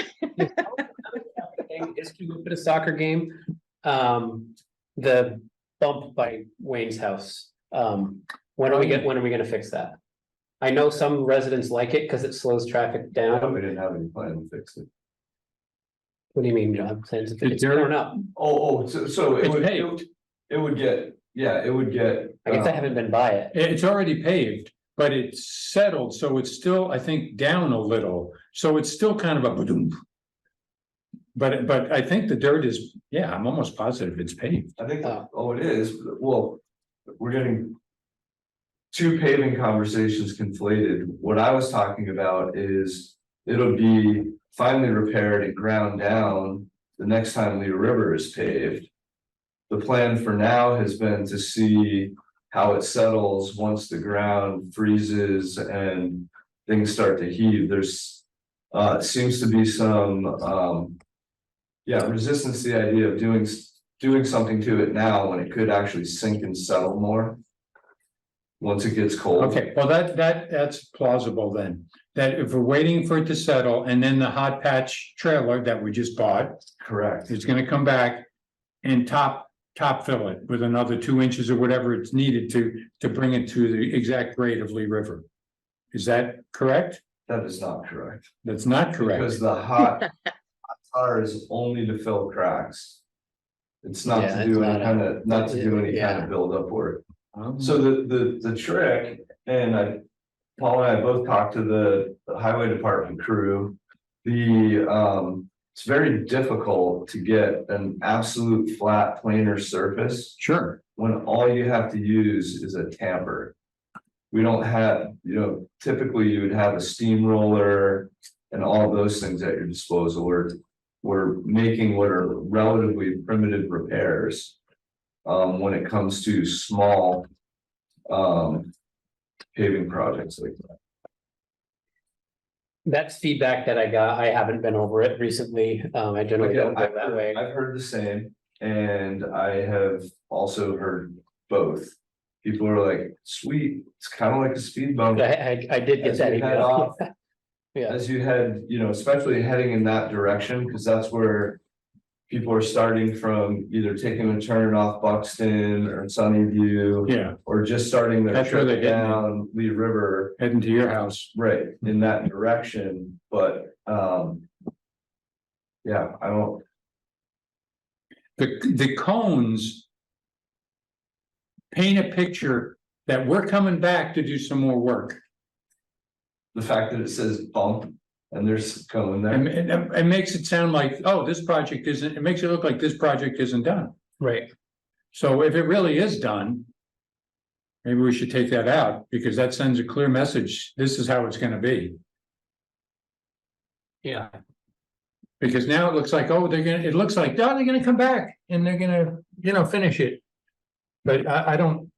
Is to a bit of soccer game. The bump by Wayne's house. When are we gonna fix that? I know some residents like it because it slows traffic down. We didn't have any plan to fix it. What do you mean, John? Plans if It's it's torn up? So It's paved. it would get, yeah, it would get. I guess I haven't been by it. It's already paved, but it's settled, so it's still, I think, down a little, so it's still kind of a ba-doom. But I think the dirt is, yeah, I'm almost positive it's paved. I think, Oh. it is, well, we're getting. two paving conversations conflated. What I was talking about is it'll be finally repaired and ground down the next time Lee River is paved. The plan for now has been to see how it settles once the ground freezes and things start to heave. There's seems to be some resistance to the idea of doing something to it now when it could actually sink and settle more once it gets cold. Okay, well, that's plausible then. That if we're waiting for it to settle and then the hot patch trailer that we just bought Correct. is gonna come back and top fill it with another 2 inches or whatever it's needed to bring it to the exact grade of Lee River. Is that correct? That is not correct. That's not correct. Because the hot tar is only to fill cracks. It's not Yeah, to do it's any not kind of, not to do any kind yeah. of buildup work. So the trick, and Paul and I both talked to the highway department crew. It's very difficult to get an absolute flat planar surface Sure. when all you have to use is a tamper. We don't have, typically you would have a steamroller and all those things at your disposal. We're making what are relatively primitive repairs. When it comes to small paving projects like that. That's feedback that I got. I haven't been over it recently. I generally don't go that way. I've heard the same, and I have also heard both. People are like, sweet, it's kind of like a speed bump. I did get As that you head email. off, Yeah, as you head, especially heading in that direction, because that's where people are starting from, either taking a turn off Buxton or Sunnyview. Yeah, Or just starting their That's where they're trip heading. down Lee River, heading to your house. right, in that direction, but, yeah, I don't, The cones paint a picture that we're coming back to do some more work. the fact that it says bump and there's going there. And it makes it sound like, oh, this project isn't, it makes it look like this project isn't done. right. So if it really is done, maybe we should take that out, because that sends a clear message, this is how it's gonna be. Yeah, Because now it looks like, oh, it looks like, oh, they're gonna come back and they're gonna, finish it. But I don't,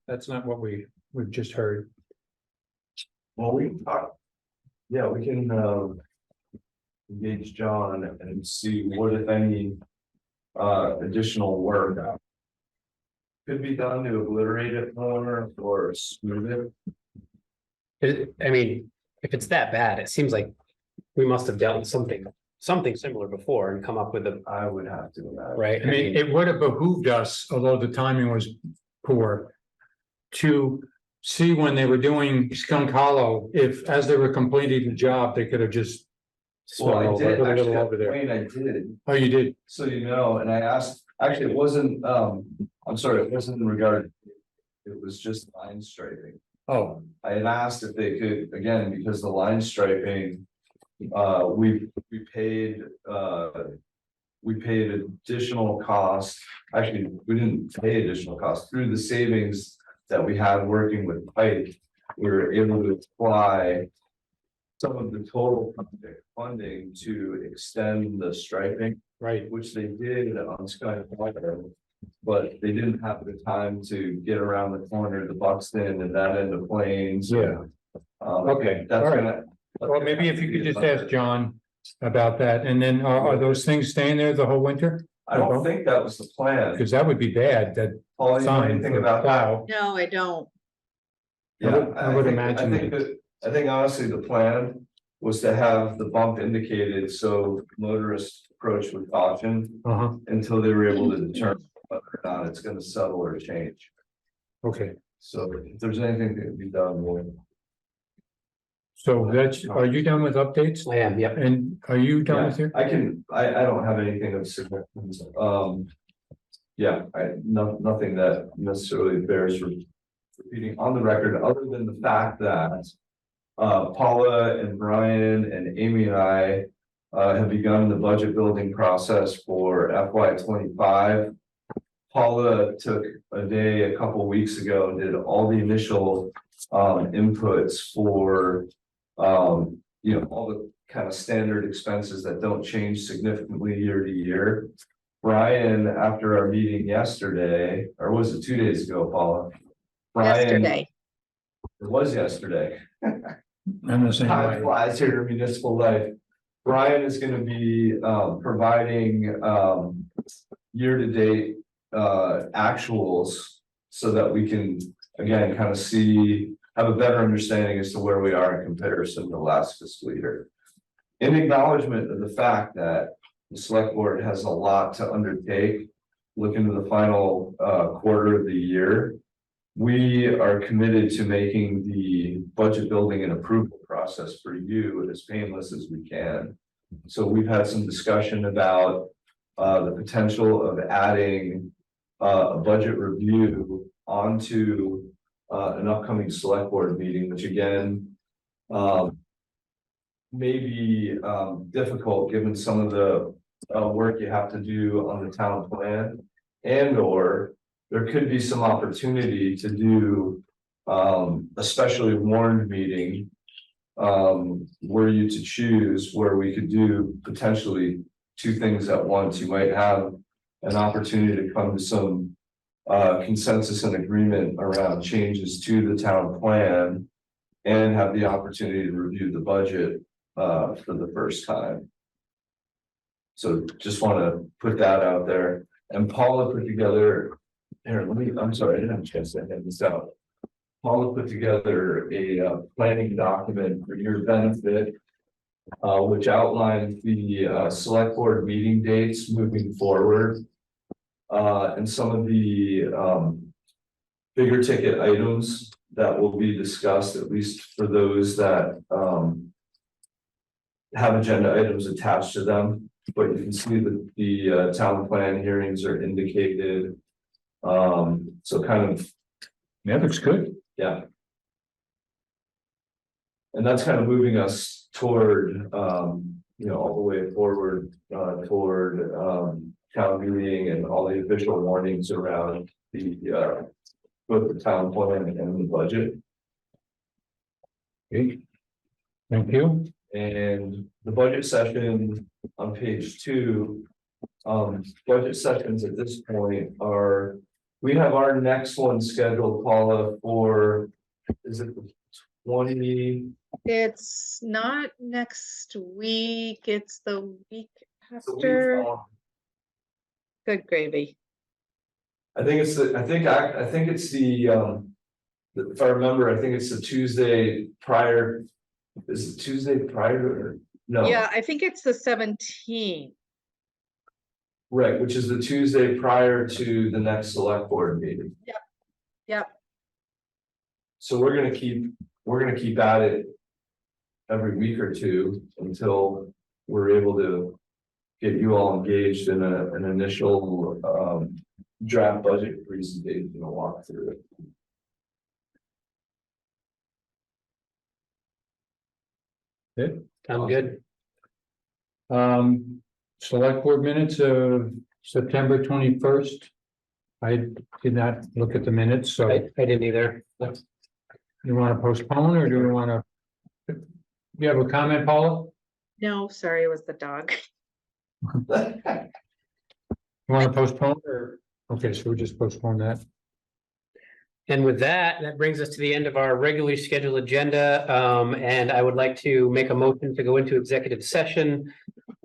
that's not what we've just heard. Well, we can talk. Yeah, we can engage John and see what, if any, additional work could be done to obliterate it more or smooth it. I mean, if it's that bad, it seems like we must have dealt with something similar before and come up with a, I would have to imagine. right? I mean, it would have behooved us, although the timing was poor, to see when they were doing Skunk Hollow, if as they were completing the job, they could have just. Well, I did, put a little actually, over there. Wayne, I did. Oh, you did? So and I asked, actually, it wasn't, I'm sorry, it wasn't in regard. It was just line striping. Oh, I had asked if they could, again, because the line striping, we paid additional cost. Actually, we didn't pay additional cost through the savings that we had working with Pike. We were able to apply some of the total project funding to extend the striping, right. which they did on Sky Water. But they didn't have the time to get around the corner to Buxton and that end of Plains. Yeah. Okay, That's all right. gonna. Well, maybe if you could just ask John about that, and then are those things staying there the whole winter? I don't think that was the plan. Because that would be bad, that Paul, you know sign anything for about that? Plow. No, I don't. Yeah, I would think- imagine I think that, I think honestly, the plan was to have the bump indicated so motorists approach with caution Uh-huh, until they were able to determine whether or not it's gonna settle or change. okay, So if there's anything that can be done, we'll. so are you done with updates? I am, yep. And are you done with your? I don't have anything of significance, nothing that necessarily bears repeating on the record, other than the fact that. Paula and Brian and Amy and I have begun the budget building process for FY 25. Paula took a day a couple weeks ago and did all the initial inputs for all the kind of standard expenses that don't change significantly year to year. Brian, after our meeting yesterday, or was it 2 days ago, Paula? Brian, Yesterday. it was yesterday. I'm the same Time way. flies here in municipal life. Brian is gonna be providing year-to-date actuals so that we can, again, kind of have a better understanding as to where we are in comparison to last fiscal year. In acknowledgement of the fact that the select board has a lot to undertake, looking to the final quarter of the year, we are committed to making the budget building and approval process for you as painless as we can. So we've had some discussion about the potential of adding a budget review onto an upcoming select board meeting, which again may be difficult given some of the work you have to do on the town plan, and or there could be some opportunity to do a specially warned meeting were you to choose, where we could do potentially two things at once. You might have an opportunity to come to some consensus and agreement around changes to the town plan and have the opportunity to review the budget for the first time. So just want to put that out there. And Paula put together, I'm sorry, I didn't have a chance to hand this out. Paula put together a planning document for your benefit, which outlines the select board meeting dates moving forward. And some of the bigger ticket items that will be discussed, at least for those that have agenda items attached to them. But you can see that the town plan hearings are indicated. So kind of, Yeah, looks good. yeah. And that's kind of moving us toward, all the way forward, toward town meeting and all the official warnings around the both the town plan and the budget. Okay. Thank you. And the budget session on page 2, budget sessions at this point are, we have our next one scheduled, Paula, for, is it the 20? It's not next week, it's the week the week after. following. Good gravy. I think it's the, I think it's the, if I remember, I think it's the Tuesday prior. Is it Tuesday prior or no? Yeah, I think it's the 17th. Right, which is the Tuesday prior to the next select board meeting. Yep. So we're gonna keep at it every week or two until we're able to get you all engaged in an initial draft budget presentation and walk through it. Good. Sounds good. Select board minutes of September 21st. I did not look at the minutes, so I didn't either. you want to postpone or do we want to? You have a comment, Paula? No, sorry, it was the dog. You want to postpone or? Okay, so we'll just postpone that. And with that, that brings us to the end of our regularly scheduled agenda. And I would like to make a motion to go into executive session.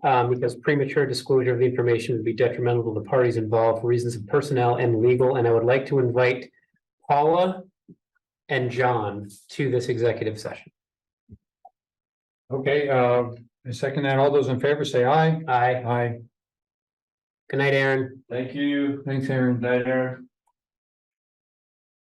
Because premature disclosure of the information would be detrimental to the parties involved for reasons of personnel and legal. And I would like to invite Paula and John to this executive session. Okay, I second that. All those in favor say aye. Aye. Aye. Good night, Aaron. Thank you. Thanks, Aaron. Good night, Aaron.